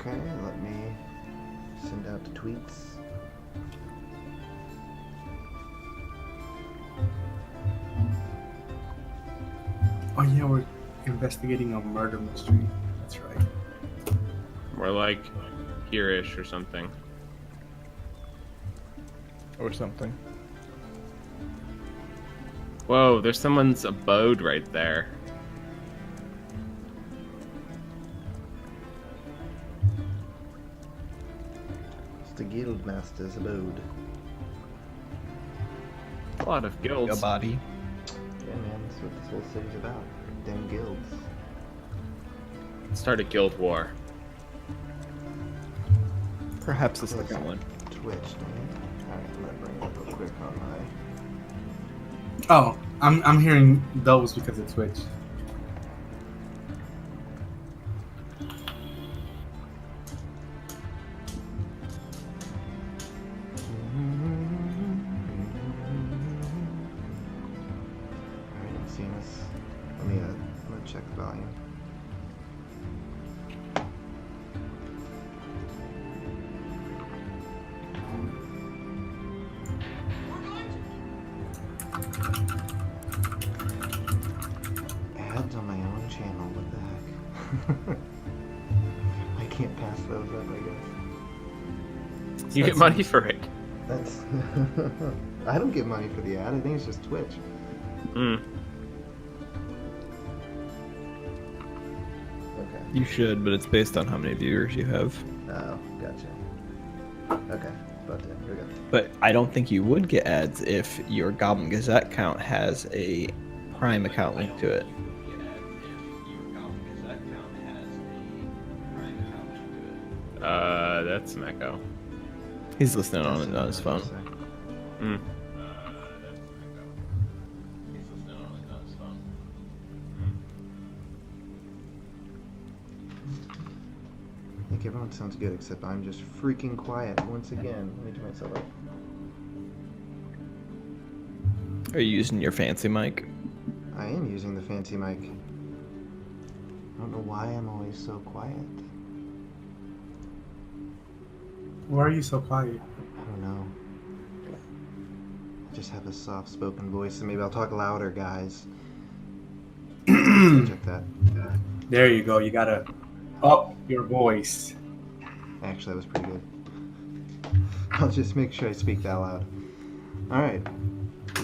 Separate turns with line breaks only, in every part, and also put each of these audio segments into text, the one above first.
Okay, let me send out the tweets.
Oh yeah, we're investigating a murder mystery. That's right.
More like here-ish or something.
Or something.
Whoa, there's someone's abode right there.
It's the Guildmaster's abode.
A lot of
A
guilds.
body.
Yeah, man, that's what this whole city's about. Damn guilds.
Start a guild war.
Perhaps the second one.
Twitch, man. Alright, I'm gonna bring it up real quick on my...
Oh, I'm hearing those because of Twitch.
Alright, I'm seeing this. Let me, I'm gonna check the volume. Ads on my own channel, what the heck? I can't pass those up, I guess.
You get money for it.
That's... I don't get money for the ad, I think it's just Twitch.
Mm.
Okay.
You should, but it's based on how many viewers you have.
Oh, gotcha. Okay, about that. Here we go.
But I don't think you would get ads if your Goblin Gazette account has a Prime account linked to it.
That's an echo.
He's listening on his phone.
Mm.
I think everyone sounds good except I'm just freaking quiet once again. Let me turn myself up.
Are you using your fancy mic?
I am using the fancy mic. I don't know why I'm always so quiet.
Why are you so quiet?
I don't know. I just have a soft-spoken voice, and maybe I'll talk louder, guys. Check that.
There you go. You gotta up your voice.
Actually, that was pretty good. I'll just make sure I speak that loud. Alright.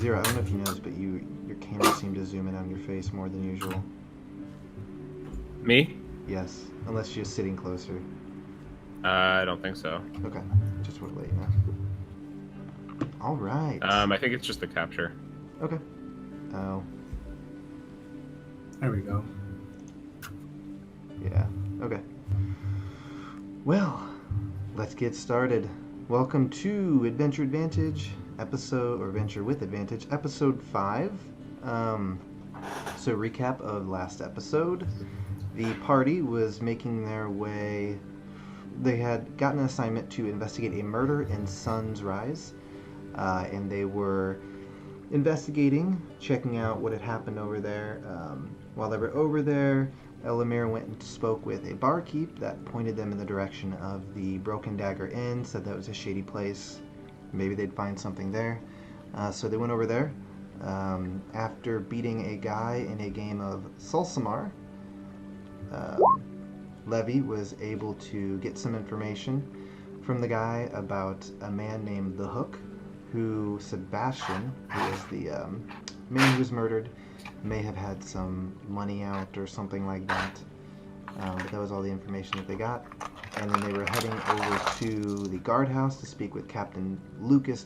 Zero, I don't know if you noticed, but your camera seemed to zoom in on your face more than usual.
Me?
Yes, unless you're sitting closer.
I don't think so.
Okay, just want to let you know. Alright.
I think it's just the capture.
Okay. Oh,
There we go.
yeah. Okay. Well, let's get started. Welcome to Adventure Advantage, Adventure with Advantage, episode 5. So recap of last episode. The party was making their way... They had gotten an assignment to investigate a murder in Sun's Rise. And they were investigating, checking out what had happened over there. While they were over there, Elomir went and spoke with a barkeep that pointed them in the direction of the Broken Dagger Inn, said that was a shady place. Maybe they'd find something there. So they went over there. After beating a guy in a game of Sulsamar, Levi was able to get some information from the guy about a man named The Hook, who Sebastian, who is the man who was murdered, may have had some money out or something like that. But that was all the information that they got. And then they were heading over to the guardhouse to speak with Captain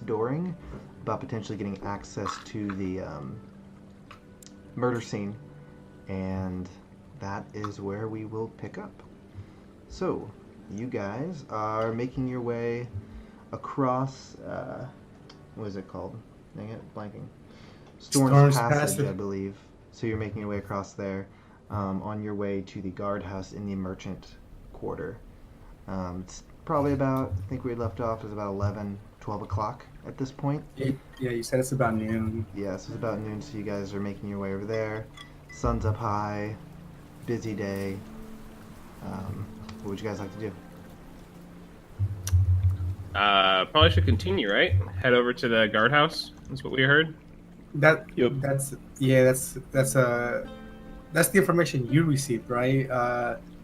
Doring about potentially getting access to the murder scene. And that is where we will pick up. So, you guys are making your way across, what is it called? Dang it, blanking. Storm's Passage, I believe. So you're making your way across there, on your way to the guardhouse in the merchant quarter. It's probably about, I think we left off, it was about 11, 12 o'clock at this point.
Yeah, you said it's about noon.
Yeah, so it's about noon, so you guys are making your way over there. Sun's up high, busy day. What would you guys like to do?
probably should continue, right? Head over to the guardhouse. That's what we heard.
That
Yep.
that's the information you received, right,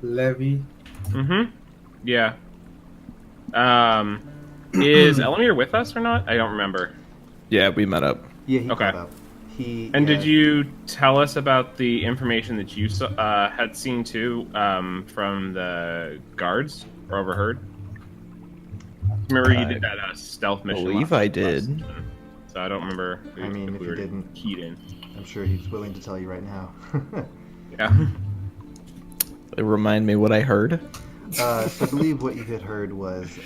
Levi?
Mm-hmm. Yeah. Is Elomir with us or not? I don't remember.
Yeah, we met up.
Yeah, he
Okay.
caught up.
And did you tell us about the information that you had seen too from the guards or overheard? Remember you did that stealth mission.
Levi did.
So I don't remember.
I mean, if
we
you
were
didn't-
keyed in.
I'm sure he's willing to tell you right now.
Yeah.
Remind me what I heard.
So I believe what you had heard was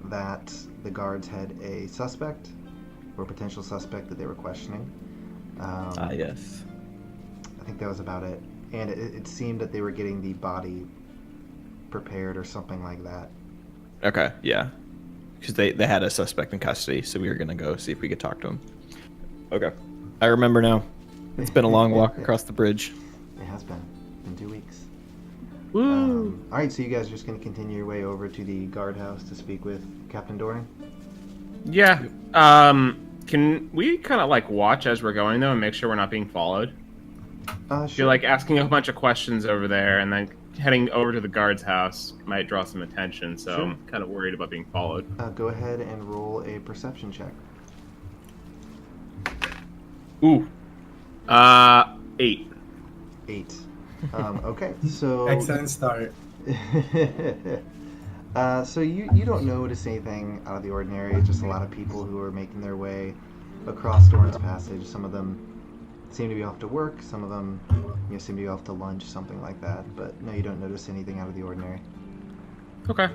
that the guards had a suspect or potential suspect that they were questioning.
Yes.
I think that was about it. And it seemed that they were getting the body prepared or something like that.
Okay, yeah. Because they had a suspect in custody, so we were going to go see if we could talk to him. Okay. I remember now. It's been a long walk across the bridge.
It has been 2 weeks.
Woo!
All right, so you guys are just going to continue your way over to the guardhouse to speak with Captain Doring?
Yeah. Can we kind of like watch as we're going though and make sure we're not being followed?
Sure.
You're like asking a bunch of questions over there and then heading over to the guard's house might draw some attention, so
Sure.
I'm kind of worried about being followed.
Go ahead and roll a perception check.
Ooh. 8.
8. Okay, so...
Excellent start.
So you don't notice anything out of the ordinary. It's just a lot of people who are making their way across Doran's Passage. Some of them seem to be off to work. Some of them seem to be off to lunch, something like that. But no, you don't notice anything out of the ordinary.
Okay.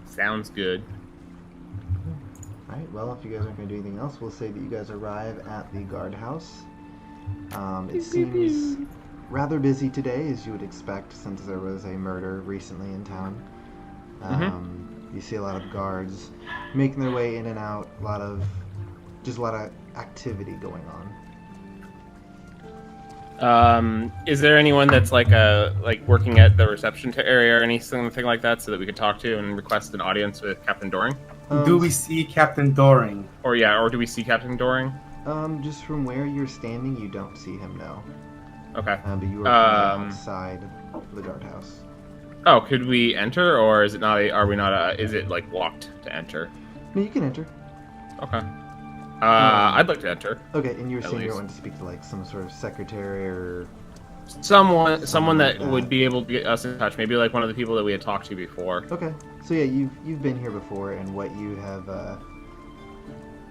Sounds good.
Alright, well, if you guys aren't going to do anything else, we'll say that you guys arrive at the guardhouse. It seems rather busy today, as you would expect, since there was a murder recently in town. You see a lot of guards making their way in and out, a lot of activity going on.
Is there anyone that's like working at the reception area or anything like that, so that we could talk to and request an audience with Captain Doring?
Do we see Captain Doring?
Or do we see Captain Doring?
Just from where you're standing, you don't see him, no.
Okay.
But you are outside the guardhouse.
Oh, could we enter, or is it not? Is it like locked to enter?
No, you can enter.
Okay. I'd like to enter.
Okay, and you were
At
saying you
least.
wanted to speak to like some sort of secretary or
Someone
like
that
that.
would be able to get us in touch. Maybe like one of the people that we had talked to before.
Okay, so yeah, you've been here before, and what you have,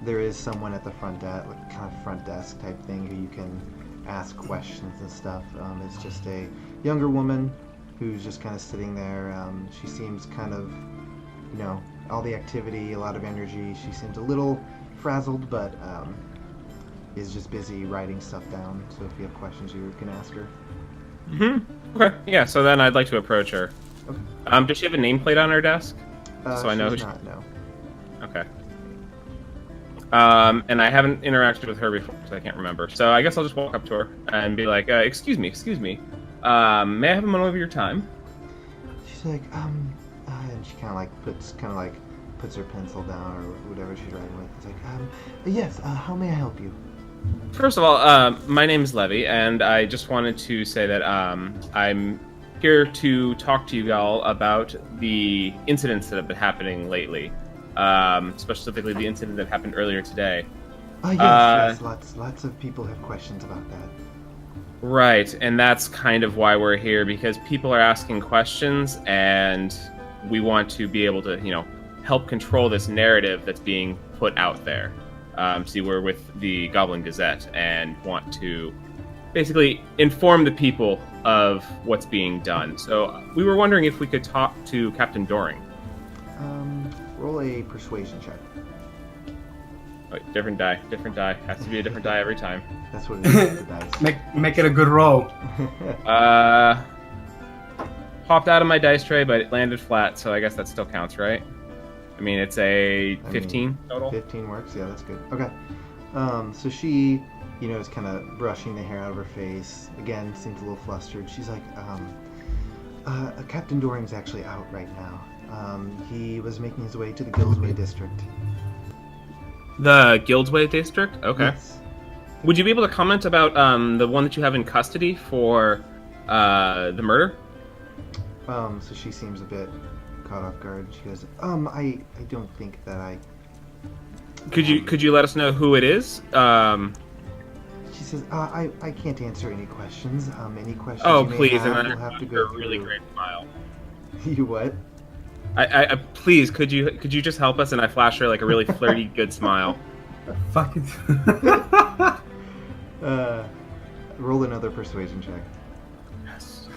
there is someone at the front desk, like kind of front desk type thing, who you can ask questions and stuff. It's just a younger woman who's just kind of sitting there. She seems kind of, all the activity, a lot of energy. She seems a little frazzled, but is just busy writing stuff down. So if you have questions, you can ask her.
Okay. Yeah. So then I'd like to approach her.
Okay.
Does she have a nameplate on her desk? So I know
she's
who
not. No.
Okay. And I haven't interacted with her before, so I can't remember. So I guess I'll just walk up to her and be like, excuse me. May I have a moment of your time?
She's like, and she kind of puts her pencil down or whatever she's writing with. It's like, yes, how may I help you?
First of all, my name is Levi, and I just wanted to say that I'm here to talk to you all about the incidents that have been happening lately. Specifically the incident that happened earlier today.
Yes, lots of people have questions about that.
Right, and that's kind of why we're here, because people are asking questions, and we want to be able to, help control this narrative that's being put out there. See, we're with the Goblin Gazette and want to basically inform the people of what's being done. So we were wondering if we could talk to Captain Doring.
Roll a persuasion check.
Wait, different die. Has to be a different die every time.
That's what it is with the dice.
Make it a good roll.
Popped out of my dice tray, but it landed flat, so I guess that still counts, right? I mean, it's a 15 total.
15 works, yeah, that's good. Okay. So she, is kind of brushing the hair out of her face. Again, seems a little flustered. She's like, Captain Doring's actually out right now. He was making his way to the Guildsway district.
The Guildsway district? Okay.
Yes.
Would you be able to comment about the one that you have in custody for the murder?
So she seems a bit caught off guard. She goes, I don't think that I...
Could you let us know who it is?
She says, I can't answer any questions. Any questions
Oh,
you may
please,
have,
and
you'll have to go
a really
through.
great smile.
You what?
I please, could you just help us? And I flash her like a really flirty, good smile.
Fucking.
Roll another persuasion check.
Yes.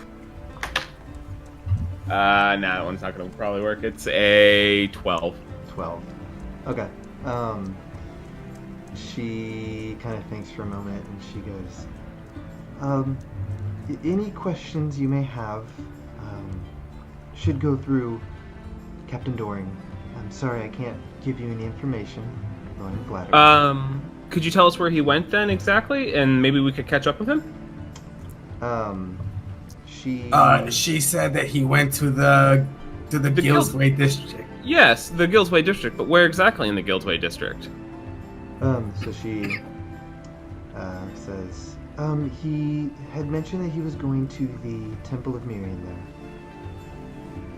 Nah, that one's not gonna probably work. It's a 12.
12. Okay. She kind of thinks for a moment and she goes, any questions you may have should go through Captain Doring. I'm sorry I can't give you any information, though I'm flattered.
Could you tell us where he went then exactly, and maybe we could catch up with him?
She said that he went to the Guildsway district.
Yes, the Guildsway district, but where exactly in the Guildsway district?
So she says, he had mentioned that he was going to the Temple of Miriam there.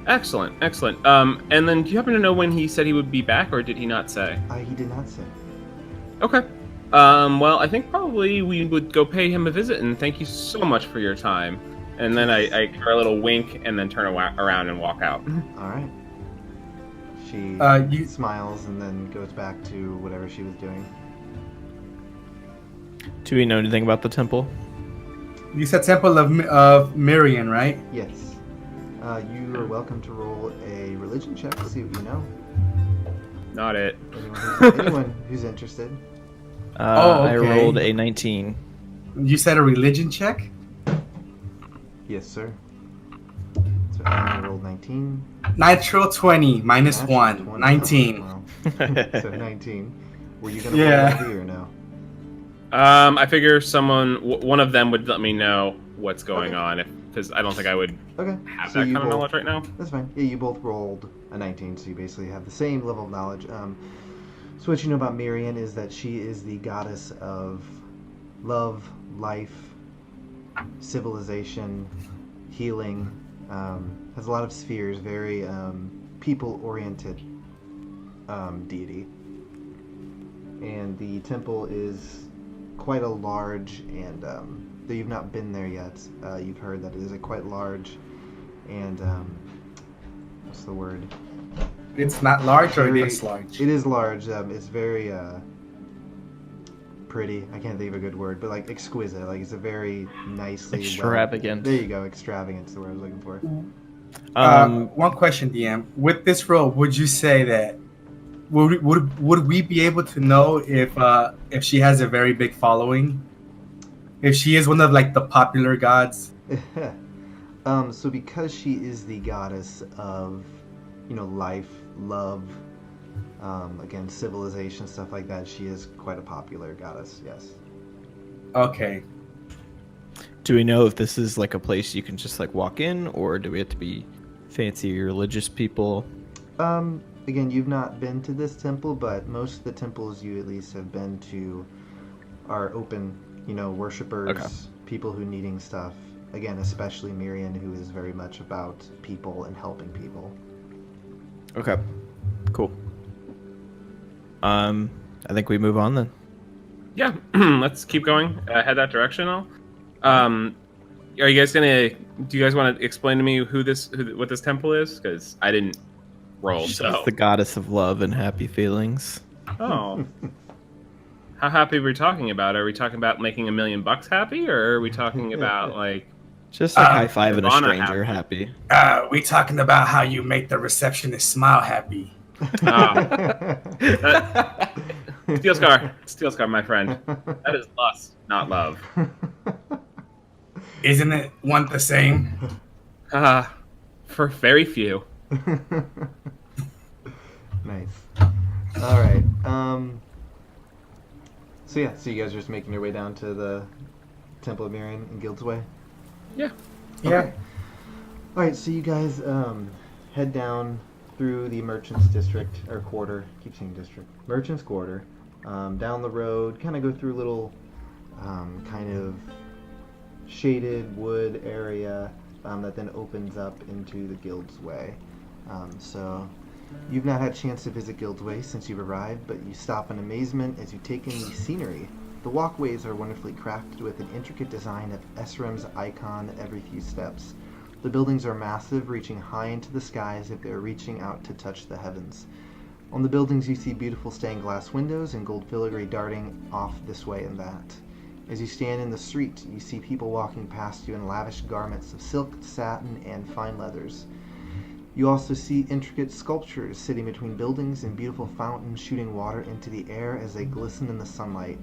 Excellent. And then do you happen to know when he said he would be back, or did he not say?
He did not say.
Okay. Well, I think probably we would go pay him a visit, and thank you so much for your time. And then I give her a little wink, and then turn around and walk out.
All right. She smiles and then goes back to whatever she was doing.
Do we know anything about the temple?
You said Temple of Miriam, right?
Yes. You are welcome to roll a religion check to see what you know.
Not it.
Anyone who's interested.
Okay.
I rolled a 19.
You said a religion check?
Yes, sir. So I rolled 19.
Natural 20, minus
Natural
1.
20.
19.
Oh, wow. So 19. Were you going to
Yeah.
roll or no?
I figure one of them would let me know what's going
Okay.
on, because I don't think I would
Okay.
have
So
that
you
kind of
both-
knowledge right now.
That's fine. Yeah, you both rolled a 19, so you basically have the same level of knowledge. So what you know about Miriam is that she is the goddess of love, life, civilization, healing. Has a lot of spheres, very people-oriented deity. And the temple is quite a large, and though you've not been there yet, you've heard that it is a quite large and what's the word?
It's not large or it
Very-
is large?
It is large. It's very pretty. I can't think of a good word, but like exquisite. Like it's a very nicely
Extravagant.
There you go. Extravagant is the word I was looking for.
One question, DM. With this role, would you say that would we be able to know if she has a very big following? If she is one of like the popular gods?
So because she is the goddess of, life, love, again, civilization, stuff like that, she is quite a popular goddess. Yes.
Okay.
Do we know if this is like a place you can just like walk in, or do we have to be fancy religious people?
Again, you've not been to this temple, but most of the temples you at least have been to are open, worshipers,
Okay.
people who needing stuff. Again, especially Miriam, who is very much about people and helping people.
Okay, cool. I think we move on then.
Yeah, let's keep going. Head that direction. Are you guys gonna? Do you guys want to explain to me what this temple is? Because I didn't roll.
She's
So.
the goddess of love and happy feelings.
Oh. How happy are we talking about? Are we talking about making $1 million happy, or are we talking about like?
Just like high five and a
Ivana
stranger happy.
We talking about how you make the receptionist smile happy.
Steelscar, my friend. That is lust, not love.
Isn't it one the same?
For very few.
Nice. All right. So you guys are just making your way down to the Temple of Miriam in Guildsway?
Yeah.
Yeah.
Okay. All right, so you guys head down through the Merchants District, or Quarter, keep saying district, Merchants Quarter, down the road, kind of go through a little kind of shaded wood area that then opens up into the Guild's Way. So you've not had a chance to visit Guild's Way since you've arrived, but you stop in amazement as you take in the scenery. The walkways are wonderfully crafted with an intricate design of Esrim's icon every few steps. The buildings are massive, reaching high into the sky as if they are reaching out to touch the heavens. On the buildings you see beautiful stained glass windows and gold filigree darting off this way and that. As you stand in the street, you see people walking past you in lavish garments of silk, satin, and fine leathers. You also see intricate sculptures sitting between buildings and beautiful fountains shooting water into the air as they glisten in the sunlight.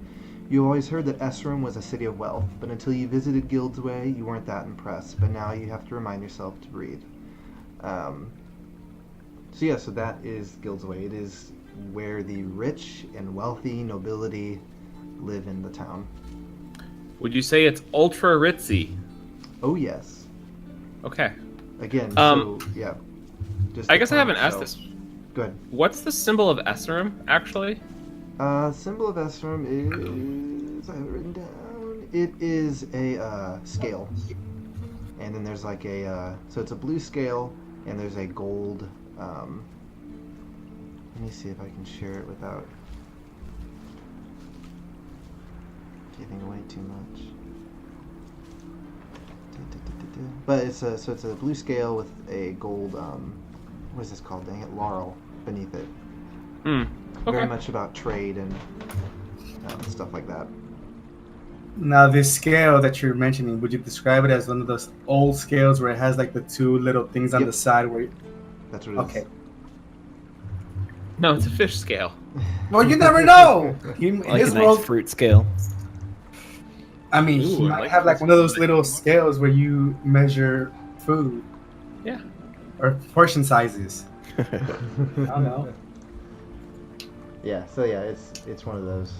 You always heard that Esrim was a city of wealth, but until you visited Guild's Way, you weren't that impressed. But now you have to remind yourself to breathe. So that is Guild's Way. It is where the rich and wealthy nobility live in the town.
Would you say it's ultra ritzy?
Oh, yes.
Okay.
Again, yeah.
I guess I haven't asked this.
Go ahead.
What's the symbol of Esrim, actually?
Symbol of Esrim is, I have it written down, it is a scale. And then there's like so it's a blue scale, and there's a gold, let me see if I can share it without giving away too much. But it's a blue scale with a gold, what is this called? Dang it, laurel beneath it.
Okay.
Very much about trade and stuff like that.
Now, this scale that you're mentioning, would you describe it as one of those old scales where it has like the two little things on the side where?
That's what it is.
Okay.
No, it's a fish scale.
Well, you never know.
Like a nice fruit scale.
I mean, he might have like one of those little scales where you measure food.
Yeah.
Or portion sizes. I don't know.
Yeah, so yeah, it's one of those.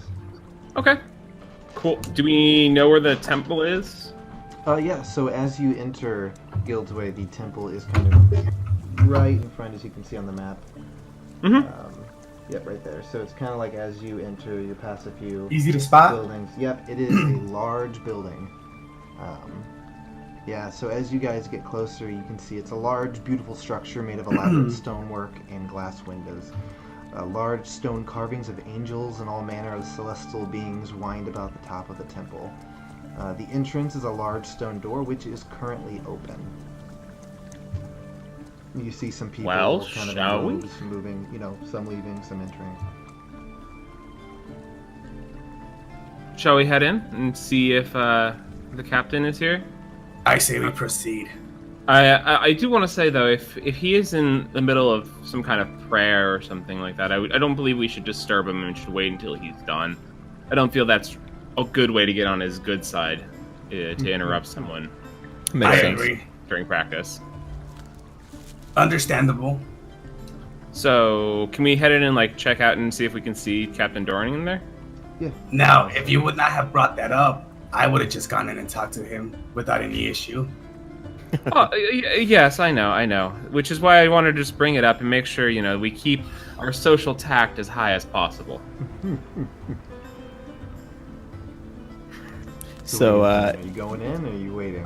Okay. Cool. Do we know where the temple is?
Yeah, so as you enter Guild's Way, the temple is kind of right in front, as you can see on the map. Yep, right there. So it's kind of like as you enter, you pass a few
Easy to spot?
buildings. Yep, it is a large building. Yeah, so as you guys get closer, you can see it's a large, beautiful structure made of elaborate stonework and glass windows. Large stone carvings of angels and all manner of celestial beings wind about the top of the temple. The entrance is a large stone door, which is currently open. You see some people kind of in robes moving, some leaving, some entering.
Shall we head in and see if the captain is here?
I say we proceed.
I do want to say, though, if he is in the middle of some kind of prayer or something like that, I don't believe we should disturb him and should wait until he's done. I don't feel that's a good way to get on his good side, to interrupt someone.
I agree.
During practice.
Understandable.
So, can we head in and check out and see if we can see Captain Doring in there?
Yeah.
Now, if you would not have brought that up, I would have just gone in and talked to him without any issue.
Yes, I know. Which is why I wanted to just bring it up and make sure, we keep our social tact as high as possible.
So, are you going in or are you waiting?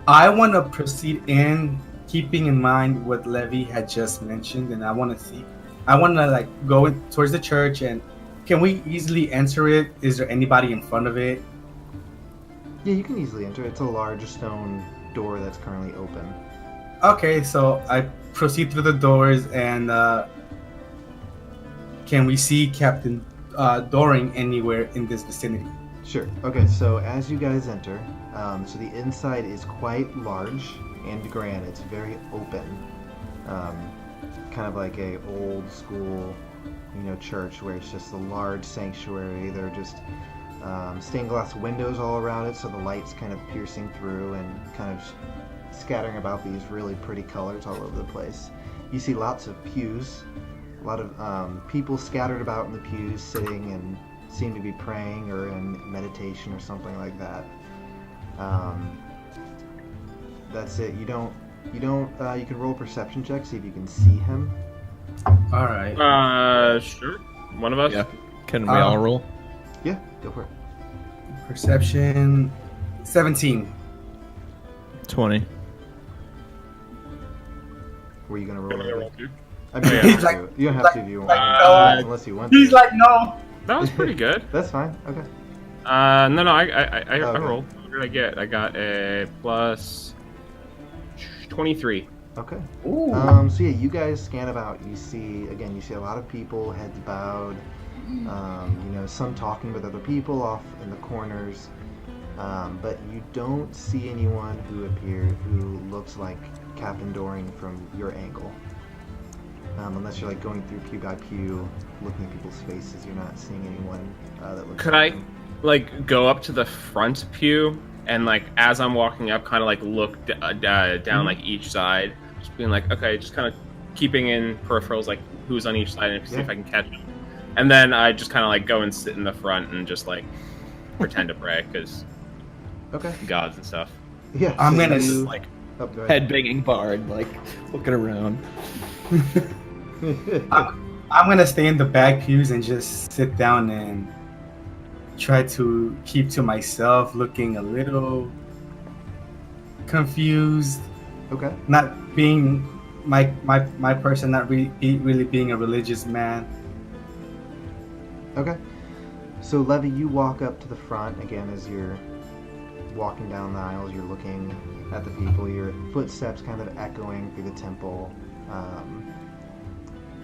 I want to proceed in, keeping in mind what Levi had just mentioned, and I want to go towards the church, and can we easily enter it? Is there anybody in front of it?
Yeah, you can easily enter. It's a large stone door that's currently open.
Okay, so I proceed through the doors, and can we see Captain Doring anywhere in this vicinity?
Sure. Okay, so as you guys enter, so the inside is quite large and grand. It's very open, kind of like a old school, church where it's just a large sanctuary. There are just stained glass windows all around it, so the light's kind of piercing through and kind of scattering about these really pretty colors all over the place. You see lots of pews, a lot of people scattered about in the pews, sitting and seem to be praying or in meditation or something like that. That's it. You don't You don't. You can roll a perception check, see if you can see him.
All right.
Sure. One of us.
Yeah. Can we all roll?
Yeah, go for it.
Perception 17.
20.
Were you gonna roll?
Can I
It?
roll two?
I mean, you
He's
don't
like-
have to. You don't have to if you want.
no.
Unless you want.
He's
to.
like, no.
That was pretty good.
That's fine. Okay.
No, I
Okay.
rolled. What did I get? I got a plus 23.
Okay.
Ooh.
So yeah, you guys scan about. You see a lot of people, heads bowed. Some talking with other people off in the corners. But you don't see anyone who looks like Captain Doring from your angle. Unless you're like going through pew by pew, looking at people's faces, you're not seeing anyone that looks.
Could
like
I
him.
like go up to the front pew and like as I'm walking up, kind of like look down like each side, just being like, okay, just kind of keeping in peripherals like who's on each side and see if I can catch them. And then I just kind of like go and sit in the front and just like pretend to pray because
Okay.
gods and stuff.
Yeah.
I'm
so
gonna
you-
Like
oh, go ahead.
head banging bard, like looking around.
I'm gonna stay in the back pews and just sit down and try to keep to myself, looking a little confused,
Okay.
not being my person, not really being a religious man.
Okay. So Levi, you walk up to the front again as you're walking down the aisles. You're looking at the people. Your footsteps kind of echoing through the temple.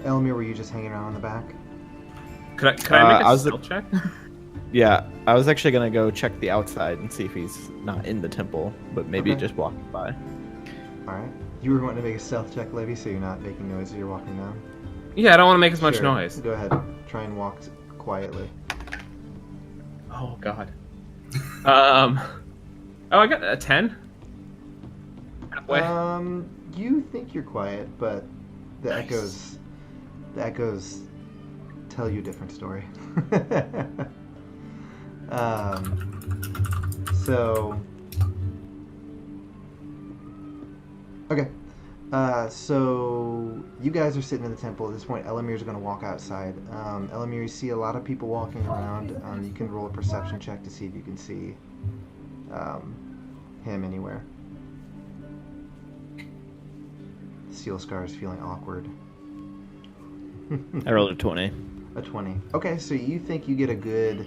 Elomir, were you just hanging around in the back?
Could I make a
I was
stealth check?
Yeah, I was actually gonna go check the outside and see if he's not in the temple, but maybe
Okay.
just walking by.
All right. You were wanting to make a stealth check, Levi, so you're not making noise as you're walking down.
Yeah, I don't want to make as much
Sure.
noise.
Go ahead. Try and walk quietly.
Oh God. Oh, I got a 10. Halfway.
You think you're quiet, but the
Nice.
echoes tell you a different story. So okay. So you guys are sitting in the temple at this point. Elomir's going to walk outside. Elomir, you see a lot of people walking around. You can roll a perception check to see if you can see him anywhere. Steelscar is feeling awkward.
I rolled a 20.
A 20. Okay, so you think you get a good,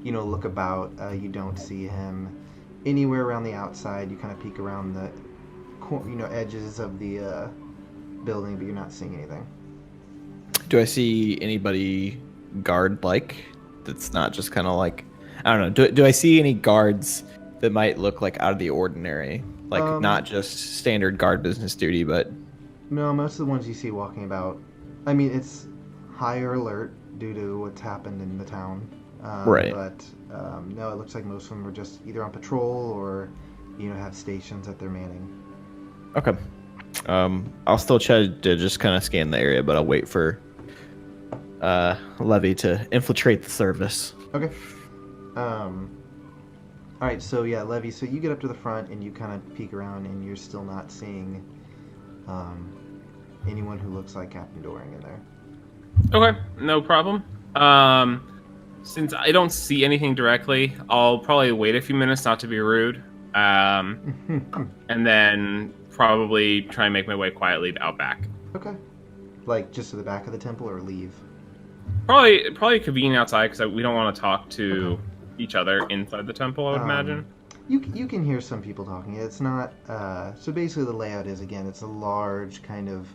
look about. You don't see him anywhere around the outside. You kind of peek around the, edges of the building, but you're not seeing anything.
Do I see anybody guard-like that's not just kind of like, I don't know, do I see any guards that might look like out of the ordinary? Like not just standard guard business duty, but...
No, most of the ones you see walking about, I mean, it's higher alert due to what's happened in the town.
Right.
But no, it looks like most of them are just either on patrol or, have stations that they're manning.
Okay. I'll still try to just kind of scan the area, but I'll wait for Levi to infiltrate the service.
Okay. All right, so yeah, Levi, so you get up to the front and you kind of peek around and you're still not seeing anyone who looks like Captain Doring in there.
Okay, no problem. Since I don't see anything directly, I'll probably wait a few minutes, not to be rude, and then probably try and make my way quietly out back.
Okay. Like just to the back of the temple or leave?
Probably convenient outside because we don't want to talk to each other inside the temple, I would imagine.
You can hear some people talking. It's not. So basically, the layout is again, it's a large kind of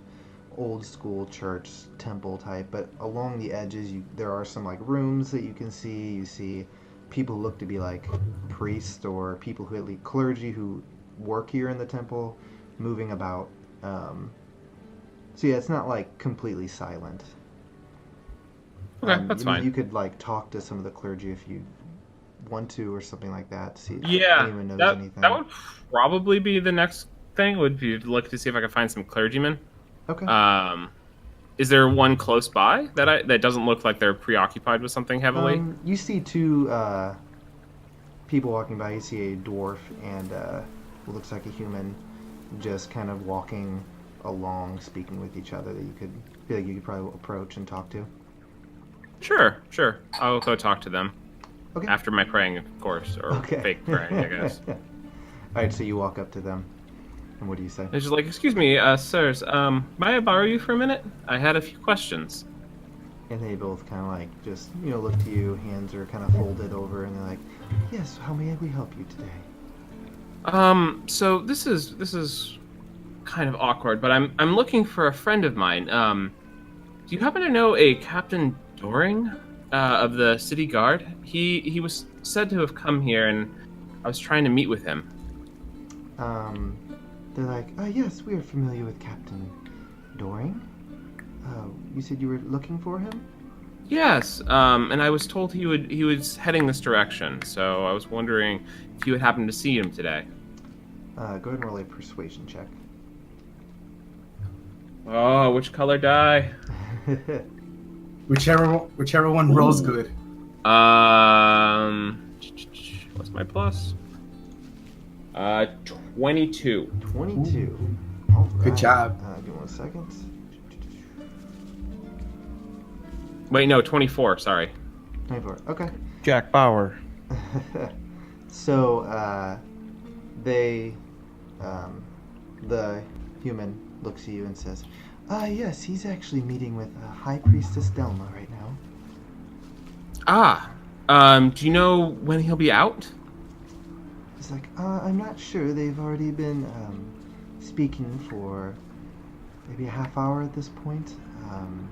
old school church temple type, but along the edges, there are some like rooms that you can see. You see people who look to be like priests or people who at least clergy who work here in the temple, moving about. So yeah, it's not like completely silent.
Okay, that's fine.
You could like talk to some of the clergy if you want to, or something like that. To see if anyone knows anything.
That would probably be the next thing. Would be to look to see if I could find some clergymen.
Okay.
Is there one close by that doesn't look like they're preoccupied with something heavily?
You see two people walking by. You see a dwarf and what looks like a human. just kind of walking along, speaking with each other that you could feel like you could probably approach and talk to?
Sure. I'll go talk to them.
Okay.
After my praying, of course, or
Okay.
fake praying, I guess.
All right, so you walk up to them, and what do you say?
It's just like, excuse me, sirs, may I borrow you for a minute? I had a few questions.
And they both kind of like just, look to you, hands are kind of folded over, and they're like, yes, how may we help you today?
So this is kind of awkward, but I'm looking for a friend of mine. Do you happen to know a Captain Doring, of the city guard? He was said to have come here, and I was trying to meet with him.
They're like, yes, we are familiar with Captain Doring. You said you were looking for him?
Yes, and I was told he was heading this direction, so I was wondering if you had happened to see him today.
Go ahead and roll a persuasion check.
Oh, which color die?
Whichever one rolls good.
What's my plus? 22.
22. All right.
Good job.
Give me 1 second.
Wait, no, 24. Sorry.
24. Okay.
Jack Bauer.
So, the human looks at you and says, yes, he's actually meeting with High Priestess Delma right now.
Do you know when he'll be out?
He's like, I'm not sure. They've already been speaking for maybe a half hour at this point. I'm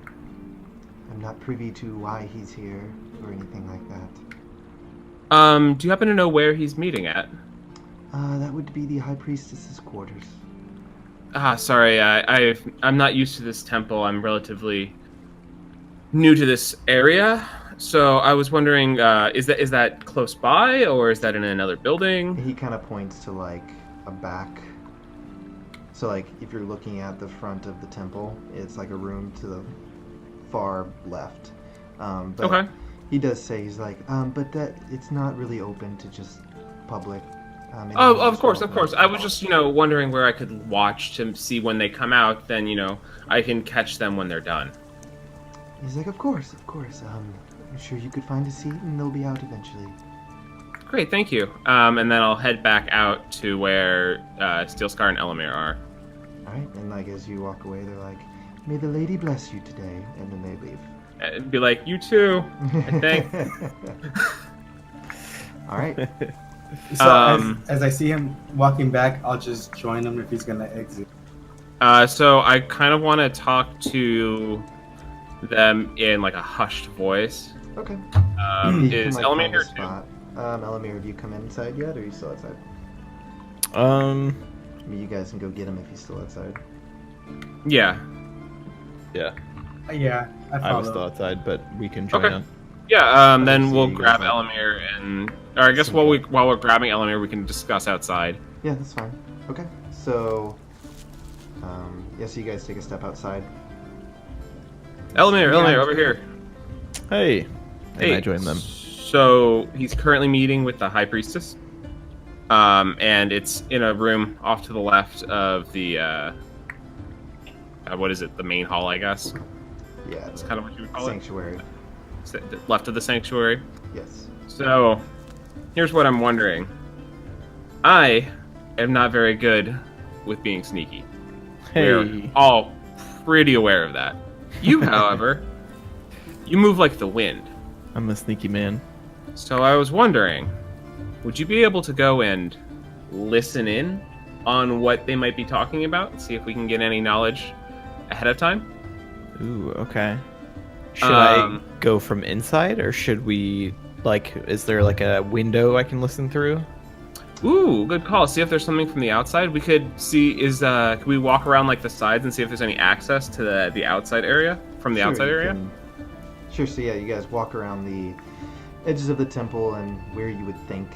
not privy to why he's here or anything like that.
Do you happen to know where he's meeting at?
That would be the High Priestess's quarters.
Sorry, I'm not used to this temple. I'm relatively new to this area, so I was wondering, is that close by, or is that in another building?
He kind of points to like a back. So like if you're looking at the front of the temple, it's like a room to the far left. But
Okay.
He does say, he's like, but that it's not really open to just public.
Oh, of course. I was just, wondering where I could watch to see when they come out. Then, I can catch them when they're done.
He's like, of course. I'm sure you could find a seat and they'll be out eventually.
Great, thank you. And then I'll head back out to where Steelscar and Elomir are.
All right, and like as you walk away, they're like, may the lady bless you today, and then they leave.
And be like, you too, I think.
All right.
So as I see him walking back, I'll just join him if he's gonna exit.
So I kind of want to talk to them in like a hushed voice.
Okay.
Is Elomir here too?
Elomir, have you come inside yet, or are you still outside? I mean, you guys can go get him if he's still outside.
Yeah.
Yeah.
Yeah,
I was still outside, but we can join in.
Yeah, then
so
we'll
you
grab
guys like-
Elomir or I guess while we're grabbing Elomir, we can discuss outside.
Yeah, that's fine. Okay. So, so you guys take a step outside.
Elomir, over here.
Hey. And I join them.
So he's currently meeting with the High Priestess. And it's in a room off to the left of the what is it? The main hall, I guess.
Yeah,
That's kind of what you would call
sanctuary.
it. Left of the sanctuary.
Yes.
So, here's what I'm wondering. I am not very good with being sneaky.
Hey.
We're all pretty aware of that. You, however, you move like the wind.
I'm a sneaky man.
So I was wondering, would you be able to go and listen in on what they might be talking about? See if we can get any knowledge ahead of time?
Ooh, okay. Should I go from inside, or should we, is there a window I can listen through?
Ooh, good call. See if there's something from the outside. We could see, could we walk around the sides and see if there's any access to the outside area, from the outside area?
Sure, so yeah, you guys walk around the edges of the temple and where you would think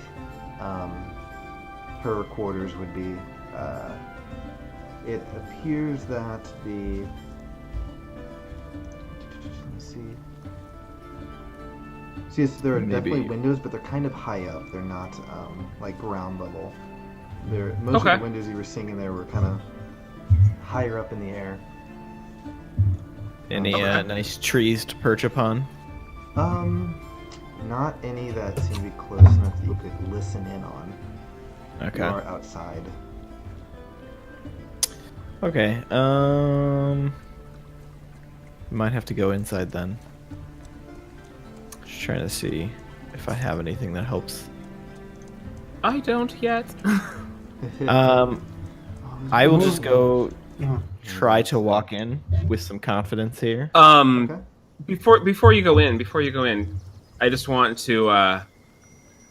her quarters would be. It appears that let me see. So yes, there are definitely windows, but they're kind of high up. They're not ground level. Most of the windows you were seeing in there were kind of higher up in the air.
Any nice trees to perch upon?
Not any that seem to be close enough that you could listen in on.
Okay.
You are outside.
Okay. Might have to go inside then. Just trying to see if I have anything that helps.
I don't yet.
I will just go try to walk in with some confidence here.
Okay.
Before you go in, I just want to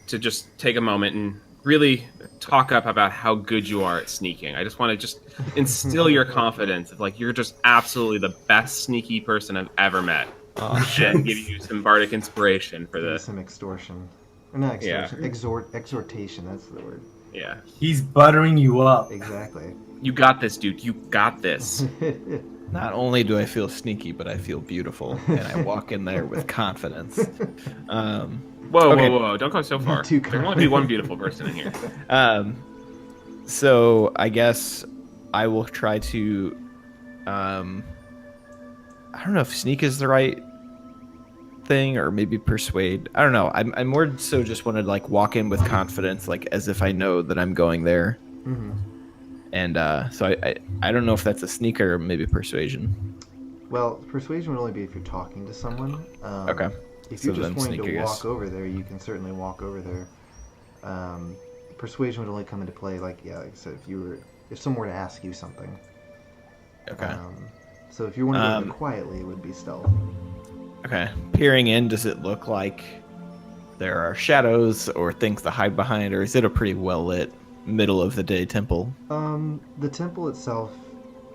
just take a moment and really talk up about how good you are at sneaking. I just want to just instill your confidence of like you're just absolutely the best sneaky person I've ever met. And give you some bardic inspiration for this.
Some extortion. Or not extortion. Yeah. Exhortation, that's the word.
Yeah.
He's buttering you up.
Exactly.
You got this, dude. You got this.
Not only do I feel sneaky, but I feel beautiful, and I walk in there with confidence.
Whoa! Don't go so far. There can only be one beautiful person in here.
So I guess I will try to. I don't know if sneak is the right thing, or maybe persuade. I don't know. I'm more so just want to like walk in with confidence, like as if I know that I'm going there.
Mm-hmm.
And so I don't know if that's a sneak or maybe persuasion.
Well, persuasion would only be if you're talking to someone.
Okay.
If you're just wanting to walk over there, you can certainly walk over there. Persuasion would only come into play, like I said, if someone were to ask you something.
Okay.
So if you want to go in quietly, it would be stealth.
Okay. Peering in, does it look like there are shadows or things to hide behind, or is it a pretty well lit middle of the day temple?
The temple itself,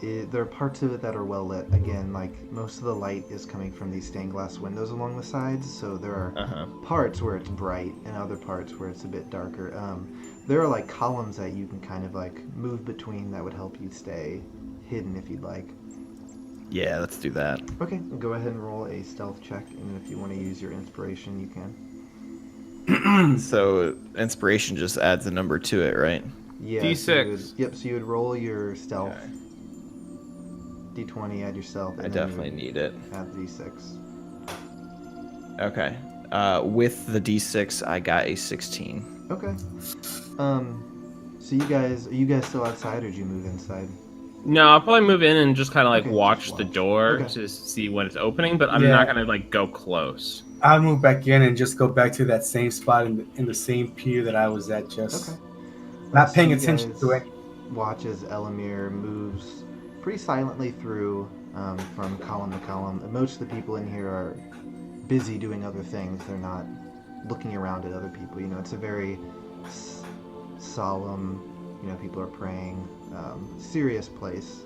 there are parts of it that are well lit. Again, like most of the light is coming from these stained glass windows along the sides, so there are parts where it's bright and other parts where it's a bit darker. There are like columns that you can kind of like move between that would help you stay hidden if you'd like.
Yeah, let's do that.
Okay, go ahead and roll a stealth check, and if you want to use your inspiration, you can.
So inspiration just adds a number to it, right?
D6.
Yeah. So you would roll your stealth. Okay. D20, add your stealth.
I definitely need it.
Add the D6.
Okay. With the D6, I got a 16.
Okay. So are you guys still outside, or did you move inside?
No, I'll probably move in and just kind of like watch the door to see when it's opening, but I'm not gonna like go close.
I'll move back in and just go back to that same spot in the same pew that I was at, just not paying attention to it.
Watch as Elomir moves pretty silently through from column to column. Most of the people in here are busy doing other things. They're not looking around at other people. You know, it's a very solemn, people are praying, serious place.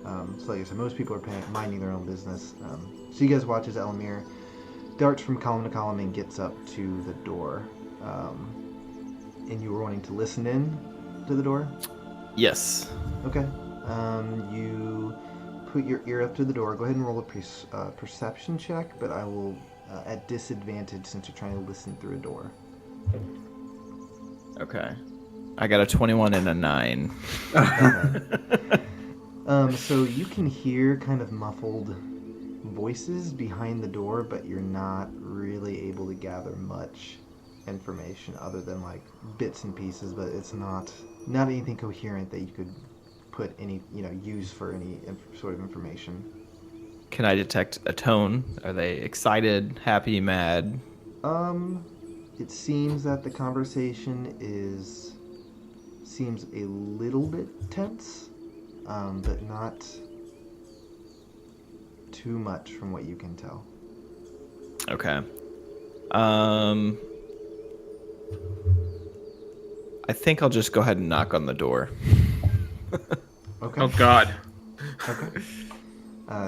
So like I said, most people are minding their own business. So you guys watch as Elomir darts from column to column and gets up to the door. And you were wanting to listen in to the door?
Yes.
Okay. You put your ear up to the door. Go ahead and roll a perception check, but I will at disadvantage since you're trying to listen through a door.
Okay. I got a 21 and a 9.
So you can hear kind of muffled voices behind the door, but you're not really able to gather much information other than like bits and pieces, but it's not anything coherent that you could put any, use for any sort of information.
Can I detect a tone? Are they excited, happy, mad?
It seems that the conversation seems a little bit tense, but not too much from what you can tell.
Okay. I think I'll just go ahead and knock on the door.
Okay.
Oh God.
Okay.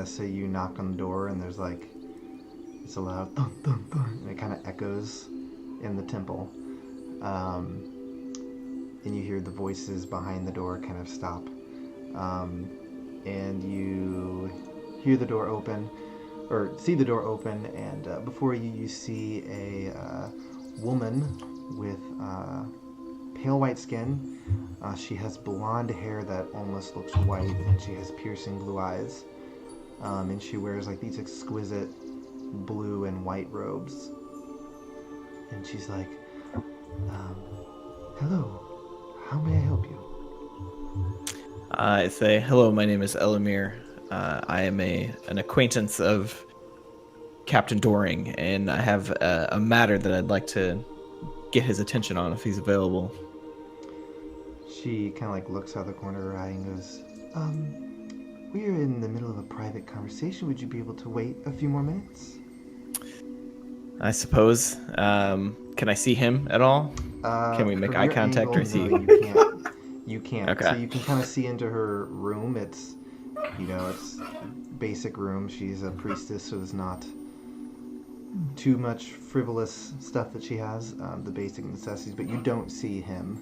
So you knock on the door, and there's like it's a loud thump thump thump, and it kind of echoes in the temple. And you hear the voices behind the door kind of stop, and you hear the door open, or see the door open, and before you see a woman with pale white skin. She has blonde hair that almost looks white, and she has piercing blue eyes. And she wears like these exquisite blue and white robes. And she's like, hello, how may I help you?
I say, hello, my name is Elomir. I am an acquaintance of Captain Doring, and I have a matter that I'd like to get his attention on if he's available.
She kind of like looks out the corner of her eye and goes, we're in the middle of a private conversation. Would you be able to wait a few more minutes?
I suppose. Can I see him at all? Can we make
From
eye
your
contact
angle,
or see?
no, you can't. You can't.
Okay.
So you can kind of see into her room. It's, it's basic room. She's a priestess, so there's not too much frivolous stuff that she has, the basic necessities, but you don't see him.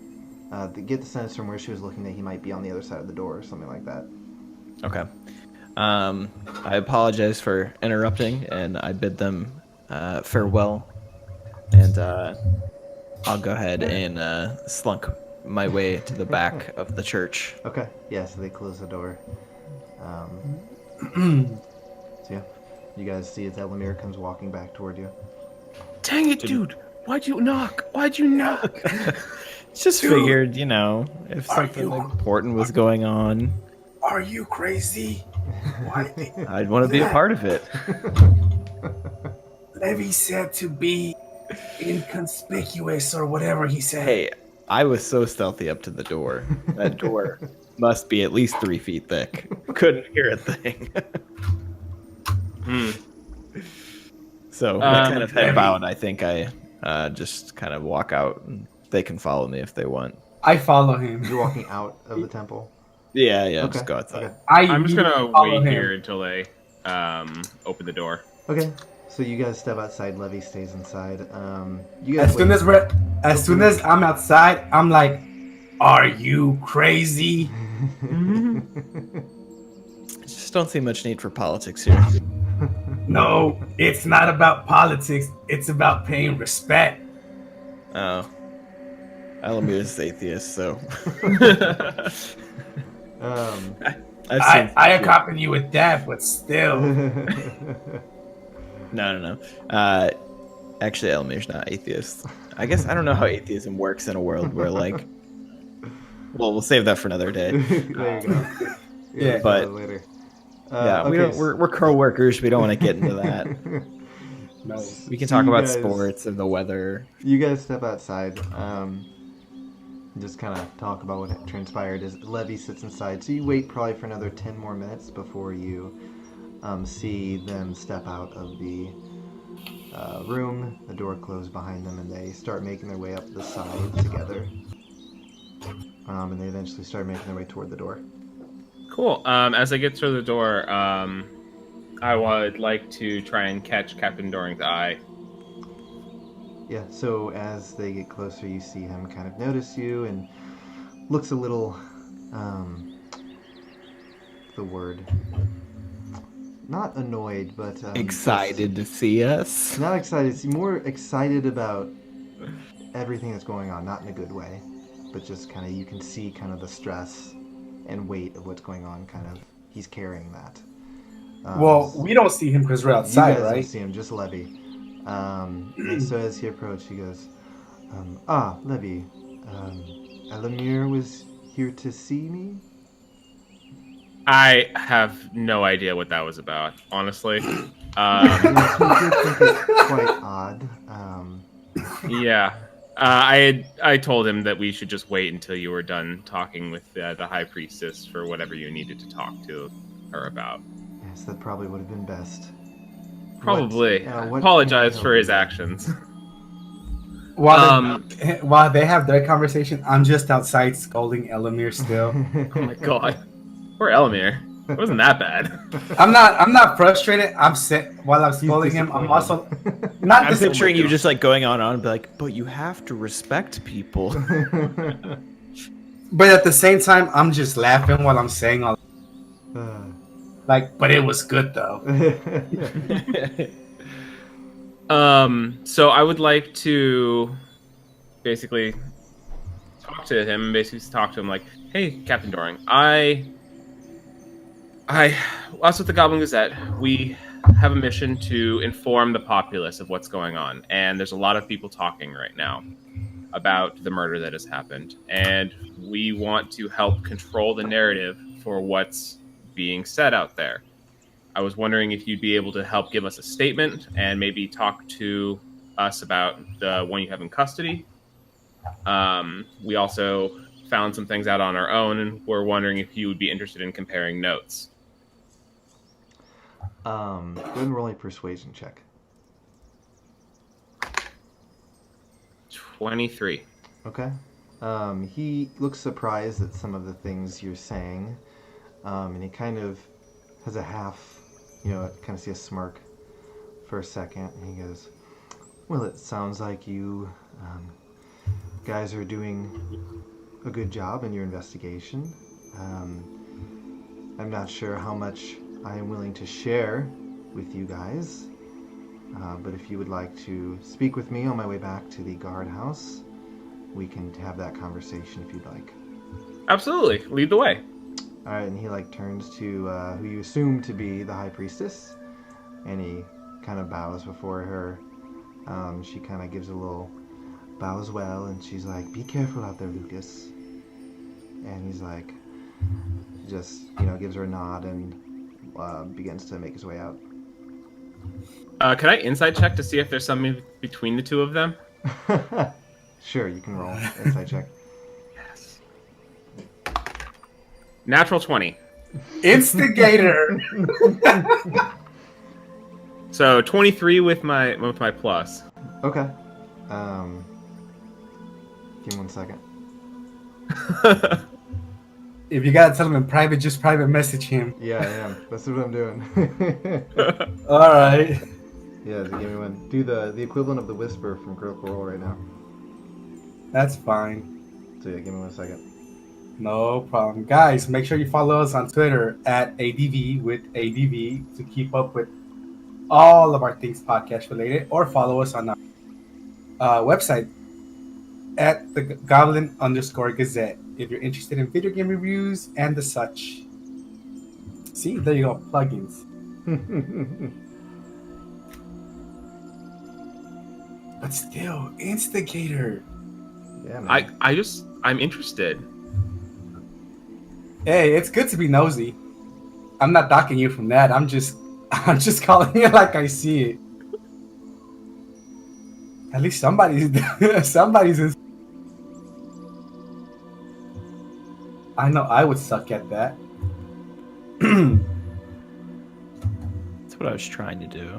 Get the sense from where she was looking that he might be on the other side of the door or something like that.
Okay. I apologize for interrupting, and I bid them farewell. And I'll go ahead and slunk my way to the back of the church.
Okay. Yeah, so they close the door. So yeah, you guys see as Elomir comes walking back toward you.
Dang it, dude! Why'd you knock?
Just figured, if something important was going on,
Are you crazy? Why?
I'd want to be a part of it.
Levi said to be inconspicuous or whatever he said.
Hey, I was so stealthy up to the door. That door must be at least 3 feet thick. Couldn't hear a thing. So, kind of head bowed, I think I just kind of walk out, and they can follow me if they want.
I follow him.
You're walking out of the temple?
Yeah,
Okay.
just go outside.
Okay.
I'm just gonna
follow
wait
him.
here until they open the door.
Okay. So you guys step outside. Levi stays inside. You guys
As soon as I'm outside, I'm like, "Are you crazy?"
Just don't see much need for politics here.
No, it's not about politics. It's about paying respect.
Oh. Elomir's atheist, so.
I accompany you with that, but still.
No. Actually, Elomir's not atheist. I guess I don't know how atheism works in a world where, like, well, we'll save that for another day.
There you go.
Yeah,
but
later.
yeah,
okay,
we're co-workers. We don't want to get into that.
No.
We can
So
talk
you
about
guys-
sports and the weather.
You guys step outside. Just kind of talk about what transpired as Levi sits inside. So you wait probably for another 10 more minutes before you see them step out of the room. The door closed behind them, and they start making their way up the side together. And they eventually start making their way toward the door.
Cool. As I get through the door, I would like to try and catch Captain Doring's eye.
Yeah, so as they get closer, you see him kind of notice you and looks a little, the word, not annoyed, but
Excited to see us.
Not excited. He's more excited about everything that's going on, not in a good way, but just kind of, you can see kind of the stress and weight of what's going on. Kind of, he's carrying that.
Well, we don't see him because we're
you
outside,
guys don't
right?
see him, just Levi. And so as he approached, he goes, Levi, Elomir was here to see me?
I have no idea what that was about, honestly.
Yeah, he did think it quite odd.
Yeah. I told him that we should just wait until you were done talking with the High Priestess for whatever you needed to talk to her about.
Yes, that probably would have been best.
Probably.
What
Apologize
can I
for
help
his
you with?
actions.
While they have their conversation, I'm just outside scolding Elomir still.
Oh my god. Poor Elomir. It wasn't that bad.
I'm not frustrated. I'm set while I'm scolding him. I'm also not
I'm picturing you
disappointed.
just like going on and be like, but you have to respect people.
But at the same time, I'm just laughing while I'm saying all like, but it was good though.
So I would like to basically talk to him and basically talk to him like, "Hey, Captain Doring, I us with the Goblin Gazette, we have a mission to inform the populace of what's going on, and there's a lot of people talking right now about the murder that has happened, and we want to help control the narrative for what's being said out there. I was wondering if you'd be able to help give us a statement and maybe talk to us about the one you have in custody. We also found some things out on our own, and we're wondering if you would be interested in comparing notes."
Go ahead and roll a persuasion check.
23.
Okay. He looks surprised at some of the things you're saying, and he kind of has a half, kind of see a smirk for a second, and he goes, "Well, it sounds like you guys are doing a good job in your investigation. I'm not sure how much I am willing to share with you guys, but if you would like to speak with me on my way back to the guardhouse, we can have that conversation if you'd like."
Absolutely. Lead the way.
All right, and he turns to who you assume to be the High Priestess, and he kind of bows before her. She kind of gives a little bow as well, and she's like, "Be careful out there, Lucas." And he's like, just gives her a nod and begins to make his way out.
Can I insight check to see if there's something between the two of them?
Sure, you can roll insight check.
Yes. Natural 20.
Instigator.
So 23 with my plus.
Okay. Give me 1 second.
If you gotta tell him in private, just private message him.
Yeah, I am. That's what I'm doing.
All right.
Yeah, so give me one. Do the equivalent of the whisper from Critical Role right now.
That's fine.
So yeah, give me 1 second.
No problem. Guys, make sure you follow us on Twitter at ADV with ADV to keep up with all of our things podcast related, or follow us on our website at the Goblin_Gazette if you're interested in video game reviews and the such. See, there you go, plugins. But still, Instigator.
Yeah, man.
I'm interested.
Hey, it's good to be nosy. I'm not docking you from that. I'm just calling it like I see it. At least somebody's in. I know I would suck at that.
That's what I was trying to do,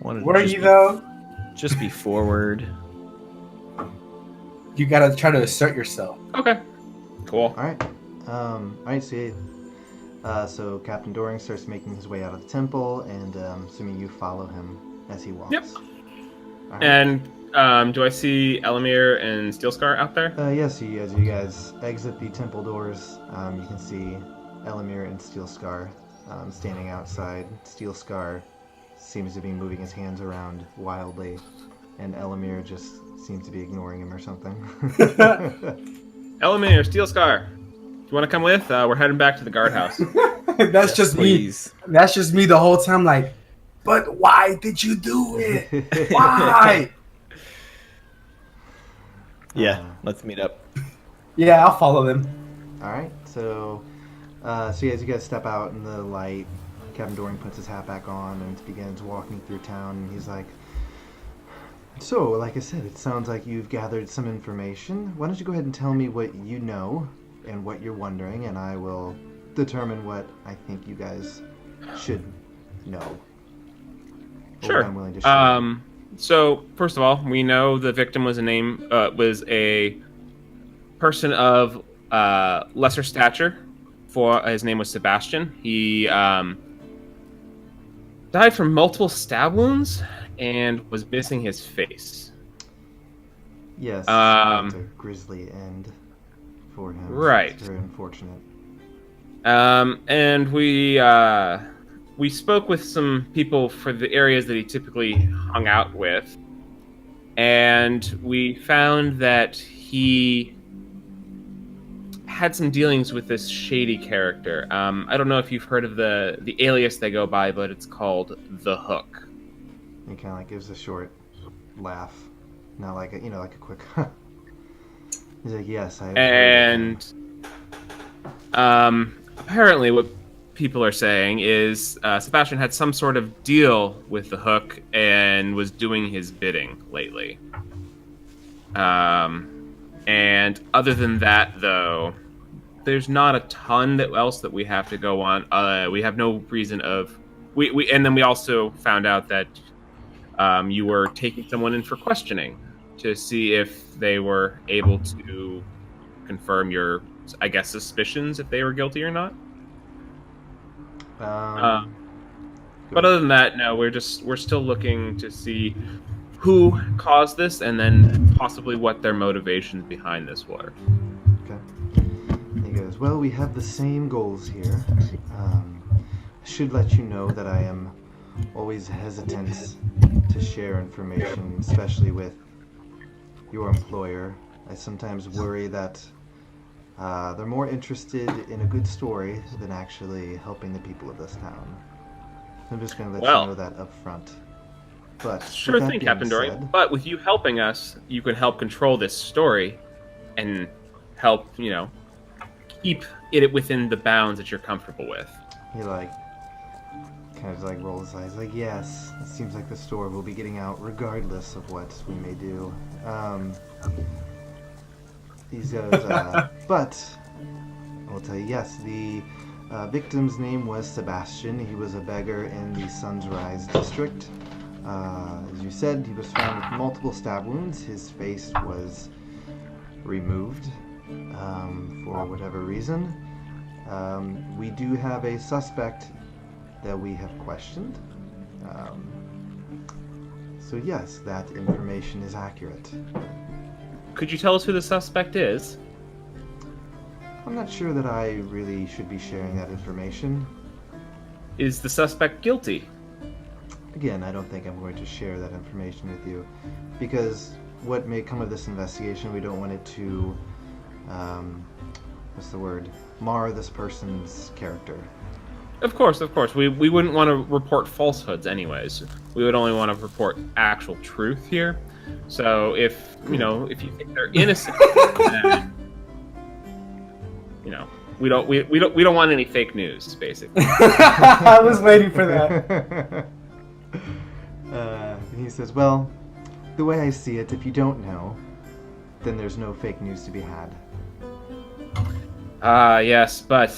Were you though?
Just be forward.
You gotta try to assert yourself.
Okay. Cool.
All right, so Captain Doring starts making his way out of the temple, and assuming you follow him as he walks.
Yep.
All right.
And do I see Elomir and Steelscar out there?
Yes, as you guys exit the temple doors, you can see Elomir and Steelscar standing outside. Steelscar seems to be moving his hands around wildly, and Elomir just seems to be ignoring him or something.
Elomir, Steelscar, do you want to come with? We're heading back to the guardhouse.
That's just
please.
me. That's just me the whole time, like, but why did you do it? Why?
Yeah, let's meet up.
Yeah, I'll follow them.
All right, so as you guys step out in the light, Captain Doring puts his hat back on and begins walking through town, and he's like, "So, like I said, it sounds like you've gathered some information. Why don't you go ahead and tell me what you know and what you're wondering, and I will determine what I think you guys should know."
Sure.
I'm willing to share.
So first of all, we know the victim was a person of lesser stature. His name was Sebastian. He died from multiple stab wounds and was missing his face.
Yes, it's a grisly end for him.
Right.
It's very unfortunate.
And we spoke with some people for the areas that he typically hung out with. and we found that he had some dealings with this shady character. I don't know if you've heard of the alias they go by, but it's called the Hook.
He kind of like gives a short laugh, not like a like a quick. He's like, yes, I.
And apparently, what people are saying is Sebastian had some sort of deal with the Hook and was doing his bidding lately. And other than that, though, there's not a ton else that we have to go on. We have no reason of and then we also found out that you were taking someone in for questioning to see if they were able to confirm your, I guess, suspicions if they were guilty or not. But other than that, no, we're still looking to see who caused this and then possibly what their motivations behind this were.
Okay. He goes, well, we have the same goals here. I should let you know that I am always hesitant to share information, especially with your employer. I sometimes worry that they're more interested in a good story than actually helping the people of this town. I'm just going to let you know that up front. But
sure thing, Captain Doring. But with you helping us, you can help control this story and help, keep it within the bounds that you're comfortable with.
He kind of rolls his eyes, like, yes, it seems like the story will be getting out regardless of what we may do. He goes, but I'll tell you, yes, the victim's name was Sebastian. He was a beggar in the Sunrise district. As you said, he was found with multiple stab wounds. His face was removed for whatever reason. We do have a suspect that we have questioned. So yes, that information is accurate.
Could you tell us who the suspect is?
I'm not sure that I really should be sharing that information.
Is the suspect guilty?
Again, I don't think I'm going to share that information with you, because what may come of this investigation, we don't want it to, mar this person's character.
Of course. We wouldn't want to report falsehoods anyways. We would only want to report actual truth here. So if you think they're innocent, then, we don't want any fake news, basically.
I was waiting for that.
And he says, well, the way I see it, if you don't know, then there's no fake news to be had.
Yes, but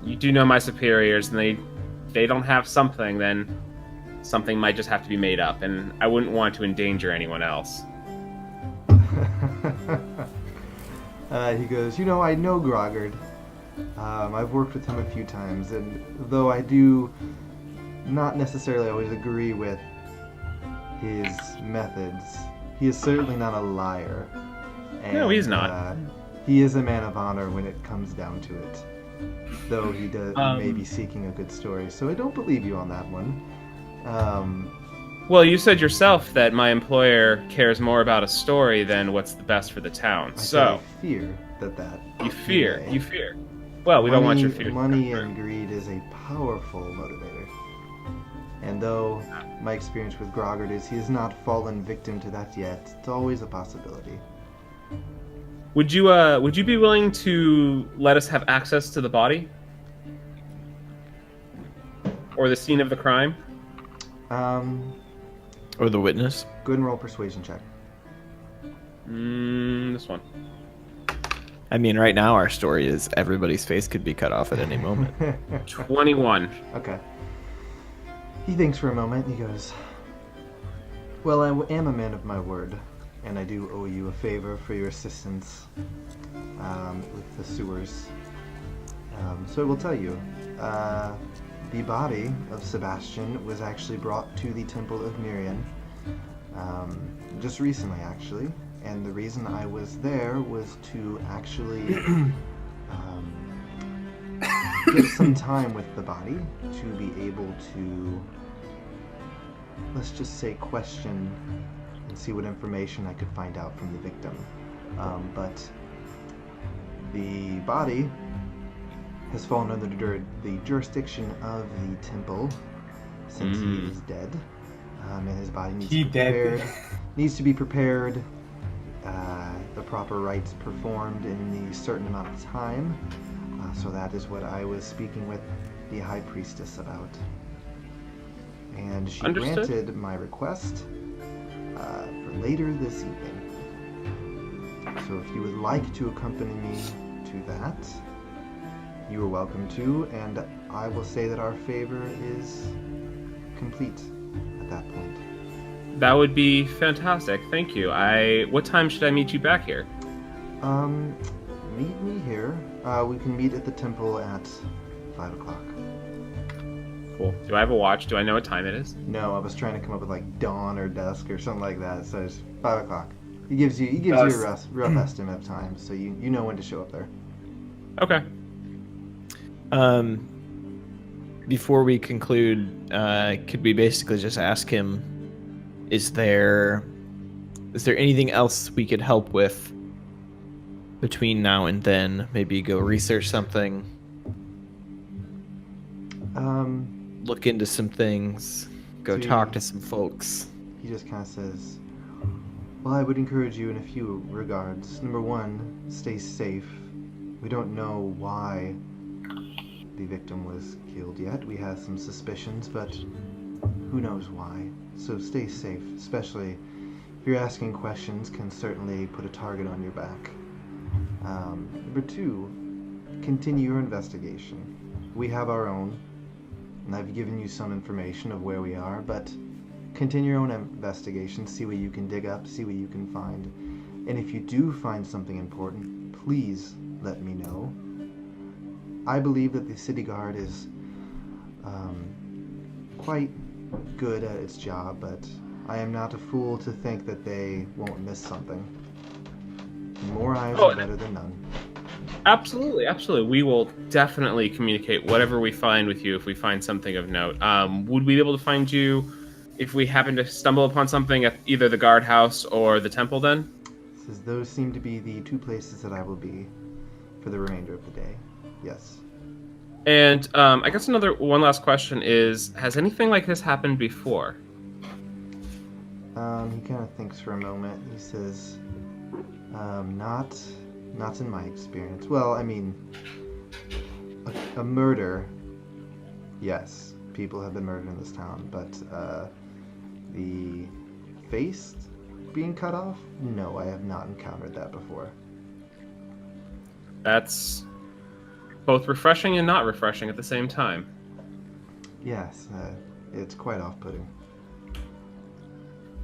you do know my superiors, and they don't have something, then something might just have to be made up, and I wouldn't want to endanger anyone else.
He goes, I know Groggard. I've worked with him a few times, and though I do not necessarily always agree with his methods, he is certainly not a liar. And,
no, he's not.
He is a man of honor when it comes down to it, though he may be seeking a good story, so I don't believe you on that one.
Well, you said yourself that my employer cares more about a story than what's the best for the town.
I fear that.
You fear. Well, we don't want your fear.
Money and greed is a powerful motivator. And though my experience with Groggard is he has not fallen victim to that yet, it's always a possibility.
Would you be willing to let us have access to the body? Or the scene of the crime?
Or the witness?
Go ahead and roll persuasion check.
This one.
I mean, right now our story is everybody's face could be cut off at any moment.
21.
Okay. He thinks for a moment and he goes, well, I am a man of my word, and I do owe you a favor for your assistance with the sewers. So I will tell you, the body of Sebastian was actually brought to the Temple of Miriam just recently, actually. And the reason I was there was to actually get some time with the body to be able to, let's just say, question and see what information I could find out from the victim. But the body has fallen under the jurisdiction of the temple since he is dead. And his body needs to be prepared. Needs to be prepared. The proper rites performed in the certain amount of time. So that is what I was speaking with the High Priestess about. And she granted my request for later this evening. So if you would like to accompany me to that, you are welcome to, and I will say that our favor is complete at that point.
That would be fantastic. Thank you. What time should I meet you back here?
Meet me here. We can meet at the temple at 5 o'clock.
Cool. Do I have a watch? Do I know what time it is?
No, I was trying to come up with like dawn or dusk or something like that. So it's 5 o'clock. He gives you a rough estimate of time, so you know when to show up there.
Okay.
Before we conclude, could we basically just ask him, is there anything else we could help with between now and then? Maybe go research something. Look into some things. Go talk to some folks.
He just kind of says, well, I would encourage you in a few regards. Number one, stay safe. We don't know why the victim was killed yet. We have some suspicions, but who knows why. So stay safe, especially if you're asking questions, can certainly put a target on your back. Number two, continue your investigation. We have our own, and I've given you some information of where we are, but continue your own investigation, see what you can dig up, see what you can find. And if you do find something important, please let me know. I believe that the city guard is quite good at its job, but I am not a fool to think that they won't miss something. More eyes are better than none.
Absolutely, absolutely. We will definitely communicate whatever we find with you if we find something of note. Would we be able to find you if we happen to stumble upon something at either the guardhouse or the temple then?
Says those seem to be the two places that I will be for the remainder of the day. Yes.
And I guess one last question is, has anything like this happened before?
He kind of thinks for a moment. He says, not in my experience. Well, I mean, a murder, yes, people have been murdered in this town, but the face being cut off, no, I have not encountered that before.
That's both refreshing and not refreshing at the same time.
Yes, it's quite off-putting.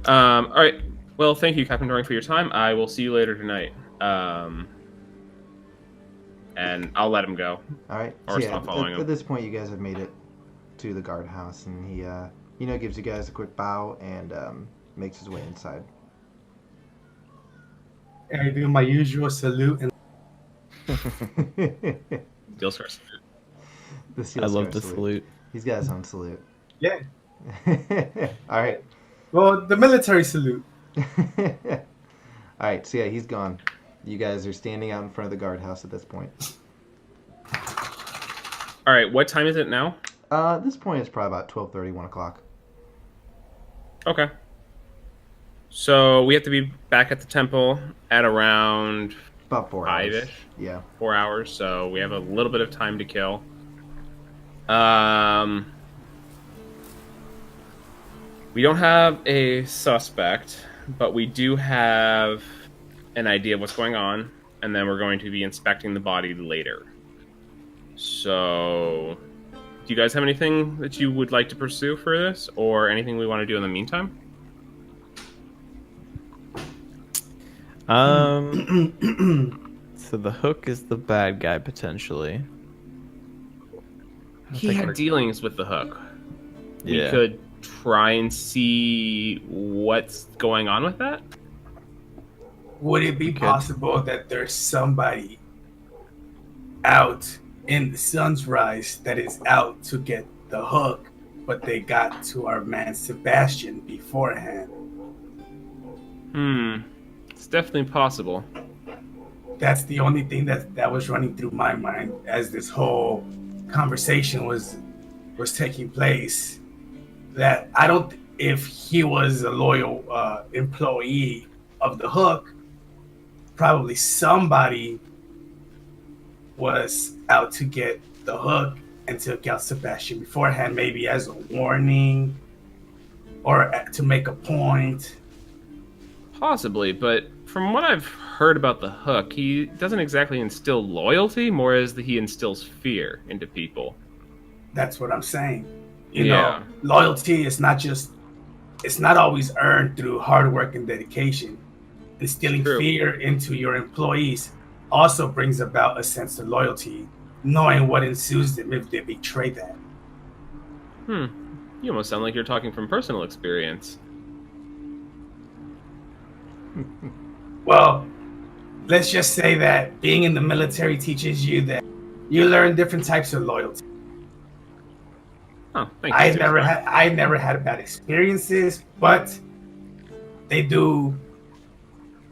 All right. Well, thank you, Captain Doring, for your time. I will see you later tonight. And I'll let him go.
All right.
Or
so
stop following him.
At this point, you guys have made it to the guardhouse, and he, gives you guys a quick bow and makes his way inside.
I do my usual salute and
Steelscar salute.
The Steelscar
I love the salute.
He's got his own salute.
yeah.
All right.
Well, the military salute.
All right. So yeah, he's gone. You guys are standing out in front of the guardhouse at this point.
All right. What time is it now?
At this point, it's probably about 12:30, 1 o'clock.
Okay. So we have to be back at the temple at around
About 4 hours.
5-ish.
Yeah.
4 hours. So we have a little bit of time to kill. We don't have a suspect, but we do have an idea of what's going on, and then we're going to be inspecting the body later. So, do you guys have anything that you would like to pursue for this, or anything we want to do in the meantime?
So the Hook is the bad guy potentially.
He had dealings with the Hook.
Yeah.
We could try and see what's going on with that.
Would it be possible that there's somebody out in the sun's rise that is out to get the Hook, but they got to our man Sebastian beforehand?
It's definitely possible.
That's the only thing that was running through my mind as this whole conversation was taking place. That I don't, if he was a loyal employee of the Hook, probably somebody was out to get the Hook and took out Sebastian beforehand, maybe as a warning or to make a point.
Possibly, but from what I've heard about the Hook, he doesn't exactly instill loyalty, more as he instills fear into people.
That's what I'm saying. You know, loyalty is it's not always earned through hard work and dedication. Instilling fear into your employees also brings about a sense of loyalty, knowing what ensues them if they betray that.
You almost sound like you're talking from personal experience.
Well, let's just say that being in the military teaches you that you learn different types of loyalty.
Oh, thank you.
I never had bad experiences, but they do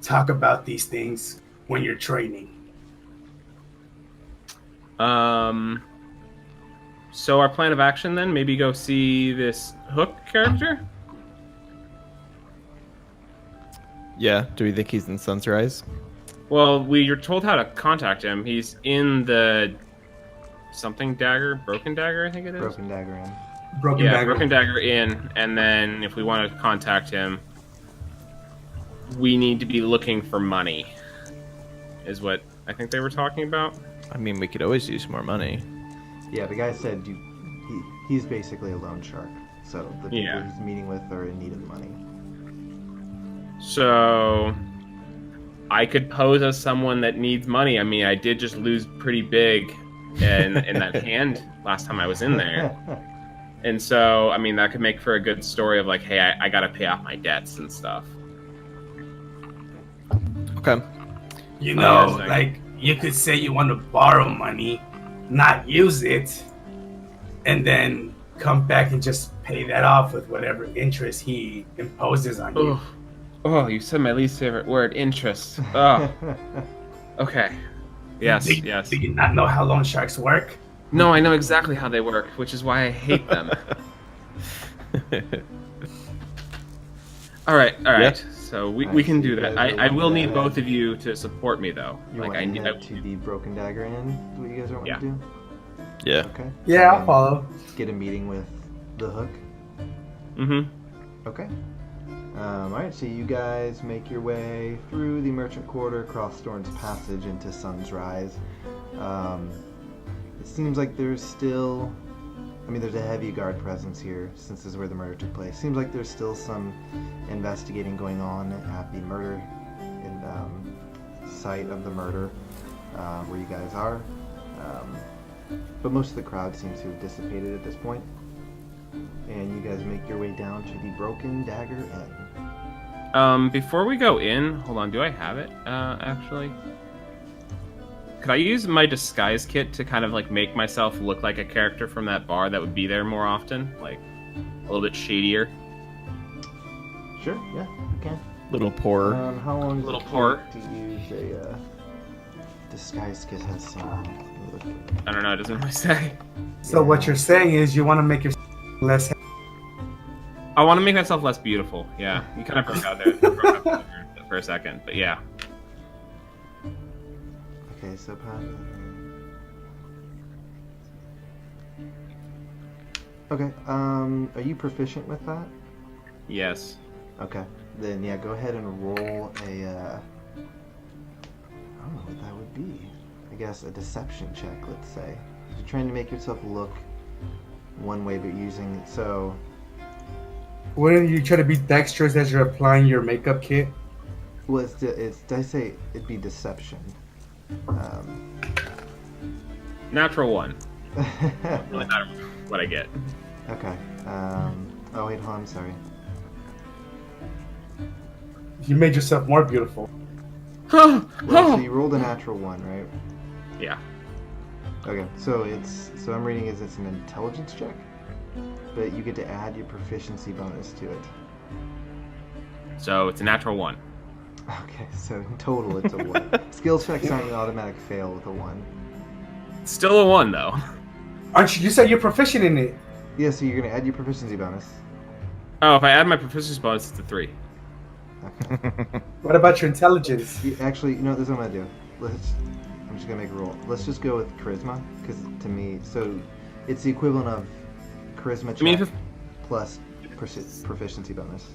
talk about these things when you're training.
So our plan of action then, maybe go see this Hook character?
Yeah, do we think he's in Sunrise?
Well, we were told how to contact him. He's in the something dagger, broken dagger, I think it is.
Broken Dagger Inn.
Broken Dagger.
Broken Dagger Inn. And then if we want to contact him, we need to be looking for money, is what I think they were talking about.
I mean, we could always use more money.
Yeah, the guy said he's basically a loan shark. So the people he's meeting with are in need of money.
So I could pose as someone that needs money. I mean, I did just lose pretty big in that hand last time I was in there. And so, I mean, that could make for a good story of like, hey, I got to pay off my debts and stuff.
Okay.
You know, like, you could say you want to borrow money, not use it, and then come back and just pay that off with whatever interest he imposes on you.
Oh, you said my least favorite word, interest. Oh. Okay. Yes, yes.
Do you not know how loan sharks work?
No, I know exactly how they work, which is why I hate them. All right.
Yeah.
So we can do that. I will need both of you to support me, though.
You want to head to the Broken Dagger Inn? Is what you guys are wanting to do?
Yeah.
Okay.
Yeah, I'll follow.
Get a meeting with the Hook.
Mm-hmm.
Okay. Alright, so you guys make your way through the Merchant Quarter, across Thorn's Passage into Sunrise. It seems like there's still... I mean, there's a heavy guard presence here, since this is where the murder took place. Seems like there's still some investigating going on at the murder site of the murder, where you guys are. But most of the crowd seems to have dissipated at this point. And you guys make your way down to the Broken Dagger Inn.
Before we go in, hold on, do I have it, actually? Could I use my disguise kit to kind of, like, make myself look like a character from that bar that would be there more often? Like, a little bit shadier?
Sure, yeah, you can.
Little poorer.
How long does
Little
it
poorer.
take to use a disguise kit? Has some...
I don't know, it doesn't really say.
So what you're saying is you want to make yourself less...
I want to make myself less beautiful, yeah. You kind of broke out there for a second, but yeah.
Okay, so okay, are you proficient with that?
Yes.
Okay, then yeah, go ahead and roll a, I don't know what that would be. I guess a deception check, let's say. You're trying to make yourself look one way, but using, so...
Wouldn't you try to be dexterous as you're applying your makeup kit?
Well, did I say it'd be deception?
Natural 1. Really matter what I get.
Okay. Oh wait, hold on, I'm sorry.
You made yourself more beautiful.
Well, so you rolled a natural 1, right?
Yeah.
Okay, so I'm reading it's an intelligence check, but you get to add your proficiency bonus to it.
So it's a natural 1.
Okay, so in total it's a 1. Skills checks aren't an automatic fail with a 1.
Still a 1 though.
Aren't you? You said you're proficient in it.
Yeah, so you're gonna add your proficiency bonus.
Oh, if I add my proficiency bonus, it's a 3.
Okay.
What about your intelligence?
Actually, you know what this is what I'm gonna do? I'm just gonna make a roll. Let's just go with charisma, because to me, so it's the equivalent of charisma check plus proficiency bonus.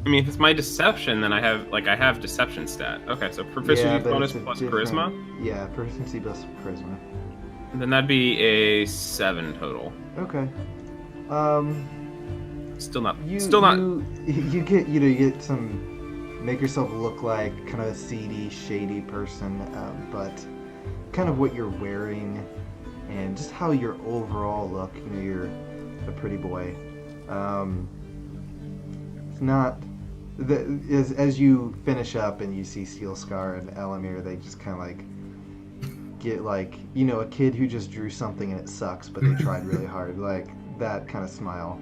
I mean, if it's my deception, then I have deception stat. Okay, so proficiency bonus plus charisma.
Yeah, proficiency plus charisma.
Then that'd be a 7 total.
Okay.
Still not.
You get some, make yourself look like kind of a seedy, shady person, but kind of what you're wearing and just how your overall look. You know, you're a pretty boy. It's not. As you finish up and you see Steelscar and Elomir, they just kind of like get like, you know, a kid who just drew something and it sucks, but they tried really hard, like that kind of smile.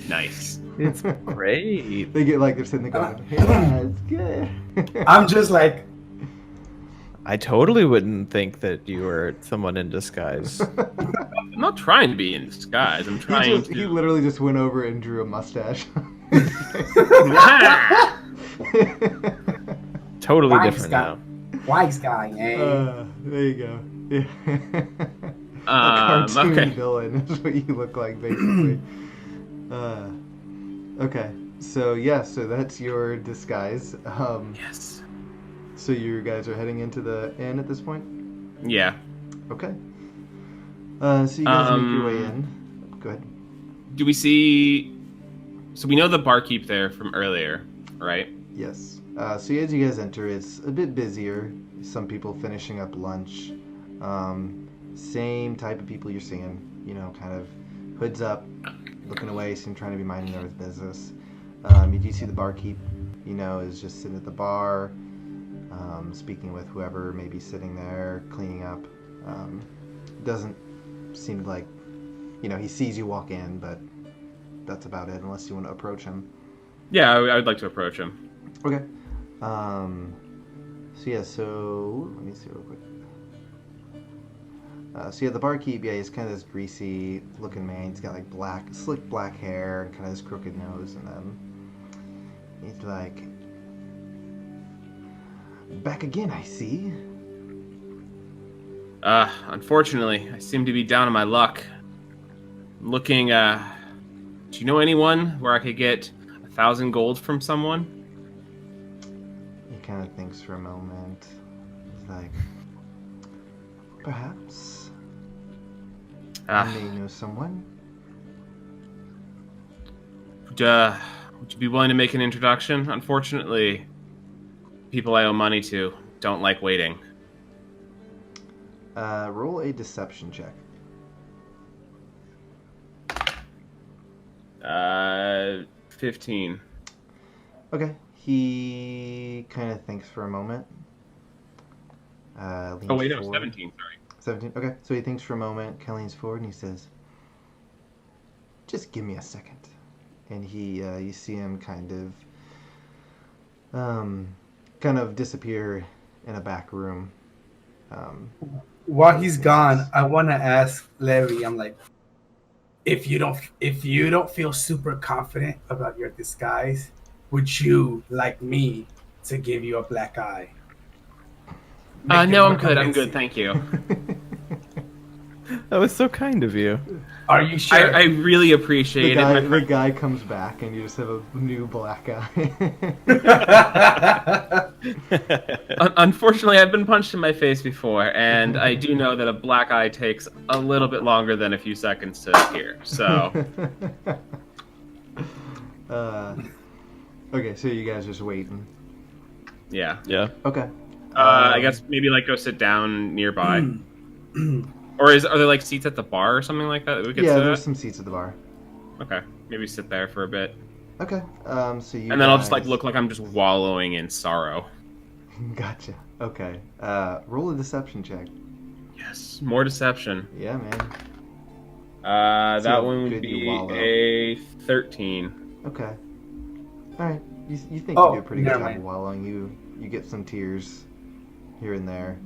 Nice.
It's great.
They get like they're sitting there going, yeah, it's good.
I'm just like,
I totally wouldn't think that you were someone in disguise.
I'm not trying to be in disguise. I'm trying
He literally just went over and drew a mustache.
Totally
Wise
different
guy.
now.
Wise guy, eh?
There you go. Yeah. A cartoon
okay.
villain is what you look like, basically. Okay. So so that's your disguise.
Yes.
So you guys are heading into the inn at this point?
Yeah.
Okay. So you guys make your way in. Go ahead.
Do we see? So we know the barkeep there from earlier, right?
Yes. So as you guys enter, it's a bit busier. Some people finishing up lunch. Same type of people you're seeing. You know, kind of hoods up, looking away, seem trying to be minding their business. You do see the barkeep. You know, is just sitting at the bar, speaking with whoever may be sitting there, cleaning up. Doesn't seem like, you know, he sees you walk in, but that's about it, unless you want to approach him.
Yeah, I would like to approach him.
Okay. So let me see real quick. The barkeep, he's kind of this greasy looking man. He's got like slick black hair and kind of this crooked nose, and he's like, back again, I see.
Unfortunately, I seem to be down on my luck. Looking, do you know anyone where I could get 1,000 gold from someone?
He kind of thinks for a moment. He's like, perhaps. I may know someone.
Would you be willing to make an introduction? Unfortunately, people I owe money to don't like waiting.
Roll a deception check.
15.
Okay. He kind of thinks for a moment.
Oh wait, no,
forward.
17. Sorry.
17. Okay. So he thinks for a moment. Kind of leans forward and he says, "Just give me a second." And you see him kind of disappear in a back room.
While he's gone, I want to ask Larry. I'm like, if you don't feel super confident about your disguise, would you like me to give you a black eye?
No, I'm good. I'm good. Thank you.
That was so kind of you.
Are you sure?
I really appreciate it.
The guy comes back and you just have a new black eye.
Unfortunately, I've been punched in my face before, and I do know that a black eye takes a little bit longer than a few seconds to appear. So,
okay, so you guys just waiting.
yeah.
Yeah.
Okay.
I guess maybe go sit down nearby. Or are there seats at the bar or something like that we could sit
there's
at?
some seats at the bar.
Okay, maybe sit there for a bit.
Okay. So you.
And then I'll just look like I'm just wallowing in sorrow.
Gotcha. Okay. Roll a deception check.
Yes, more deception.
Yeah, man. See
That
how
one would
good you
be
wallow.
a 13.
Okay. All right. You think you do a pretty good
never
job
mind.
of wallowing. You get some tears here and there.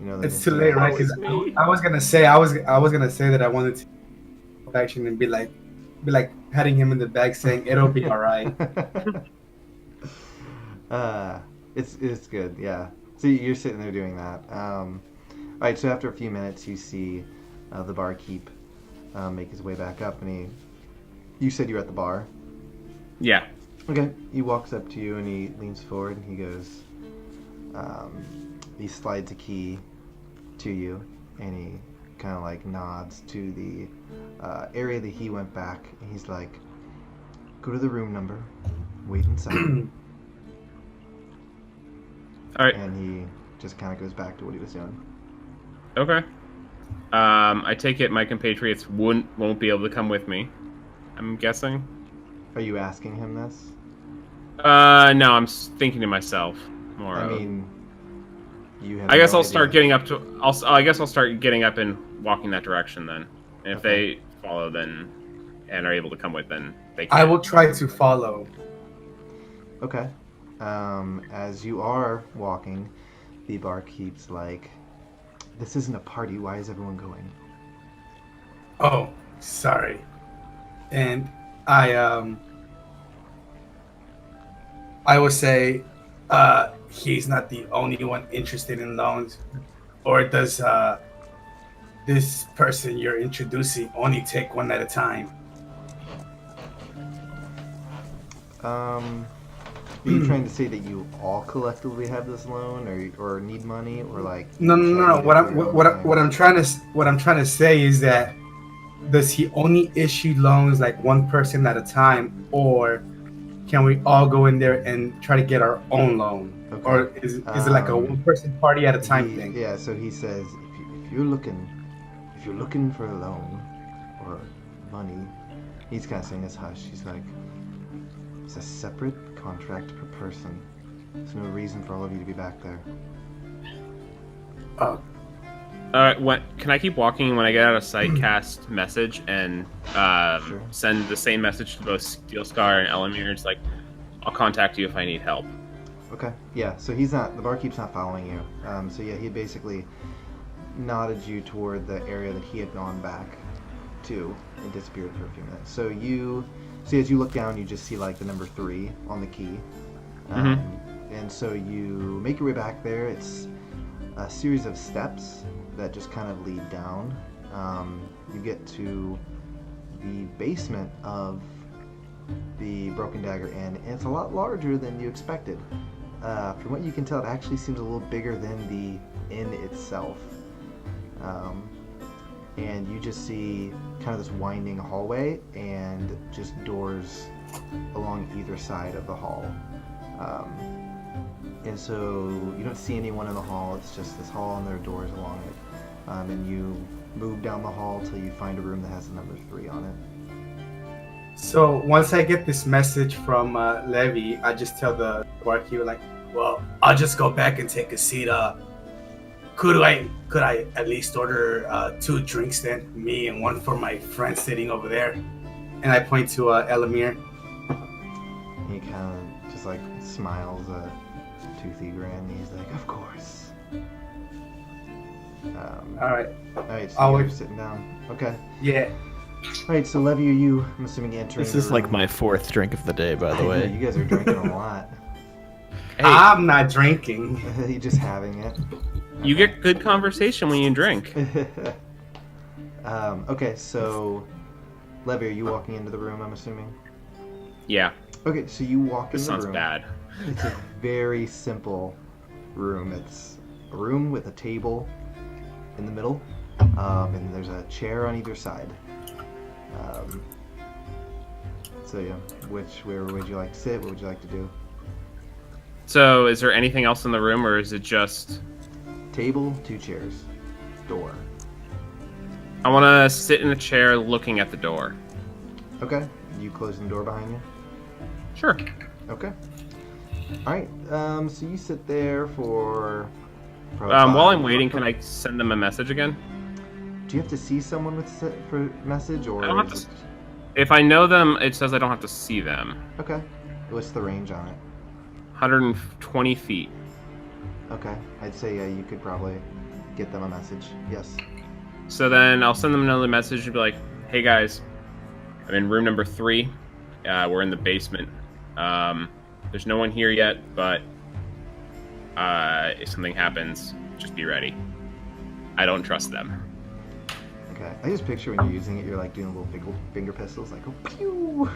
You know,
It's too late, right? Because I was gonna say that I wanted to action and be like patting him in the back, saying it'll be all right.
It's good, yeah. So you're sitting there doing that. All right. So after a few minutes, you see the barkeep make his way back up, and you said you're at the bar.
Yeah.
Okay. He walks up to you and he leans forward and he goes. He slides a key to you, and he kind of like nods to the area that he went back, and he's like, "Go to the room number, wait inside."
All right.
And he just kind of goes back to what he was doing.
Okay. I take it my compatriots won't be able to come with me. I'm guessing.
Are you asking him this?
No, I'm thinking to myself more.
I mean, you have.
I guess
no
I'll start
idea.
getting up to. I guess I'll start getting up and walking that direction then. And if
Okay.
they follow, then and are able to come with, then they can.
I will try to follow.
Okay. As you are walking, the barkeep's like, "This isn't a party. Why is everyone going?"
Oh, sorry. And I will say, he's not the only one interested in loans, or does this person you're introducing only take one at a time?
Are you trying to say that you all collectively have this loan, or need money, or like?
No.
trying to do
What I'm trying to say is that does he only issue loans like one person at a time, or can we all go in there and try to get our own loan,
Okay.
or is it like a one person party at a time thing?
Yeah. So he says, if you're looking for a loan or money, he's kind of saying this hush. He's like, it's a separate contract per person. There's no reason for all of you to be back there.
Oh,
Can I keep walking? When I get out of sight, cast message and
Sure.
send the same message to both Steelscar and Elomir. It's like, I'll contact you if I need help.
Okay. Yeah. So the barkeep's not following you. So yeah, he basically nodded you toward the area that he had gone back to and disappeared for a few minutes. So as you look down, you just see like the number 3 on the key. And so you make your way back there. It's a series of steps that just kind of lead down. You get to the basement of the Broken Dagger Inn, and it's a lot larger than you expected. From what you can tell, it actually seems a little bigger than the inn itself. And you just see kind of this winding hallway and just doors along either side of the hall. And so you don't see anyone in the hall. It's just this hall and there are doors along it. And you move down the hall till you find a room that has the number 3 on it.
so once I get this message from Levi, I just tell the barkeep like, well, I'll just go back and take a seat. Could I at least order 2 drinks then, me and one for my friend sitting over there? And I point to Elomir.
And he kind of just like smiles a toothy grin. And he's like, "Of course."
All right.
Alright, so
I'll
you're
wait.
sitting down. Okay.
Yeah.
Alright, so Levi, you, I'm assuming, entering
This
the
is like
room.
my 4th drink of the day, by the
You
way.
guys are drinking a lot.
Hey,
I'm not drinking.
You're just having it.
you get good conversation when you drink.
Okay, so Levi, are you walking into the room, I'm assuming?
Yeah,
Okay, so you walk in
this
the
sounds
room.
bad.
It's a very simple room. It's a room with a table in the middle, and there's a chair on either side. So yeah, where would you like to sit? What would you like to do?
So, is there anything else in the room, or is it just?
Table, 2 chairs, door.
I want to sit in a chair, looking at the door.
Okay, you closing the door behind you?
Sure.
Okay. All right. So you sit there for.
While I'm waiting, can I send them a message again?
Do you have to see someone with for message, or
I don't have
is
to.
it-
If I know them, it says I don't have to see them.
Okay. What's the range on it?
120 feet.
Okay, I'd say you could probably get them a message. Yes.
So then I'll send them another message and be like, "Hey guys, I'm in room number 3. We're in the basement. There's no one here yet, but if something happens, just be ready. I don't trust them."
Okay. I just picture when you're using it, you're like doing little finger pistols, like, oh, pew!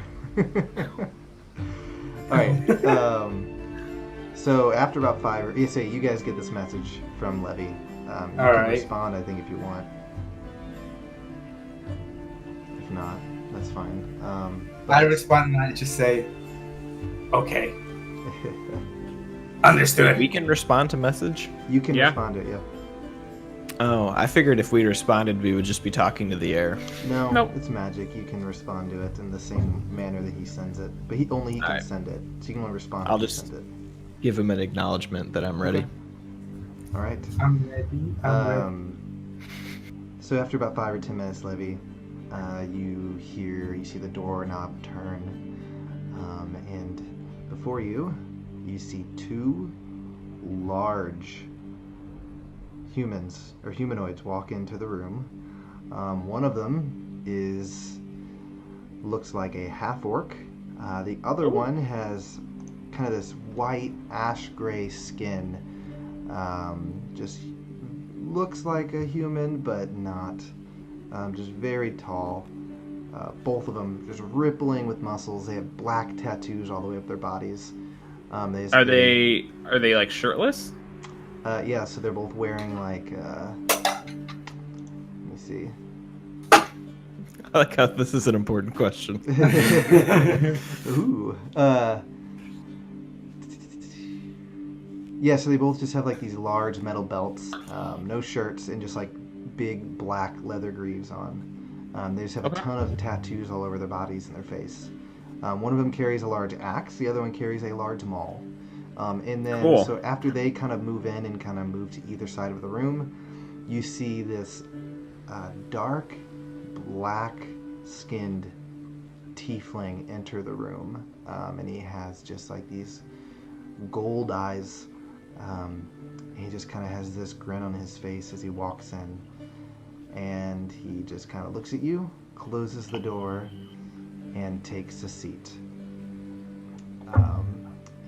All right. So after about 5, or say you guys get this message from Levi. You can respond, I think, if you want. If not, that's fine.
I respond and I just say, okay. Understood.
We can respond to message?
You can respond to it, yeah.
Oh, I figured if we responded, we would just be talking to the air.
No,
Nope.
It's magic. You can respond to it in the same manner that he sends it. But he can
Alright.
send it. So you can only respond
I'll
if he
just
sends it.
give him an acknowledgement that I'm ready.
Okay. All right.
I'm ready. I'm ready.
So after about 5 or 10 minutes, Levi, you see the doorknob turn, and before you see 2 large humans or humanoids walk into the room. One of them looks like a half orc. The other one has kind of this white ash gray skin. Just looks like a human, but not. Just very tall. Both of them just rippling with muscles. They have black tattoos all the way up their bodies.
Are they like shirtless?
Yeah, so they're both wearing like. Let me see.
I like how this is an important question.
Ooh. Yeah, so they both just have like these large metal belts, no shirts, and just like big black leather greaves on. They just have a ton of tattoos all over their bodies and their face. One of them carries a large axe, the other one carries a large maul. And then, so after they kind of move in and kind of move to either side of the room, you see this dark, black-skinned tiefling enter the room. And he has just like these gold eyes. He just kind of has this grin on his face as he walks in. And he just kind of looks at you, closes the door, and takes a seat.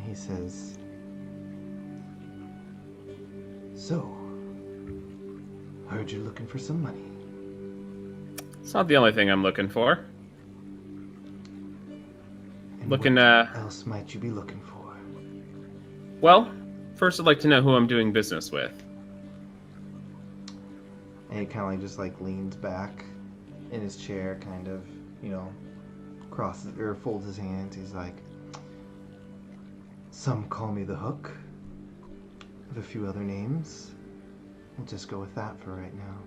He says, "So, heard you're looking for some money."
It's not the only thing I'm looking for.
And
Looking,
what else might you be looking for?
Well, first I'd like to know who I'm doing business with.
And he kind of like just like leans back in his chair, kind of, crosses or folds his hands. He's like, "Some call me the Hook. I have a few other names. We'll just go with that for right now."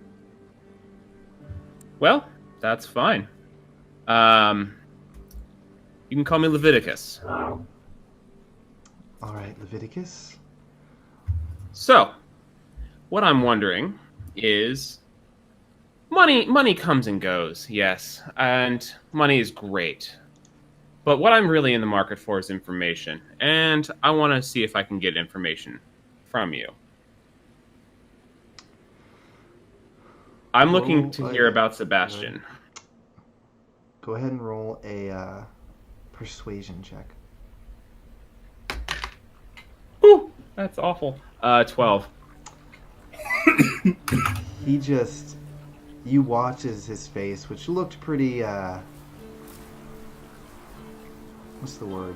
Well, that's fine. You can call me Leviticus.
All right, Leviticus.
So, what I'm wondering is, money comes and goes, yes, and money is great. But what I'm really in the market for is information, and I want to see if I can get information from you. I'm looking to hear about Sebastian.
Go ahead and roll a persuasion check.
Whew, that's awful. 12.
You watch as his face, which looked pretty, what's the word?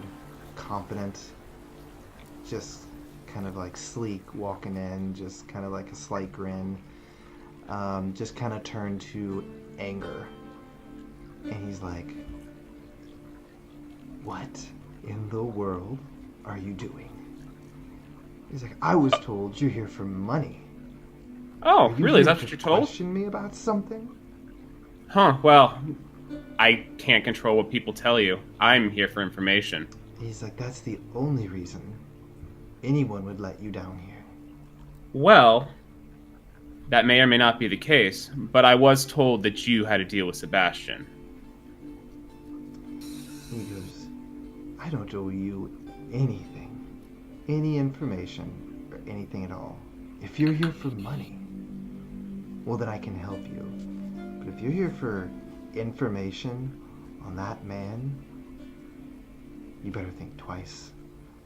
Competent. Just kind of like sleek walking in, just kind of like a slight grin. Just kind of turned to anger. And he's like, "What in the world are you doing?" He's like, "I was told you're here for money."
Oh,
Are you
really? Is
here
that what
to
you're told?
Question me about something?
Huh, well, I can't control what people tell you. I'm here for information.
He's like, "That's the only reason anyone would let you down here."
Well, that may or may not be the case, but I was told that you had to deal with Sebastian.
He goes, I don't owe you anything, any information, or anything at all. If you're here for money, well, then I can help you. But if you're here for information on that man, you better think twice.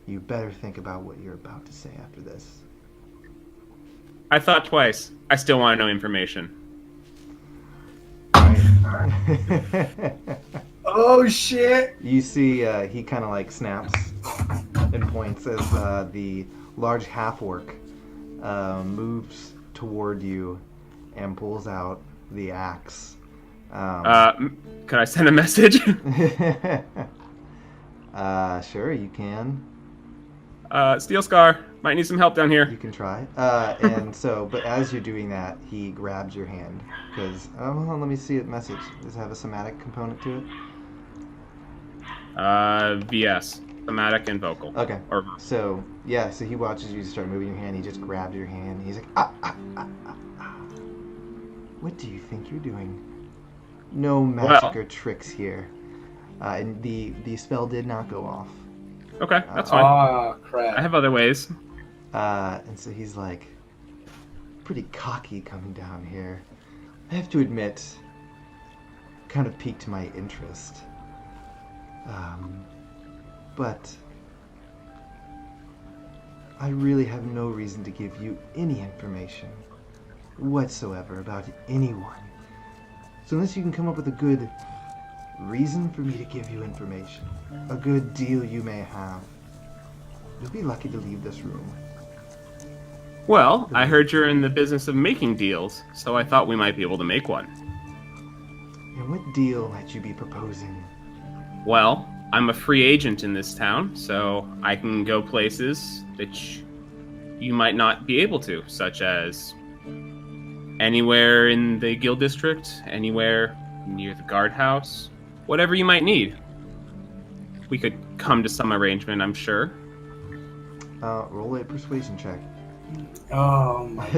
You better think about what you're about to say after this.
I thought twice. I still want to know information.
Oh shit!
You see, he kind of like snaps and points as the large half-orc moves toward you and pulls out the axe.
Could I send a message?
Sure, you can.
Steelscar, might need some help down here.
You can try. But as you're doing that, he grabs your hand. Because, hold on, let me see it message. Does it have a somatic component to it?
VS. Thematic and vocal.
Okay.
Or
So he watches you start moving your hand. He just grabs your hand. He's like, ah. What do you think you're doing? No magic or tricks here. And the spell did not go off.
Okay, that's fine.
Oh, crap.
I have other ways.
And so he's like, pretty cocky coming down here. I have to admit, kind of piqued my interest. But I really have no reason to give you any information whatsoever about anyone. So unless you can come up with a good reason for me to give you information, a good deal you may have, you'll be lucky to leave this room.
Well, I heard you're in the business of making deals, so I thought we might be able to make one.
And what deal might you be proposing?
Well, I'm a free agent in this town, so I can go places that you might not be able to, such as anywhere in the guild district, anywhere near the guardhouse, whatever you might need. We could come to some arrangement, I'm sure.
Roll a persuasion check.
Oh my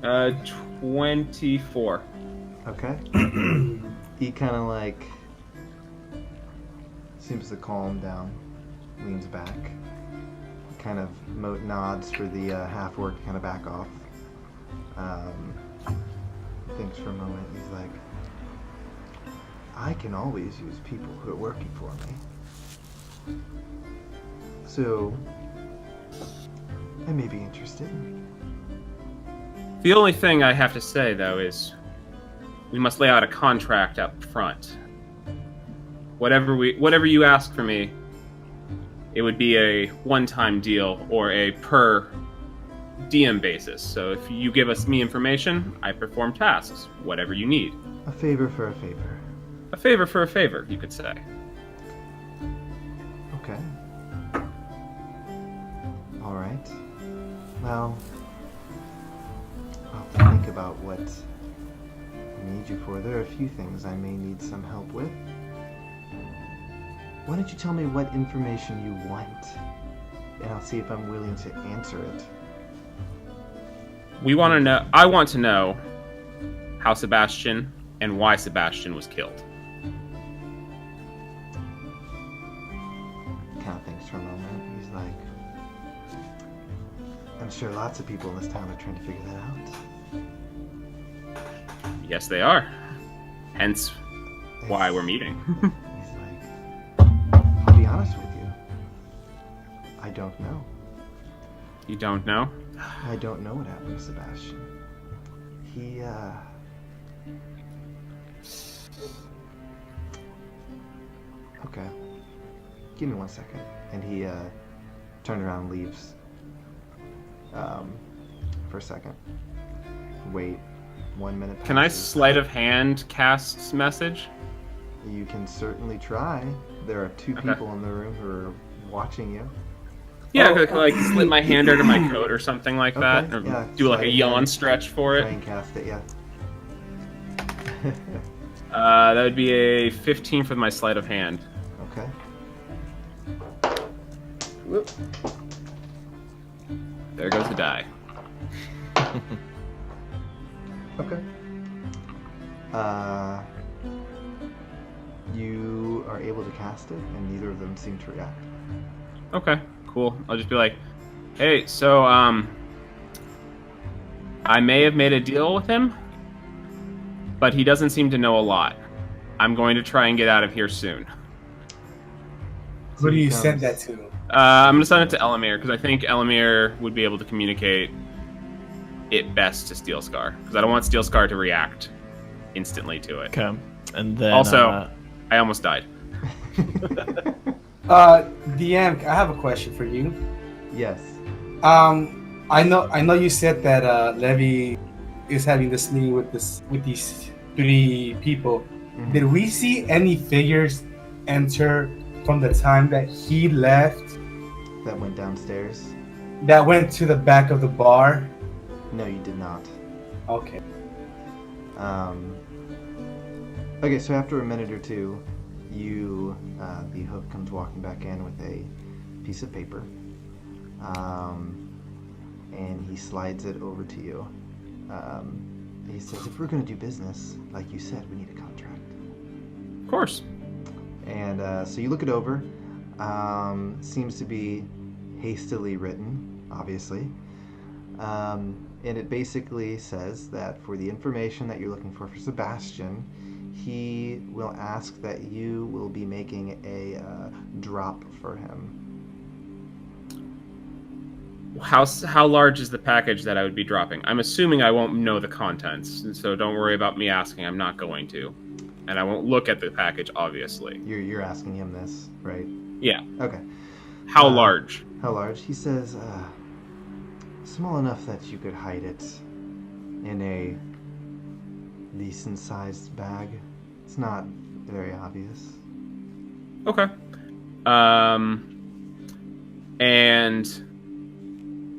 god.
24.
Okay. He kind of like seems to calm down, leans back, kind of nods for the half-orc to kind of back off. Thinks for a moment. He's like, I can always use people who are working for me. So, I may be interested.
The only thing I have to say, though, is we must lay out a contract up front. Whatever you ask for me, it would be a one-time deal or a per DM basis. So if you give me information, I perform tasks, whatever you need.
A favor for a favor.
A favor for a favor, you could say.
Okay. All right. Well, I'll have to think about what I need you for. There are a few things I may need some help with. Why don't you tell me what information you want, and I'll see if I'm willing to answer it.
I want to know how Sebastian and why Sebastian was killed.
Kind of thinks for a moment. He's like, I'm sure lots of people in this town are trying to figure that out.
Yes, they are. Hence why we're meeting.
He's like, I'll be honest with you. I don't know.
You don't know?
I don't know what happened to Sebastian. He, Okay. Give me 1 second. And he, turned around and leaves. For a second. Wait. 1 minute passes.
Can I sleight of hand cast message?
You can certainly try. There are two people in the room who are watching you.
Yeah, I could like slip my hand under my coat or something like that, or
yeah,
do like a
slide it
yawn
down.
stretch for
Try
it.
and cast it, yeah.
That would be a 15 for my sleight of hand.
Okay.
Whoop. There goes the die.
Okay. You are able to cast it, and neither of them seem to react.
Okay, cool. I'll just be like, hey, so, I may have made a deal with him, but he doesn't seem to know a lot. I'm going to try and get out of here soon.
Who do you send that to?
I'm going to send it to Elomir, because I think Elomir would be able to communicate it best to Steelscar, because I don't want Steelscar to react instantly to it.
Okay. And then
Also, I almost died.
DM, I have a question for you.
Yes.
I know you said that Levi is having this meeting with these 3 people.
Mm-hmm.
Did we see any figures enter from the time that he left
That went downstairs?
that went to the back of the bar?
No, you did not.
Okay.
Okay, so after a minute or two, the Hook comes walking back in with a piece of paper, and he slides it over to you. He says, if we're going to do business, like you said, we need a contract.
Of course.
And so you look it over. Seems to be hastily written, obviously. And it basically says that for the information that you're looking for Sebastian, he will ask that you will be making a drop for him.
How large is the package that I would be dropping? I'm assuming I won't know the contents, so don't worry about me asking. I'm not going to. And I won't look at the package, obviously.
You're asking him this, right?
Yeah.
Okay.
How large?
How large? He says, small enough that you could hide it in a decent-sized bag. It's not very obvious.
Okay. And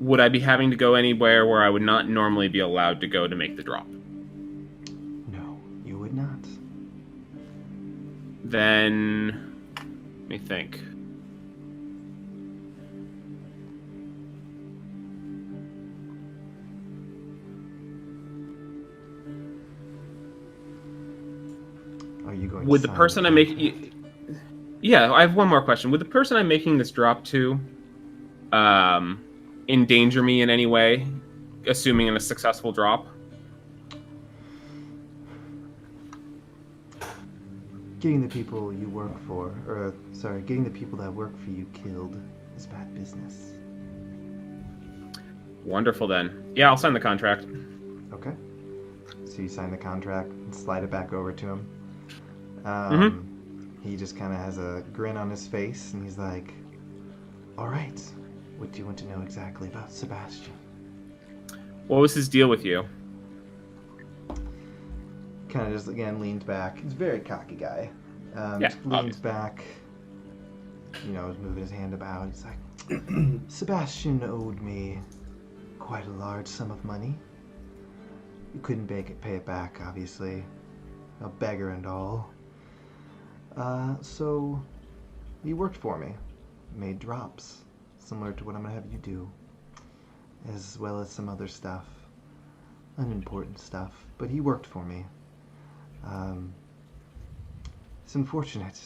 would I be having to go anywhere where I would not normally be allowed to go to make the drop?
No, you would not.
Then, let me think.
Are you going
Would
to
the
sign
person
the
I'm making...
contract?
Yeah, I have one more question. Would the person I'm making this drop to endanger me in any way, assuming in a successful drop?
Getting the people you work for, getting the people that work for you killed is bad business.
Wonderful, then. Yeah, I'll sign the contract.
Okay. So you sign the contract and slide it back over to him. He just kind of has a grin on his face, and he's like, all right, what do you want to know exactly about Sebastian?
What was his deal with you?
Kind of just, again, leans back. He's a very cocky guy.
Yeah,
Just leans
obviously.
back, is moving his hand about. He's like, Sebastian owed me quite a large sum of money. You couldn't pay it back, obviously. A beggar and all. So he worked for me. Made drops, similar to what I'm going to have you do. As well as some other stuff. Unimportant stuff. But he worked for me. It's unfortunate,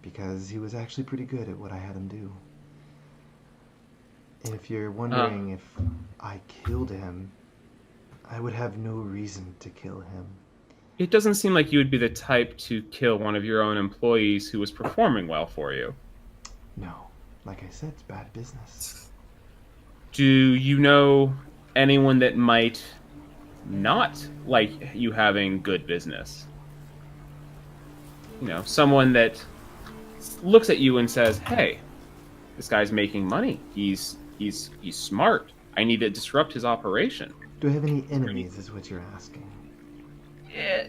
because he was actually pretty good at what I had him do. And if you're wondering if I killed him, I would have no reason to kill him.
It doesn't seem like you would be the type to kill one of your own employees who was performing well for you.
No. Like I said, it's bad business.
Do you know anyone that might not like you having good business? Someone that looks at you and says, hey, this guy's making money. He's smart. I need to disrupt his operation.
Do I have any enemies, is what you're asking?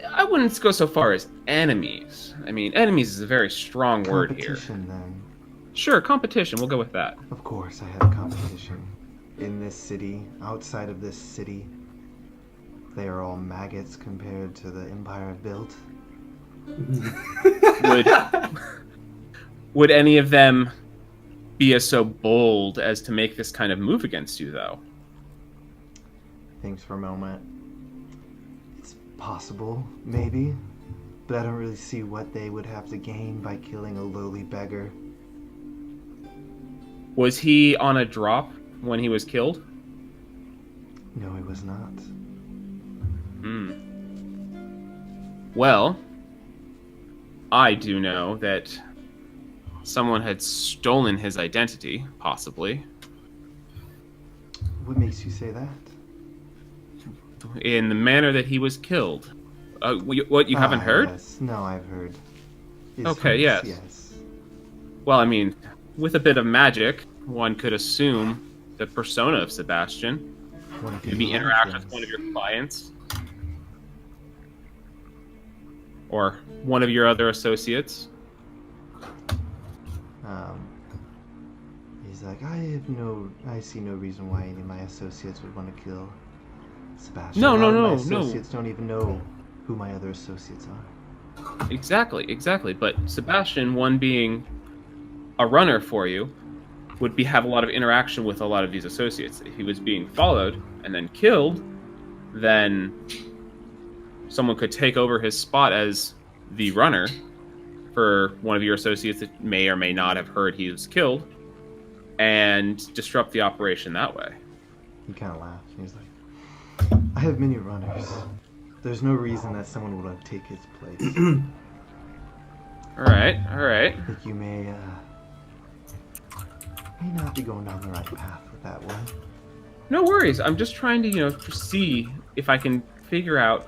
I wouldn't go so far as enemies. I mean, enemies is a very strong word here.
Competition, then.
Sure, competition. We'll go with that.
Of course, I have competition. In this city, outside of this city, they are all maggots compared to the empire I've built.
Would any of them be as so bold as to make this kind of move against you, though?
Thinks for a moment. It's possible, maybe. but I don't really see what they would have to gain by killing a lowly beggar.
Was he on a drop when he was killed?
No, he was not.
Well, I do know that someone had stolen his identity, possibly.
What makes you say that?
In the manner that he was killed. What, you haven't heard?
Yes. No, I've heard.
Okay, yes.
Yes.
Well, I mean, with a bit of magic, one could assume the persona of Sebastian. Maybe interact with one of your clients. Or one of your other associates.
He's like, I see no reason why any of my associates would want to kill Sebastian.
No.
My associates don't even know who my other associates are.
Exactly. But Sebastian, one being a runner for you, would have a lot of interaction with a lot of these associates. If he was being followed and then killed, then someone could take over his spot as the runner for one of your associates that may or may not have heard he was killed, and disrupt the operation that way.
He kind of laughs. He's like, I have many runners. There's no reason that someone would want to take his place.
All right.
I think you may not be going down the right path with that one.
No worries. I'm just trying to, see if I can figure out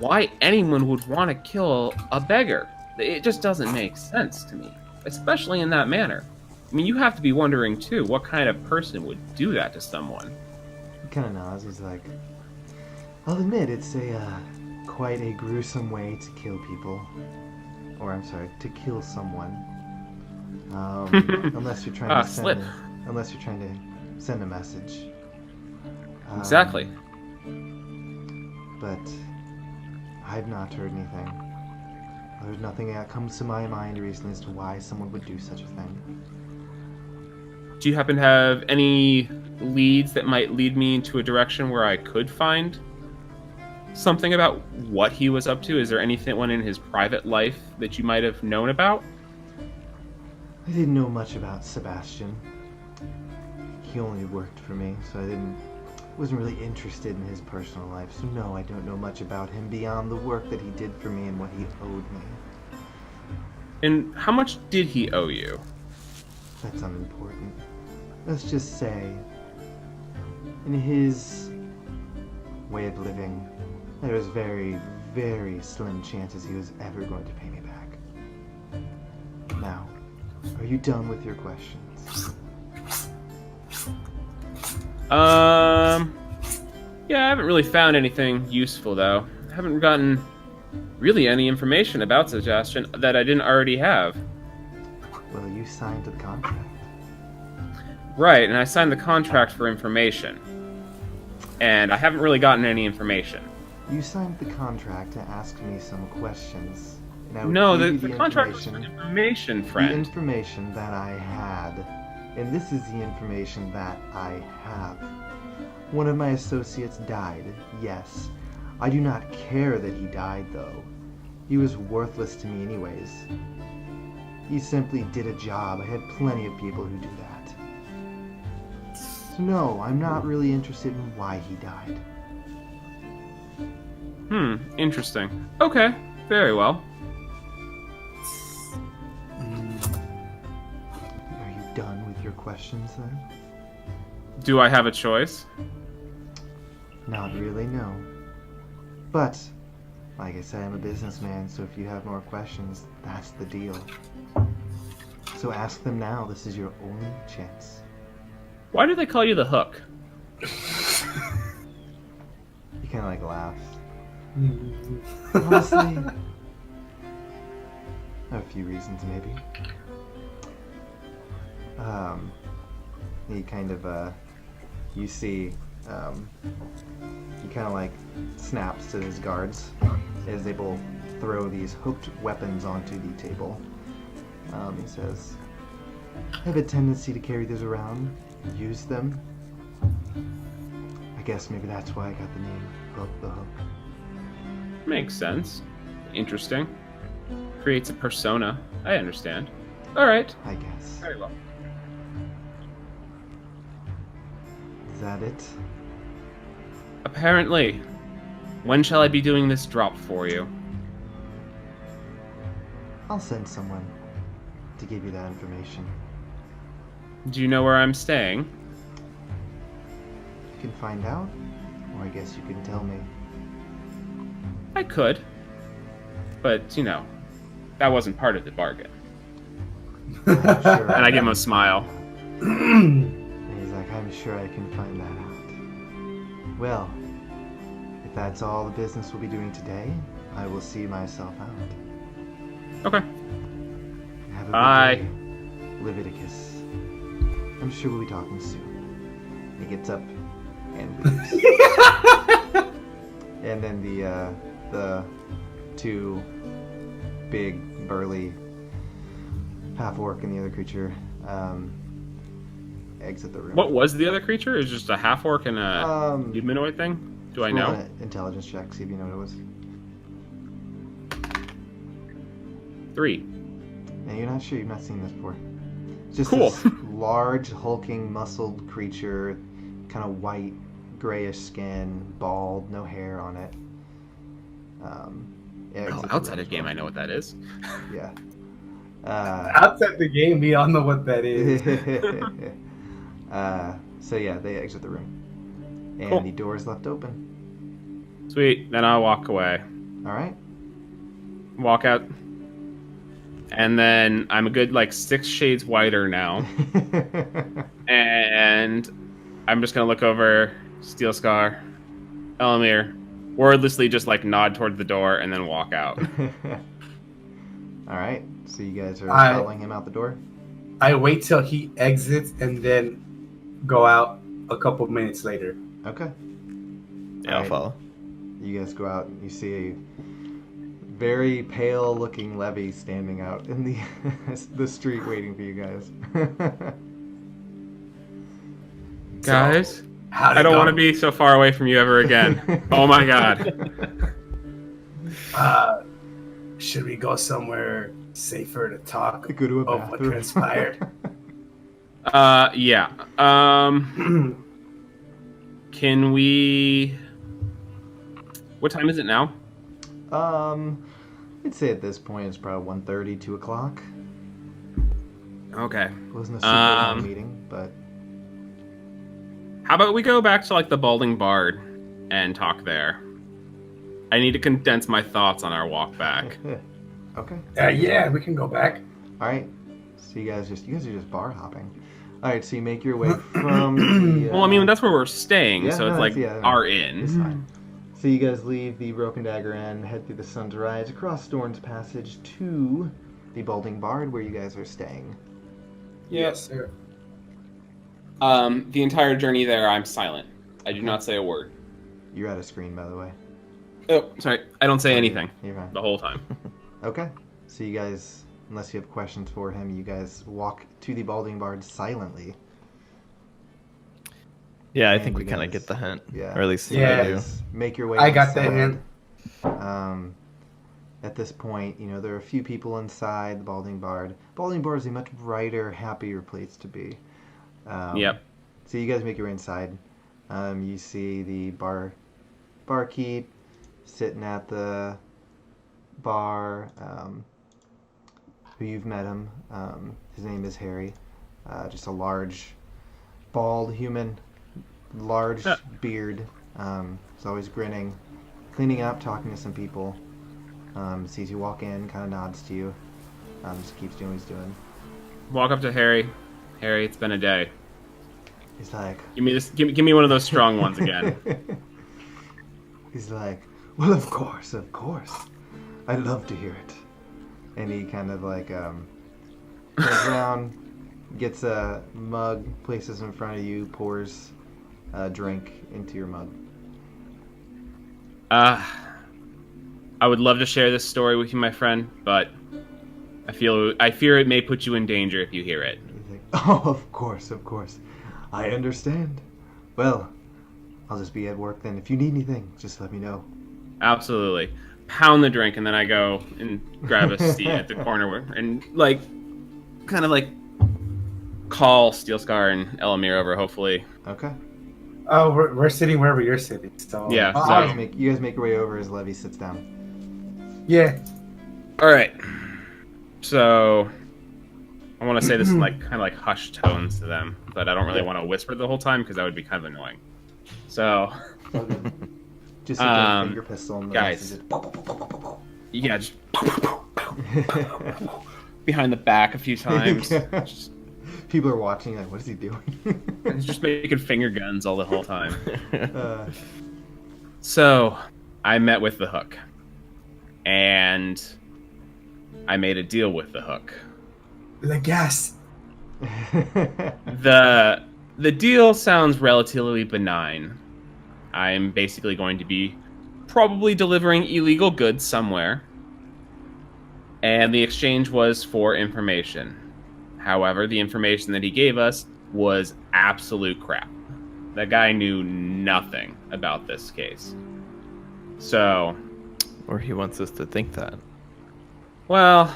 why anyone would want to kill a beggar. It just doesn't make sense to me, especially in that manner. I mean, you have to be wondering, too, what kind of person would do that to someone?
He kind of nods. He's like, I'll admit, it's quite a gruesome way to kill people. Or, I'm sorry, to kill someone. Unless you're trying to send a message.
Exactly.
But I've not heard anything. There's nothing that comes to my mind recently as to why someone would do such a thing.
Do you happen to have any leads that might lead me into a direction where I could find something about what he was up to? Is there anyone in his private life that you might have known about?
I didn't know much about Sebastian. He only worked for me, so I wasn't really interested in his personal life. So no, I don't know much about him beyond the work that he did for me and what he owed me.
And how much did he owe you?
That's unimportant. Let's just say, in his way of living, there was very, very slim chances he was ever going to pay me back. Now, are you done with your questions?
Yeah, I haven't really found anything useful, though. I haven't gotten really any information about Sebastian that I didn't already have.
Well, you signed the contract.
Right, and I signed the contract for information. And I haven't really gotten any information.
You signed the contract to ask me some questions. And I would
No,
give you
the contract was for information, friend.
The information that I had. And this is the information that I have. One of my associates died, yes. I do not care that he died, though. He was worthless to me anyways. He simply did a job. I had plenty of people who do that. So no, I'm not really interested in why he died.
Interesting. Okay, very well.
Are you done with your questions then?
Do I have a choice?
Not really, no. But, like I said, I'm a businessman, so if you have more questions, that's the deal. So ask them now. This is your only chance.
Why do they call you the Hook?
He kind of like laughs. Honestly, a few reasons maybe. He kind of, you see, he kind of like snaps to his guards as they both throw these hooked weapons onto the table. He says, I have a tendency to carry these around and use them. I guess maybe that's why I got the name Hook the Hook.
Makes sense. Interesting. creates a persona. I understand. All right.
I guess.
Very well.
Is that it?
Apparently. When shall I be doing this drop for you?
I'll send someone to give you that information.
Do you know where I'm staying?
You can find out, or I guess you can tell me.
I could. But, that wasn't part of the bargain.
Sure.
And I give him a smile.
And he's like, I'm sure I can find that out. Well, if that's all the business we'll be doing today, I will see myself out.
Okay.
Have a good
Bye.
day, Leviticus. I'm sure we'll be talking soon. He gets up and leaves. And then the two big, burly half-orc and the other creature exit the room.
What was the other creature? It was just a half-orc and a humanoid thing? Do I know?
Intelligence check, see if you know what it was.
3.
Yeah, you're not sure. You've not seen this before. It's just
Cool.
this large, hulking, muscled creature, kind of white, grayish skin, bald, no hair on it.
Outside of game, I know what that is.
Yeah.
Outside the game, we all know what that is.
So yeah, they exit the room, and
Cool.
the door is left open.
Sweet. Then I'll walk away.
All right.
Walk out. And then I'm a good, 6 shades whiter now. And I'm just going to look over Steelscar, Elomir, wordlessly just, nod toward the door and then walk out.
All right. So you guys are following him out the door?
I wait till he exits and then go out a couple minutes later.
Okay.
Yeah, I'll follow.
You guys go out and you see a very pale looking Levi standing out in the street waiting for you guys.
Guys,
How'd it
I don't
go?
want to be so far away from you ever again. Oh my god.
Should we go somewhere safer to talk
Go to a
of what
bathroom.
transpired?
Yeah. Can we... What time is it now?
I'd say at this point it's probably 1:30, 2 o'clock.
Okay.
It wasn't a super long meeting, but
How about we go back to, the Balding Bard and talk there? I need to condense my thoughts on our walk back.
okay.
Yeah, we can go back.
All right. So you guys are just bar hopping. All right. So you make your way from the.
Well, I mean, that's where we're staying,
Yeah,
so
no,
it's
that's- yeah,
our
It's
inn.
fine. So you guys leave the Broken Dagger Inn, head through the Sun's Rise, across Dorn's Passage to the Balding Bard, where you guys are staying.
Yes, sir.
The entire journey there, I'm silent. I do not say a word.
You're out of screen, by the way.
Oh, sorry. I don't say anything
You're fine.
the whole time.
Okay. So you guys, unless you have questions for him, you guys walk to the Balding Bard silently.
Yeah, I
And
think we
you
kind of
guys-
get the hint.
Yeah.
Or at least
Yeah.
I do.
Guys make your way.
I got the
inside.
hint.
At this point, there are a few people inside the Balding Bard. Balding Bard is a much brighter, happier place to be.
Yep.
So you guys make your way inside. You see the barkeep sitting at the bar. Who you've met him. His name is Harry. Just a large, bald human, large beard. He's always grinning, cleaning up, talking to some people. Sees you walk in, kind of nods to you. Just keeps doing what he's doing.
Walk up to Harry. Harry, it's been a day.
He's like,
Give me this. Give me one of those strong ones again.
He's like, well, of course. I'd love to hear it. And he kind of turns around, gets a mug, places in front of you, pours a drink into your mug.
I would love to share this story with you, my friend, but I fear it may put you in danger if you hear it.
He's like, oh, of course. I understand. Well, I'll just be at work then. If you need anything, just let me know.
Absolutely. pound the drink, and then I go and grab a seat at the corner and like kind of like call Steelscar and Elomir over, hopefully.
Okay.
Oh, we're sitting wherever you're sitting. So
Yeah.
So
So
you guys make your way over as Levi sits down.
yeah.
all right. So I want to say this in like kind of like hushed tones to them, but I don't really want to whisper the whole time because that would be kind of annoying. So
Just like a finger pistol. And
guys. Yeah, just behind the back a few times. Just,
People are watching, like, what is he doing?
he's just making finger guns all the whole time.
uh,
So I met with the Hook, and I made a deal with the Hook.
The gas.
The deal sounds relatively benign. I'm basically going to be probably delivering illegal goods somewhere, and the exchange was for information. However, the information that he gave us was absolute crap. That guy knew nothing about this case. So,
Or he wants us to think that.
well,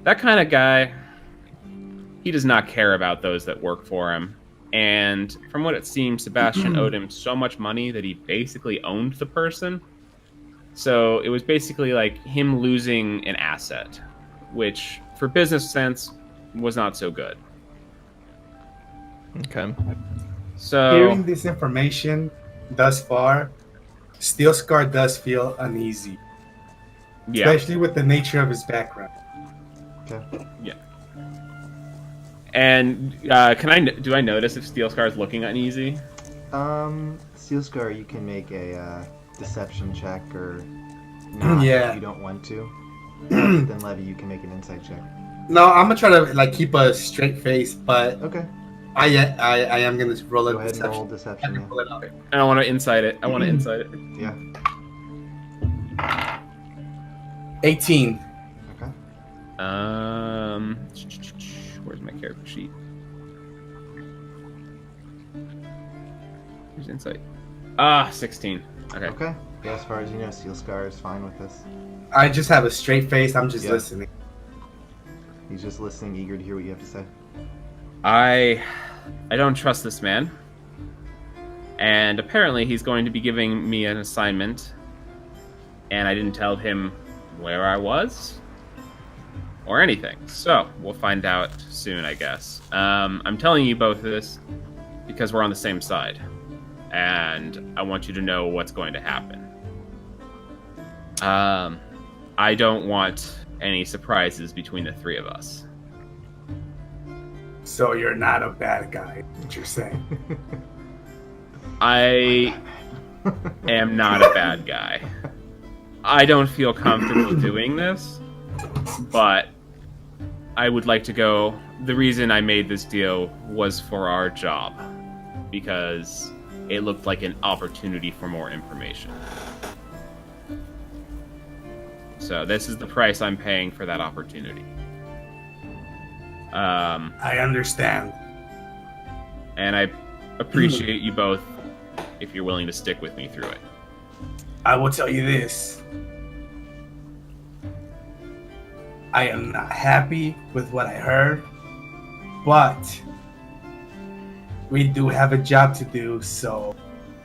that kind of guy, he does not care about those that work for him. And from what it seems, Sebastian owed him so much money that he basically owned the person. So it was basically like him losing an asset, which for business sense was not so good.
Okay.
So
Hearing this information thus far, Steelscar does feel uneasy,
yeah,
especially with the nature of his background.
okay.
and do I notice if Steelscar is looking uneasy?
Steelscar, you can make a deception check or not
Yeah.
if you don't want to. Then Levi, you can make an insight check.
No, I'm gonna try to like keep a straight face, but
Okay.
I am gonna roll
Go
a
ahead and roll
deception.
deception.
Pull it up.
I don't want to insight it. I want to insight it.
Yeah.
18.
Okay.
Where's my character sheet? Here's insight. 16. Okay.
Okay. Yeah, as far as you know, Steelscar is fine with this.
I just have a straight face. I'm just
Yeah.
listening.
He's just listening, eager to hear what you have to say.
I don't trust this man. And apparently he's going to be giving me an assignment. And I didn't tell him where I was or anything. So we'll find out soon, I guess. I'm telling you both of this because we're on the same side. And I want you to know what's going to happen. I don't want any surprises between the three of us.
So you're not a bad guy, what you're saying.
I am not a bad guy. I don't feel comfortable doing this, but I would like to go. The reason I made this deal was for our job, because it looked like an opportunity for more information. So this is the price I'm paying for that opportunity.
I understand.
And I appreciate you both if you're willing to stick with me through it.
I will tell you this. I am not happy with what I heard, but we do have a job to do, so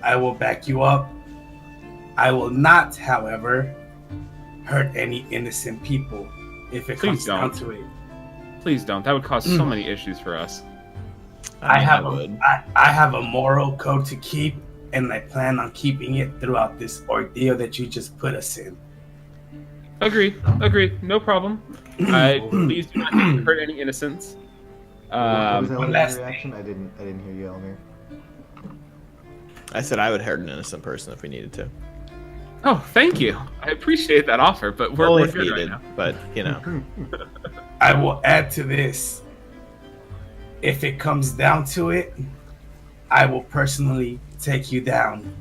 I will back you up. I will not, however, hurt any innocent people if it
Please
comes down
don't.
to it.
Please don't. That would cause so many issues for us.
I
mean,
have
would.
I have a moral code to keep, and I plan on keeping it throughout this ordeal that you just put us in.
Agreed. No problem. Please do not hurt any innocents.
What was
one
Elomir's
last
reaction? I didn't hear you, Elomir.
I said I would hurt an innocent person if we needed to.
Oh, thank you. I appreciate that offer, but we're
Only
good
if
right
needed,
now.
but you know.
I will add to this. If it comes down to it, I will personally take you down.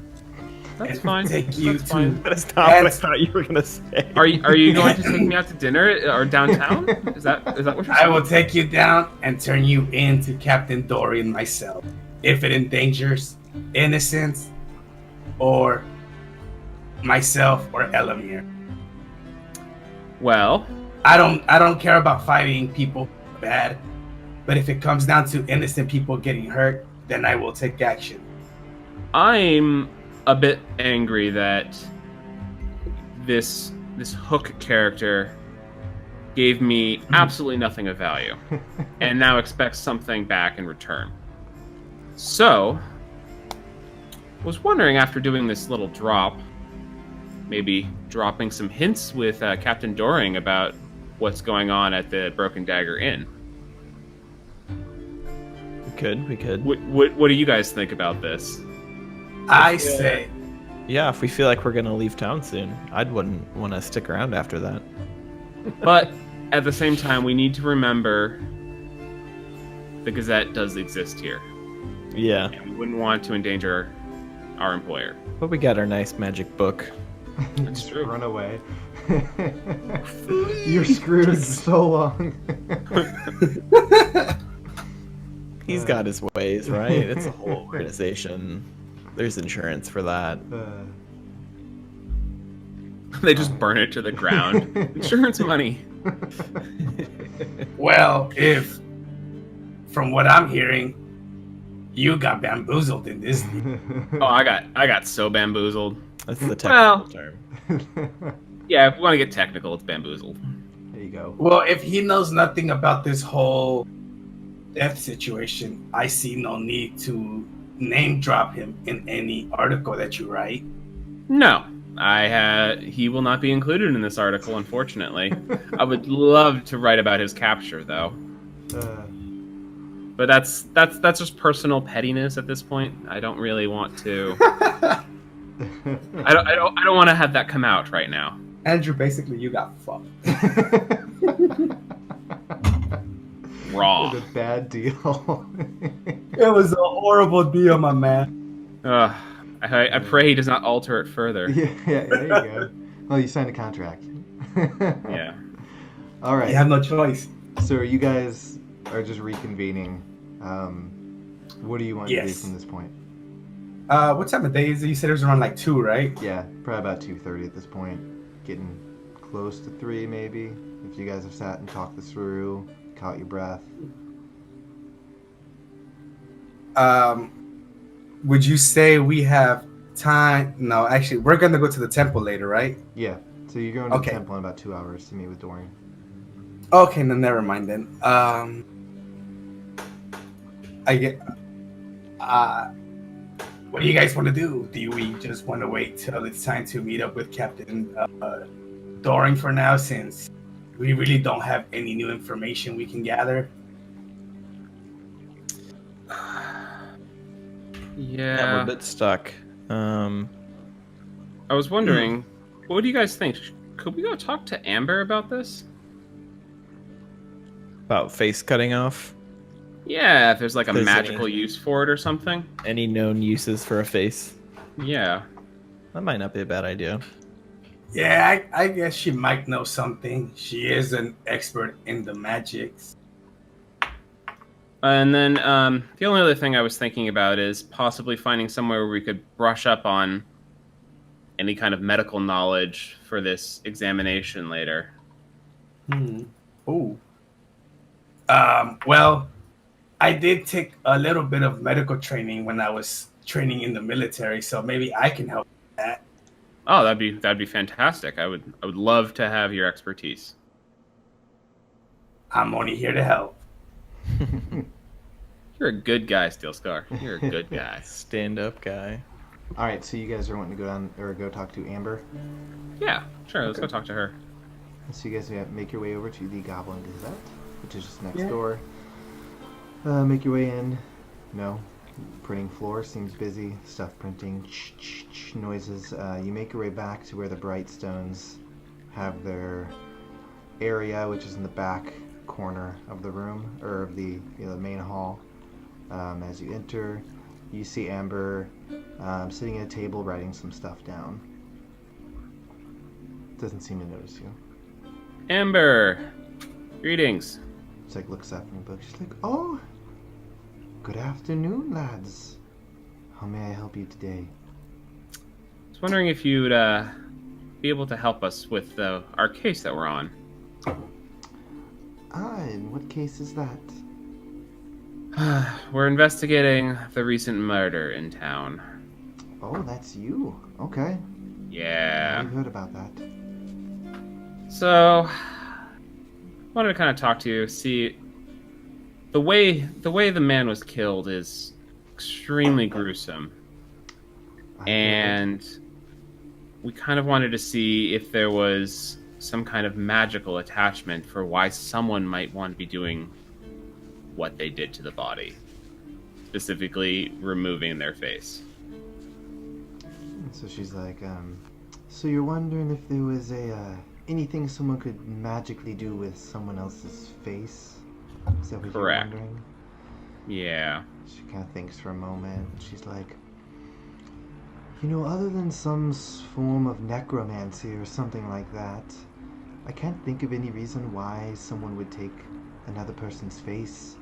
That's
and
fine.
Take you
That's
to.
fine.
That's not what I thought you were gonna say.
Are you going to take me out to dinner or downtown? Is that what you're
I
saying?
will take you down and turn you into Captain Doring myself. If it endangers innocence or myself or Elomir.
Well,
I don't care about fighting people bad, but if it comes down to innocent people getting hurt, then I will take action.
I'm a bit angry that this Hook character gave me absolutely nothing of value, and now expects something back in return. So, was wondering after doing this little drop, maybe dropping some hints with Captain Doring about what's going on at the Broken Dagger Inn.
We could.
What do you guys think about this?
I say,
Yeah, if we feel like we're gonna leave town soon, wouldn't want to stick around after that.
But at the same time, we need to remember the Gazette does exist here.
Yeah,
And we wouldn't want to endanger our employer.
but we got our nice magic book.
That's
Just
true.
run away. You're screwed so long.
He's got his ways, right? It's a whole organization. There's insurance for that.
They just burn it to the ground. Insurance money.
well, if from what I'm hearing, you got bamboozled in this.
Oh, I got so bamboozled.
That's the technical
Well-
term.
Yeah, if we want to get technical, it's bamboozled.
There you go.
Well, if he knows nothing about this whole death situation, I see no need to name drop him in any article that you write.
No, he will not be included in this article, unfortunately. I would love to write about his capture, though. But that's just personal pettiness at this point. I don't really want to. I don't want to have that come out right now.
Andrew, basically, you got fucked.
Raw.
It was a bad deal.
It was a horrible deal, my man.
I pray he does not alter it further.
Yeah, there you go. Well, you signed a contract.
Yeah.
All right.
You have no choice.
So you guys are just reconvening. What do you want to do
Yes.
from this point?
What time of day is it? You said it was around like 2, right?
Yeah, probably about 2:30 at this point. Getting close to 3 maybe. If you guys have sat and talked this through, caught your breath.
Would you say we have time? No, actually, we're gonna go to the temple later, right?
Yeah. So you're going to
Okay.
the temple in about 2 hours to meet with Doring.
Okay, then never mind then. I get. What do you guys want to do? Do we just want to wait till it's time to meet up with Captain Doring for now, since we really don't have any new information we can gather?
Yeah, we're a bit stuck.
I was wondering, what do you guys think? Could we go talk to Amber about this?
About face cutting off.
Yeah, if there's like a
There's
magical
any-
use for it or something.
Any known uses for a face?
Yeah.
That might not be a bad idea.
Yeah, I guess she might know something. She is an expert in the magics.
And then the only other thing I was thinking about is possibly finding somewhere where we could brush up on any kind of medical knowledge for this examination later.
Oh. Well, I did take a little bit of medical training when I was training in the military, so maybe I can help with that.
Oh, that'd be fantastic. I would love to have your expertise.
I'm only here to help.
You're a good guy, Steelscar. You're a good guy.
Stand up guy.
All right, so you guys are wanting to go down or go talk to Amber.
Yeah, sure. Let's go talk to her.
So you guys make your way over to the Goblin Gazette, which is just next door. Make your way in. No, printing floor seems busy. Stuff printing, noises. You make your way back to where the Brightstones have their area, which is in the back corner of the room or of the the main hall. As you enter, you see Amber sitting at a table writing some stuff down. Doesn't seem to notice you.
Amber, greetings.
She's like looks up from the book. She's like, "Oh, good afternoon, lads. How may I help you today?"
I was was wondering if you'd be able to help us with our case that we're on.
And what case is that?
We're investigating the recent murder in town.
Oh, that's you. Okay.
Yeah.
I've heard about that.
So, wanted to kind of talk to you, see the way the man was killed is extremely gruesome. And we kind of wanted to see if there was some kind of magical attachment for why someone might want to be doing what they did to the body. Specifically, removing their face.
So she's like, so you're wondering if there was anything someone could magically do with someone else's face? Is that what
Correct.
you're wondering?
Yeah.
She kind of thinks for a moment. She's like, other than some form of necromancy or something like that, I can't think of any reason why someone would take another person's face.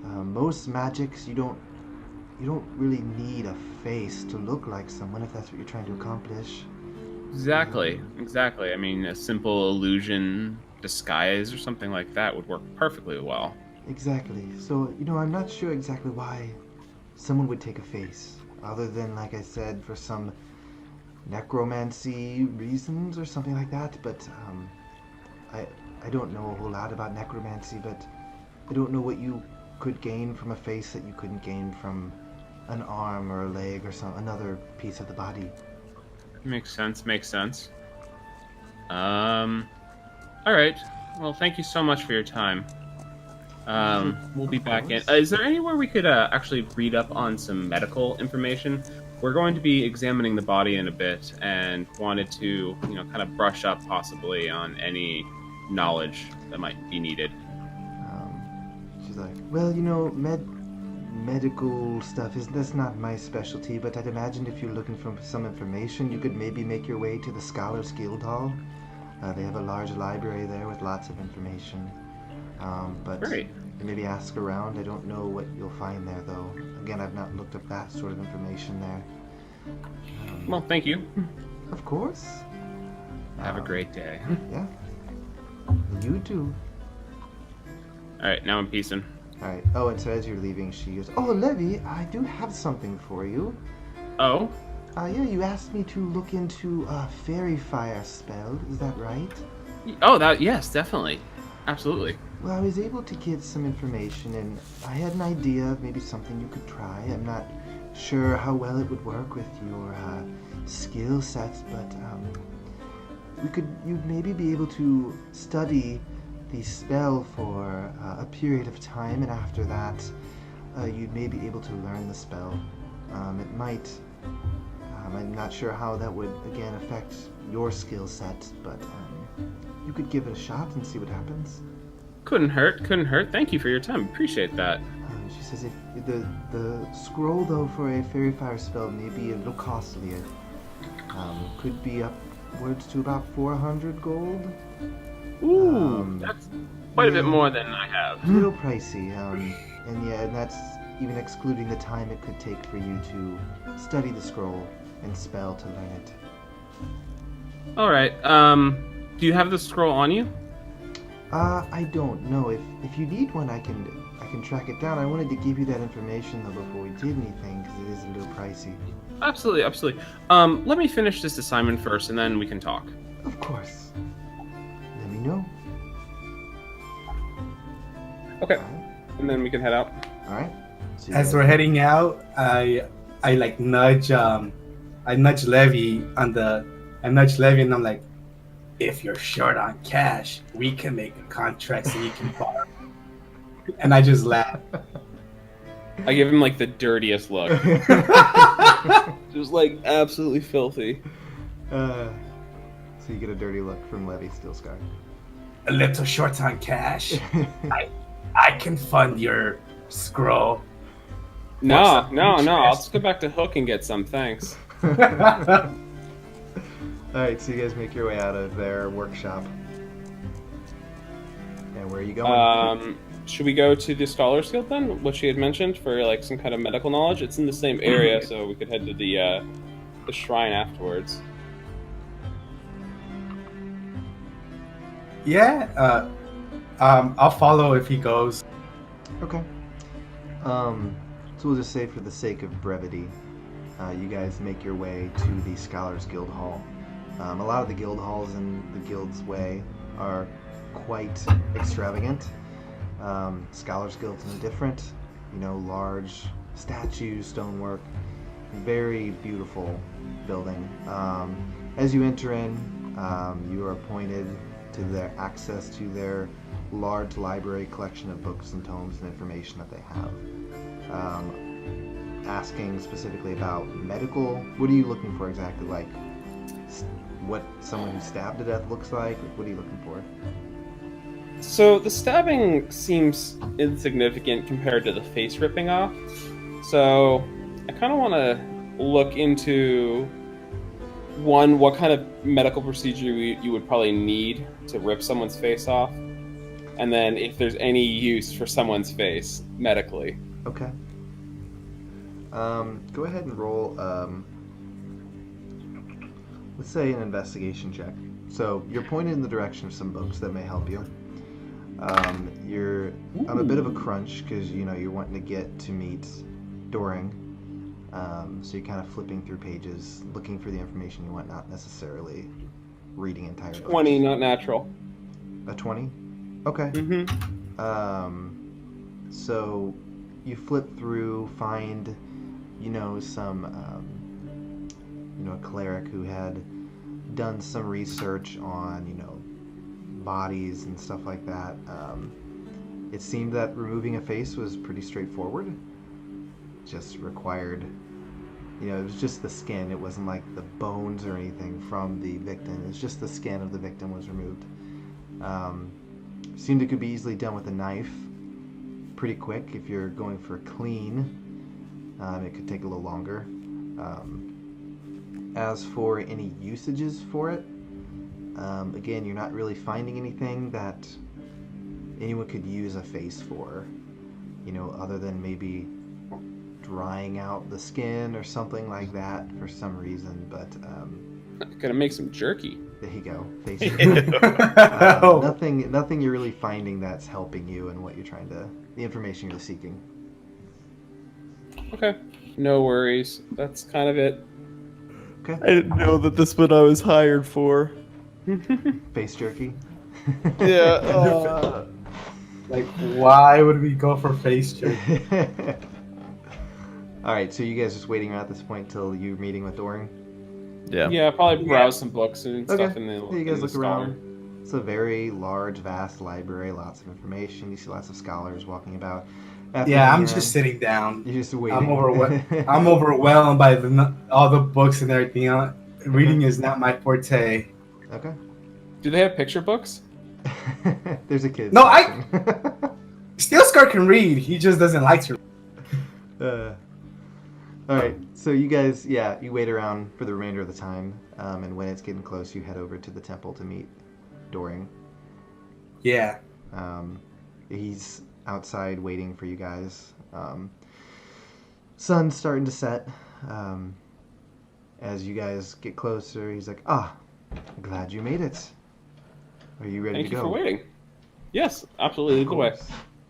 Most magics, you don't really need a face to look like someone if that's what you're trying to accomplish.
Exactly. I mean, a simple illusion disguise or something like that would work perfectly well.
Exactly. So, I'm not sure exactly why someone would take a face, other than, like I said, for some necromancy reasons or something like that, but I don't know a whole lot about necromancy, but I don't know what you could gain from a face that you couldn't gain from an arm or a leg or another piece of the body.
Makes sense. Alright. Well, thank you so much for your time. We'll be back in. Is there anywhere we could actually read up on some medical information? We're going to be examining the body in a bit and wanted to, kind of brush up possibly on any knowledge that might be needed.
She's like, well, medical stuff that's not my specialty, but I'd imagine if you're looking for some information, you could maybe make your way to the Scholars Guild Hall. They have a large library there with lots of information. But
Great.
maybe ask around. I don't know what you'll find there, though. Again, I've not looked up that sort of information there.
Well, thank you.
Of course.
Have a great day.
Yeah. You too.
Alright, now I'm peacing.
Alright. Oh, and so as you're leaving, she goes, oh, Levi, I do have something for you.
Oh?
Yeah, you asked me to look into a fairy fire spell. Is that right?
Oh, yes, definitely. Absolutely.
Well, I was able to get some information, and I had an idea of maybe something you could try. I'm not sure how well it would work with your skill sets, but you'd maybe be able to study the spell for a period of time, and after that, you'd maybe be able to learn the spell. It might. I'm not sure how that would again affect your skill set, but you could give it a shot and see what happens.
Couldn't hurt. Thank you for your time. Appreciate that.
She says if the scroll, though, for a fairy fire spell may be a little costlier. Could be upwards to about 400 gold.
Ooh, that's quite a bit more than I have.
A little pricey, and that's even excluding the time it could take for you to study the scroll and spell to learn it.
All right. Do you have the scroll on you?
I don't know. If you need one, I can track it down. I wanted to give you that information though before we did anything because it is a little pricey.
Absolutely. Let me finish this assignment first, and then we can talk.
Of course. Let me know.
Okay. And then we can head out.
All right.
As we're heading out, I nudge Levi and I'm like, if you're short on cash, we can make a contract so you can borrow. And I just laugh.
I give him like the dirtiest look. Just like absolutely filthy.
So you get a dirty look from Levi Steelscar.
A little short on cash. I can fund your scroll.
No. I'll just go back to Hook and get some, thanks.
Alright, so you guys make your way out of their workshop. And where are you going?
Should we go to the Scholars Guild then? What she had mentioned for like some kind of medical knowledge? It's in the same area, so we could head to the the shrine afterwards.
Yeah. I'll follow if he goes.
Okay. So we'll just say for the sake of brevity, you guys make your way to the Scholars Guild Hall. A lot of the guild halls in the Guild's Way are quite extravagant. Scholars Guild's no different. Large statues, stonework, very beautiful building. As you enter in, you are pointed to their access to their large library collection of books and tomes and information that they have. Asking specifically about medical, what are you looking for exactly? Like what someone who's stabbed to death looks like? What are you looking for?
So the stabbing seems insignificant compared to the face ripping off. So I kind of want to look into one, what kind of medical procedure you would probably need to rip someone's face off, and then if there's any use for someone's face medically.
Okay. Go ahead and roll, let's say an investigation check. So you're pointed in the direction of some books that may help you. You're on a bit of a crunch because you're wanting to get to meet Doring. So you're kind of flipping through pages, looking for the information you want, not necessarily reading entire books.
20, not natural.
A 20? Okay.
Mm-hmm.
So you flip through, find, some, a cleric who had done some research on, bodies and stuff like that. It seemed that removing a face was pretty straightforward. Just required, it was just the skin. It wasn't like the bones or anything from the victim. It was just the skin of the victim was removed. Seemed it could be easily done with a knife pretty quick. If you're going for clean, it could take a little longer. As for any usages for it, again, you're not really finding anything that anyone could use a face for, other than maybe drying out the skin or something like that for some reason. But
Gonna make some jerky.
there you go, face. Nothing you're really finding that's helping you and what you're the information you're seeking.
Okay, no worries. That's kind of it.
Okay.
I didn't know that this what I was hired for.
Face jerky.
Yeah.
Like, why would we go for face check?
All right, so you guys just waiting around at this point till you're meeting with Doring?
Yeah, probably browse some books and stuff in the
You guys
in the
look
scholar.
around. It's a very large, vast library, lots of information. You see lots of scholars walking about. After
Yeah, I'm
dinner,
just sitting down.
You're just waiting.
I'm overwhelmed by all the books and everything. Reading is not my forte.
Okay.
Do they have picture books?
There's a kid.
No, Steelscar can read. He just doesn't like to.
All right, so you guys, you wait around for the remainder of the time, and when it's getting close, you head over to the temple to meet Doring.
Yeah.
He's outside waiting for you guys. Sun's starting to set. As you guys get closer, he's like, glad you made it. Are you ready
Thank
to
you
go?
for waiting. Yes, absolutely. Lead the way.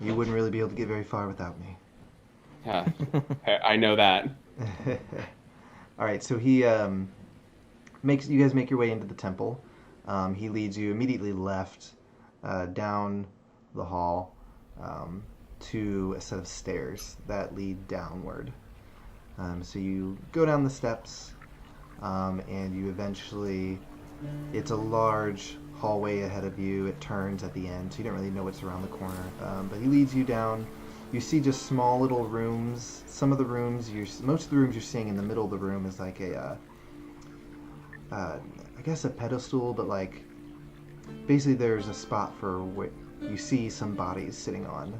You wouldn't really be able to get very far without me.
Yeah, I know that.
All right, so he makes you guys make your way into the temple. He leads you immediately left down the hall to a set of stairs that lead downward. So you go down the steps, and you eventually, it's a large hallway ahead of you. It turns at the end, so you don't really know what's around the corner. But he leads you down. You see just small little rooms. Most of the rooms you're seeing in the middle of the room is like I guess a pedestal, but like basically there's a spot for what you see some bodies sitting on,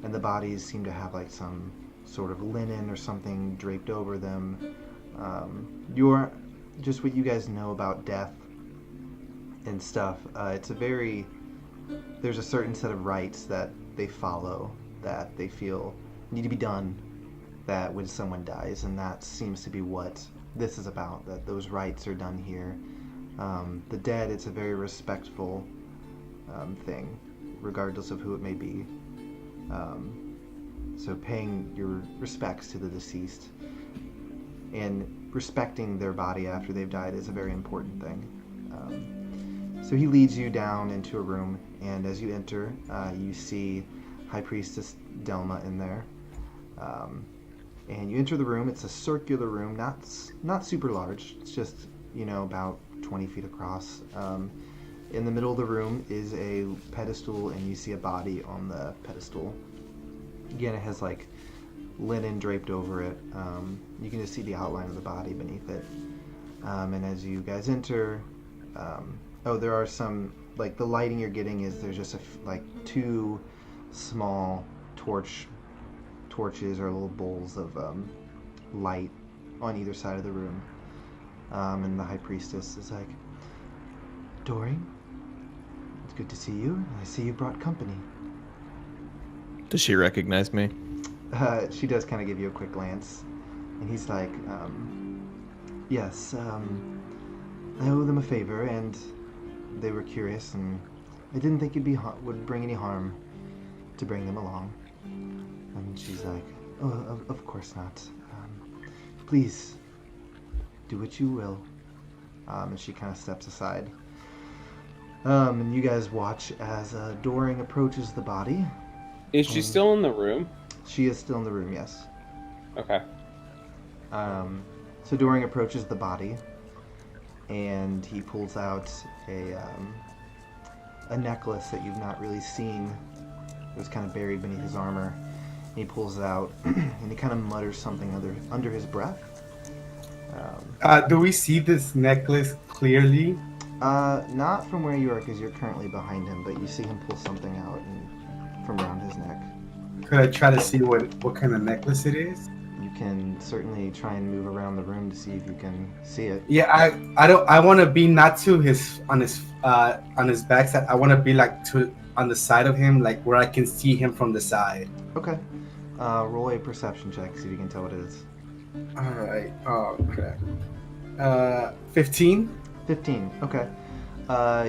and the bodies seem to have like some sort of linen or something draped over them. You're just what you guys know about death and stuff. There's a certain set of rites that they follow that they feel need to be done that when someone dies, and that seems to be what this is about, that those rites are done here. The dead, it's a very respectful thing, regardless of who it may be. So paying your respects to the deceased and respecting their body after they've died is a very important thing. So he leads you down into a room, and as you enter, you see High Priestess Delma in there. And you enter the room. It's a circular room, not super large. It's just, about 20 feet across. In the middle of the room is a pedestal, and you see a body on the pedestal. Again, it has like linen draped over it. You can just see the outline of the body beneath it. And as you guys enter, there are some, like, the lighting you're getting is there's just two small torches or little bowls of light on either side of the room. And the High Priestess is like, Doring, it's good to see you. I see you brought company.
Does she recognize me?
She does kind of give you a quick glance. And he's like, yes, I owe them a favor, and they were curious, and I didn't think it would bring any harm to bring them along. And she's like, oh, of course not. Please, do what you will. And she kind of steps aside. And you guys watch as Doring approaches the body.
Is she still in the room?
She is still in the room, yes.
Okay.
So Doring approaches the body, and he pulls out a necklace that you've not really seen. It was kind of buried beneath his armor. And he pulls it out, and he kind of mutters something under his breath.
Do we see this necklace clearly?
Not from where you are, because you're currently behind him, but you see him pull something out from around his neck.
Could I try to see what kind of necklace it is?
You can certainly try and move around the room to see if you can see it.
Yeah, I want to be not to on his backside. I want to be like on the side of him, like where I can see him from the side.
Okay. Roll a perception check, see if you can tell what it is.
All right. Oh crap. 15.
15. Okay.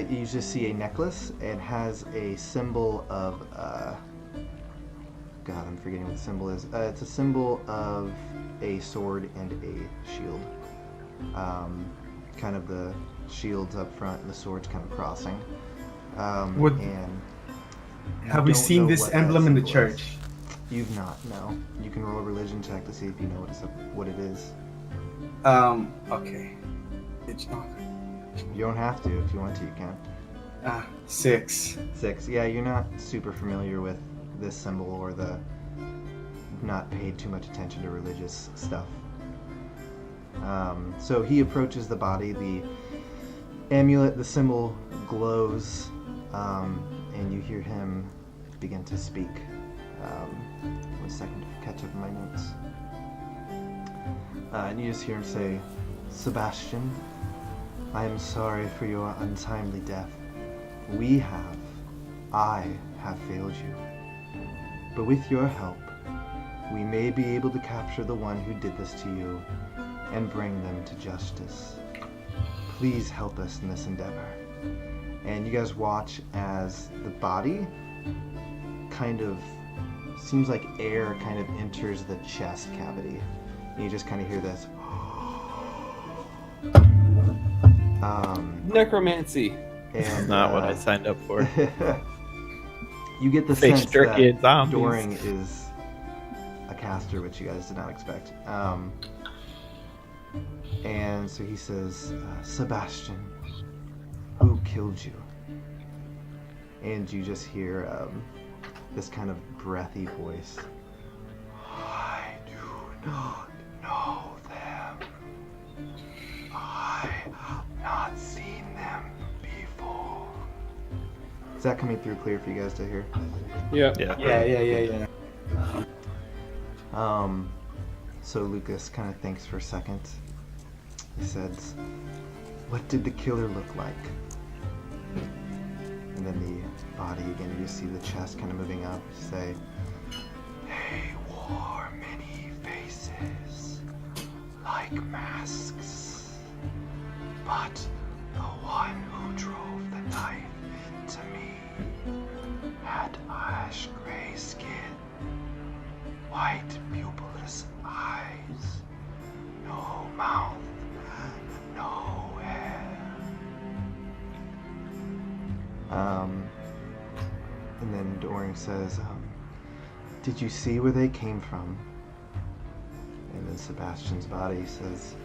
You just see a necklace. It has a symbol of. God, I'm forgetting what the symbol is. It's a symbol of a sword and a shield. Kind of the shield's up front and the sword's kind of crossing.
Have we seen this emblem in the church?
You've not, no. You can roll a religion check to see if you know what it is.
Okay.
You don't have to. If you want to, you can.
6.
6. Yeah, you're not super familiar with this symbol or not paid too much attention to religious stuff. So he approaches the body. The amulet, the symbol glows, and you hear him begin to speak. 1 second to catch up in my notes. And you just hear him say, Sebastian, I am sorry for your untimely death. I have failed you. But with your help, we may be able to capture the one who did this to you and bring them to justice. Please help us in this endeavor. And you guys watch as the body kind of seems like air kind of enters the chest cavity. And you just kind of hear this.
Necromancy.
And,
Not what I signed up for.
You get the
Face
sense
jerky
that
zombies.
Doring is a caster, which you guys did not expect. And so he says, Sebastian, who killed you? And you just hear this kind of breathy voice. I do not know them. I have not seen them before. Is that coming through clear for you guys to hear?
Yeah.
Yeah.
So Lucas kind of thinks for a second. He says, what did the killer look like? And then the body again, you just see the chest kind of moving up. Say, they wore many faces, like like masks. But the one who drove the knife to me had ash gray skin, white pupilless eyes, no mouth, no hair. And then Doring says, did you see where they came from? And then Sebastian's body says,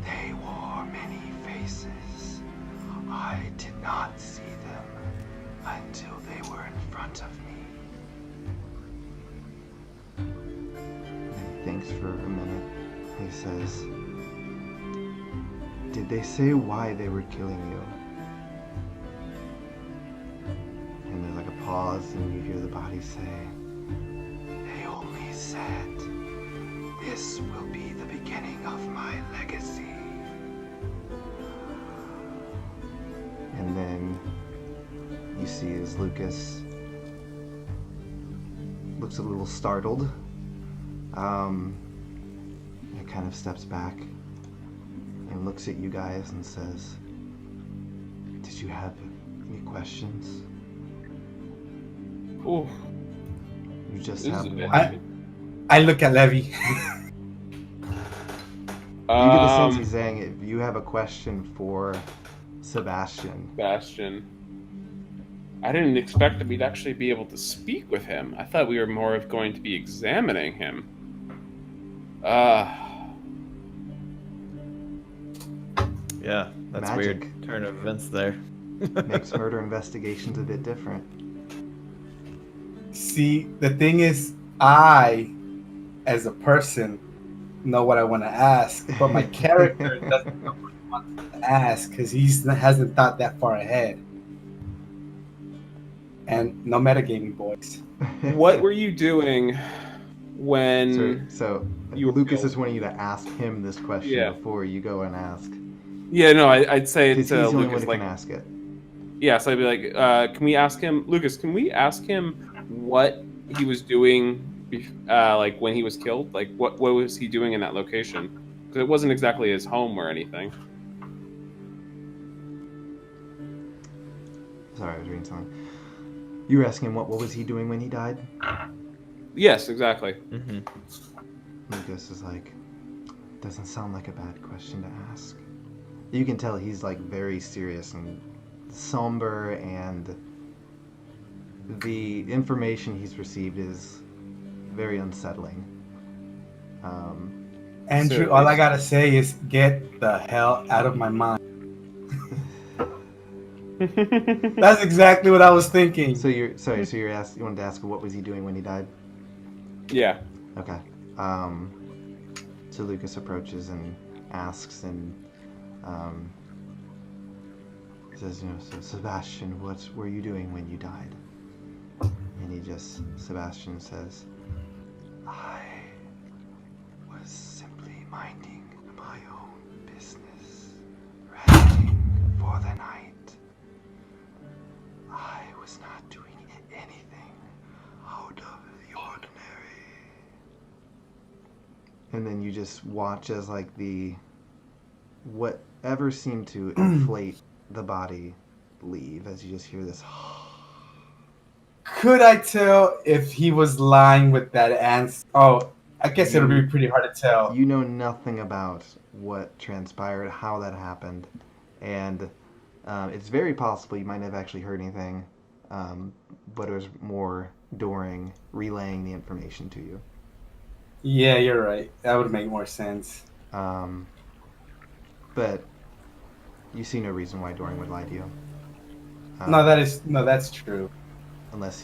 they wore many faces. I did not see them until they were in front of me. And he thinks for a minute. He says, did they say why they were killing you? And there's like a pause, and you hear the body say, they only said, this will be the beginning of my legacy. And then you see as Lucas looks a little startled. He kind of steps back and looks at you guys and says, did you have any questions?
Ooh.
You just
This
have
is a bit
one.
heavy.
I look at Levi.
You get the sense he's saying if you have a question for Sebastian.
Bastion. I didn't expect that we'd actually be able to speak with him. I thought we were more of going to be examining him.
Yeah, that's
Magic.
weird. Turn of events there.
Makes murder investigations a bit different.
See, the thing is, I, as a person, know what I want to ask, but my character doesn't know what he wants to ask because he hasn't thought that far ahead. And no metagaming, boys.
What were you doing when...
So
You were
Lucas
killed.
is wanting you to ask him this question
Yeah.
before you go and ask.
Yeah, no, I'd say
Because
to
he's the only one
Lucas,
who
like...
can ask it.
Yeah, so I'd be like, can we ask him... Lucas, can we ask him what he was doing, like, when he was killed? Like, what was he doing in that location? Because it wasn't exactly his home or anything.
Sorry, I was reading something. You were asking him what was he doing when he died?
Yes, exactly.
Mm-hmm.
Lucas is like, doesn't sound like a bad question to ask. You can tell he's like very serious and somber, and the information he's received is very unsettling.
Andrew,
So
all I
it's-
gotta say is get the hell out of my mind. That's exactly what I was thinking.
So you're sorry. So you wanted to ask what was he doing when he died?
Yeah.
Okay. So Lucas approaches and asks, and says, so Sebastian, what were you doing when you died? And Sebastian says, I was simply minding my own business, resting for the night. I was not doing anything out of the ordinary. And then you just watch as like whatever seemed to inflate the body leave, as you just hear this.
Could I tell if he was lying with that answer? Oh, I guess it'll be pretty hard to tell.
You know nothing about what transpired, how that happened, and it's very possible you might have actually heard anything, but it was more Doring relaying the information to you.
Yeah, you're right. That would make more sense.
But you see no reason why Doring would lie to you.
That's true.
Unless,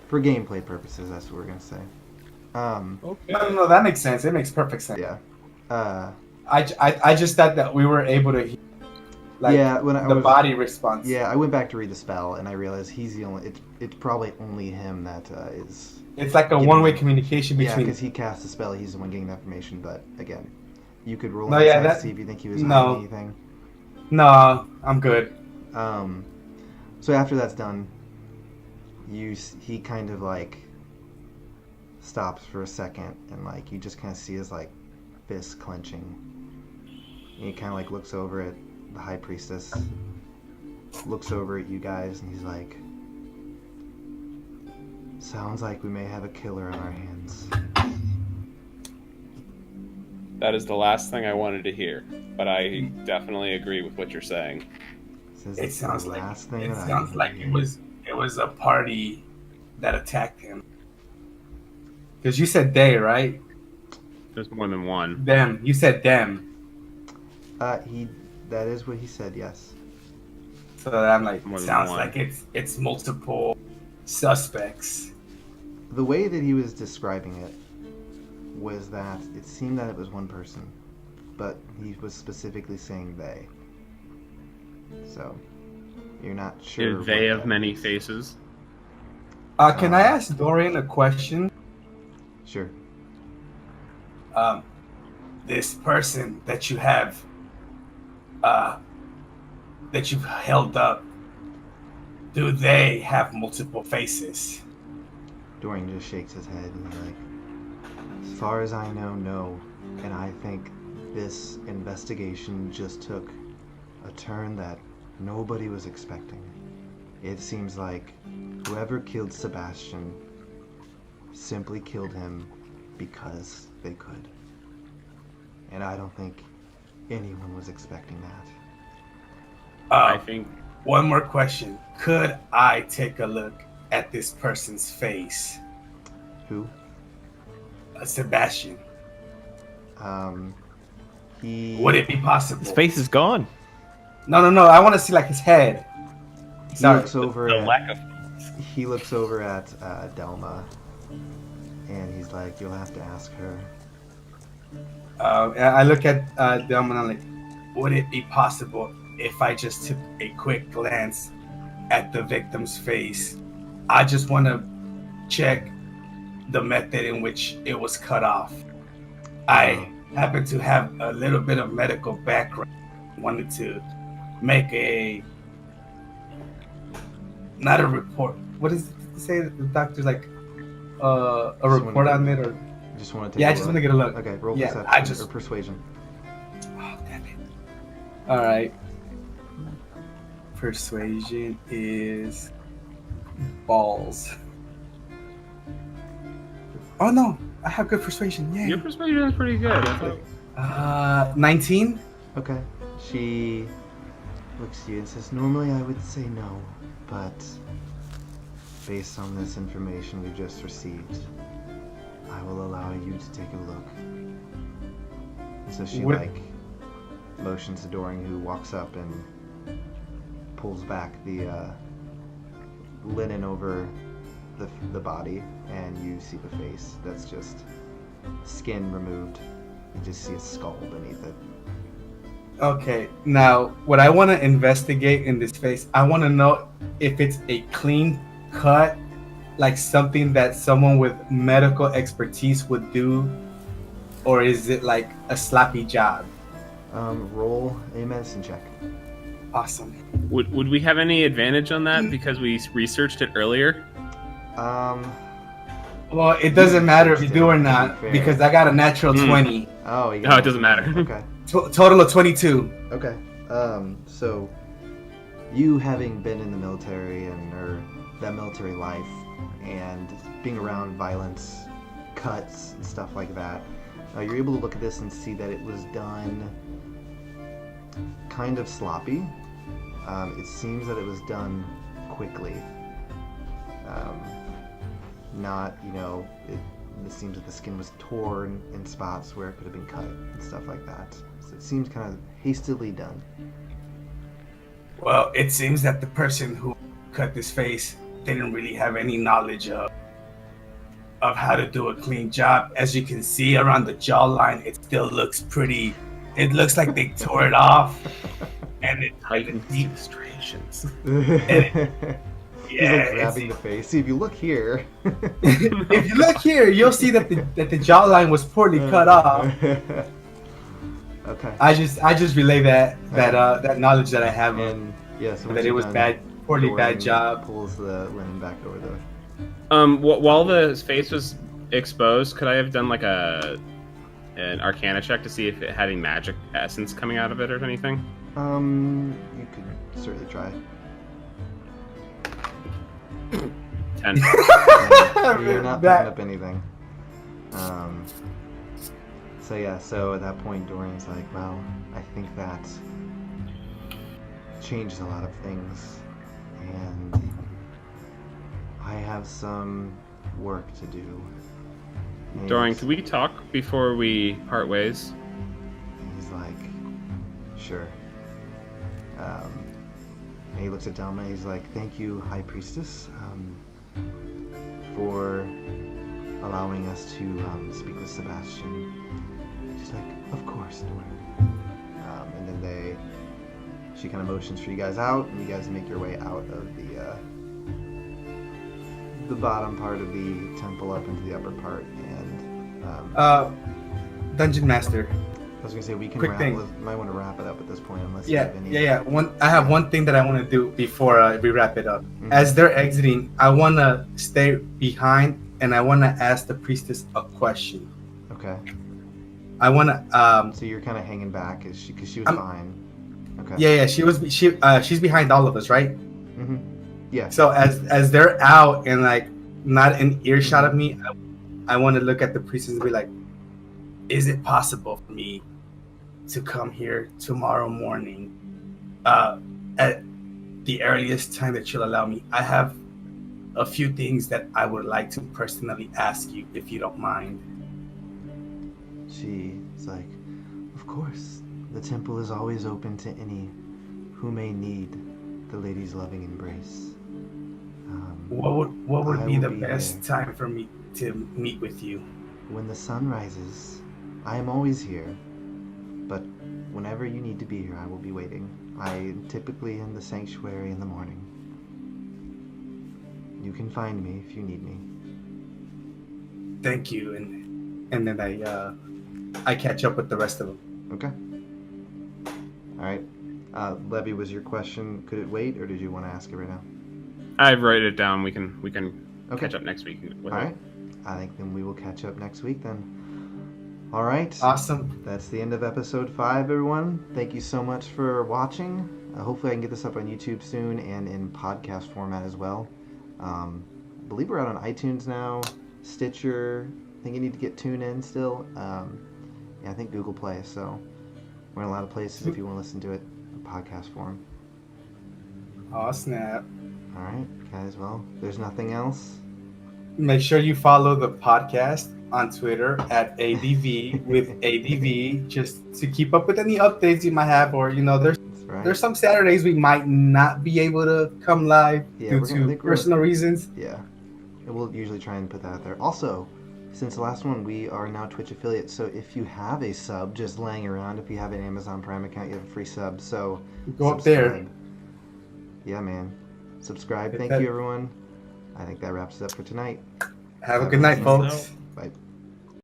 for gameplay purposes, that's what we're gonna say.
Okay.
No, that makes sense. It makes perfect sense.
Yeah.
I just thought that we were able to hear,
When I
the
was,
body response.
Yeah, I went back to read the spell, and I realized he's the only. It's probably only him that is.
It's like a
Getting-
one-way communication
Yeah,
between.
because he cast the spell, he's the one getting the information. But again, you could roll
No,
an
yeah,
insight to
that-
see if you think he was
no.
hiding anything.
No, I'm good.
So after that's done, he kind of like stops for a second, and like you just kind of see his like fists clenching. And he kind of like looks over at the high priestess, looks over at you guys, and he's like, "Sounds like we may have a killer on our hands."
That is the last thing I wanted to hear, but I definitely agree with what you're saying.
It sounds like it was a party that attacked him. Because you said they, right?
There's more than one.
Them. You said them.
That is what he said, yes.
So I'm like,
More than
sounds
one.
like it's multiple suspects.
The way that he was describing it was that it seemed that it was one person, but he was specifically saying they. So, you're not sure.
Do they have many faces?
Can I ask Dorian a question?
Sure.
This person that you have, that you've held up, do they have multiple faces?
Dorian just shakes his head and he's like, as far as I know, no. And I think this investigation just took a turn that nobody was expecting. It seems like whoever killed Sebastian simply killed him because they could. And I don't think anyone was expecting that.
I think
One more question. Could I take a look at this person's face?
Who?
Sebastian.
He...
Would it be possible?
His face is gone.
No. I want to see like his head.
He
Sorry.
looks over
The
at...
lack of.
He looks over at Delma, and he's like, "You'll have to ask her."
I look at them and I'm like, would it be possible if I just took a quick glance at the victim's face? I just want to check the method in which it was cut off. I happen to have a little bit of medical background. Wanted to make not a report. What is it to say that the doctor's like a report on it, or
Just want to take
yeah,
a
I just
look.
want to get a look.
Okay, roll
Yeah,
perception or persuasion.
Oh, damn it. All right. Persuasion is balls. Oh no, I have good persuasion. Yay.
your persuasion is pretty good. I thought.
19.
Okay. She looks at you and says, "Normally I would say no, but based on this information we've just received, I will allow you to take a look." So she motions to Doring, who walks up and pulls back the linen over the body, and you see the face. That's just skin removed. You just see a skull beneath it.
Okay, now what I want to investigate in this face, I want to know if it's a clean cut, like something that someone with medical expertise would do, or is it like a sloppy job?
Roll a medicine check.
Awesome.
Would we have any advantage on that because we researched it earlier?
Well, it doesn't matter if you do or not,
Fair.
because I got a natural 20.
Oh, you
No, it doesn't matter.
Okay.
Total of 22.
Okay. So you having been in the military or that military life and being around violence, cuts, and stuff like that, you're able to look at this and see that it was done kind of sloppy. It seems that it was done quickly. It seems that the skin was torn in spots where it could have been cut and stuff like that. So it seems kind of hastily done.
Well, it seems that the person who cut this face didn't really have any knowledge of how to do a clean job. As you can see around the jawline, it still looks pretty. It looks like they tore it off, and it
Heightened
deep.
illustrations.
He's like grabbing the face. See, if you look here.
If you look here, you'll see that the jawline was poorly cut off.
Okay.
I just relay that knowledge that I have,
And yeah, so
that it was poorly bad job.
Pulls the linen back over the.
While the face was exposed, could I have done like an Arcana check to see if it had any magic essence coming out of it or anything?
You could certainly try.
10.
You're not picking up anything. So at that point, Dorian's like, well, I think that changed a lot of things, and I have some work to do. And
Doring, could we talk before we part ways?
he's like, sure. And he looks at Delma. He's like, thank you, High Priestess, for allowing us to speak with Sebastian. She's like, of course, Doring. And then she kind of motions for you guys out, and you guys make your way out of the bottom part of the temple up into the upper part. And
Dungeon Master.
I was gonna say we can
Quick thing.
might want to wrap it up at this point, unless you have any.
Yeah. I have one thing that I want to do before we wrap it up.
Mhm.
As they're exiting, I want to stay behind and I want to ask the priestess a question.
Okay.
I want to.
So you're kind of hanging back, because she was fine. Okay.
Yeah. She's behind all of us, right?
Mm-hmm. Yeah.
So as they're out and like not in earshot of me, I want to look at the priestess and be like, is it possible for me to come here tomorrow morning at the earliest time that you'll allow me? I have a few things that I would like to personally ask you, if you don't mind.
She's like, of course, the temple is always open to any who may need the lady's loving embrace.
What would
I
be
will
the
be
best
there.
time for me to meet with you?
When the sun rises, I am always here, but whenever you need to be here, I will be waiting. I am typically in the sanctuary in the morning. You can find me if you need me.
Thank you, and then I catch up with the rest of them.
Okay. All right. Levy, was your question, could it wait, or did you want to ask it right now?
I wrote it down. We can
Okay.
catch up next week. With
All
it.
right. I think then we will catch up next week then. All right.
Awesome.
That's the end of episode 5, everyone. Thank you so much for watching. Hopefully I can get this up on YouTube soon and in podcast format as well. I believe we're out on iTunes now, Stitcher. I think you need to get TuneIn still. I think Google Play. So we're in a lot of places if you want to listen to it in podcast form.
Oh, snap.
All right, guys. Well, there's nothing else.
Make sure you follow the podcast on Twitter at ADV with ADV, just to keep up with any updates you might have, or
That's right.
there's some Saturdays we might not be able to come live due to personal reasons.
Yeah, and we'll usually try and put that out there. Also, since the last one, we are now Twitch affiliates, so if you have a sub just laying around, if you have an Amazon Prime account, you have a free sub, so
Go up there.
subscribe. Yeah, man. Subscribe.
Hit
Thank
that.
you, everyone. I think that wraps it up for tonight.
Have a good night, folks.
Bye.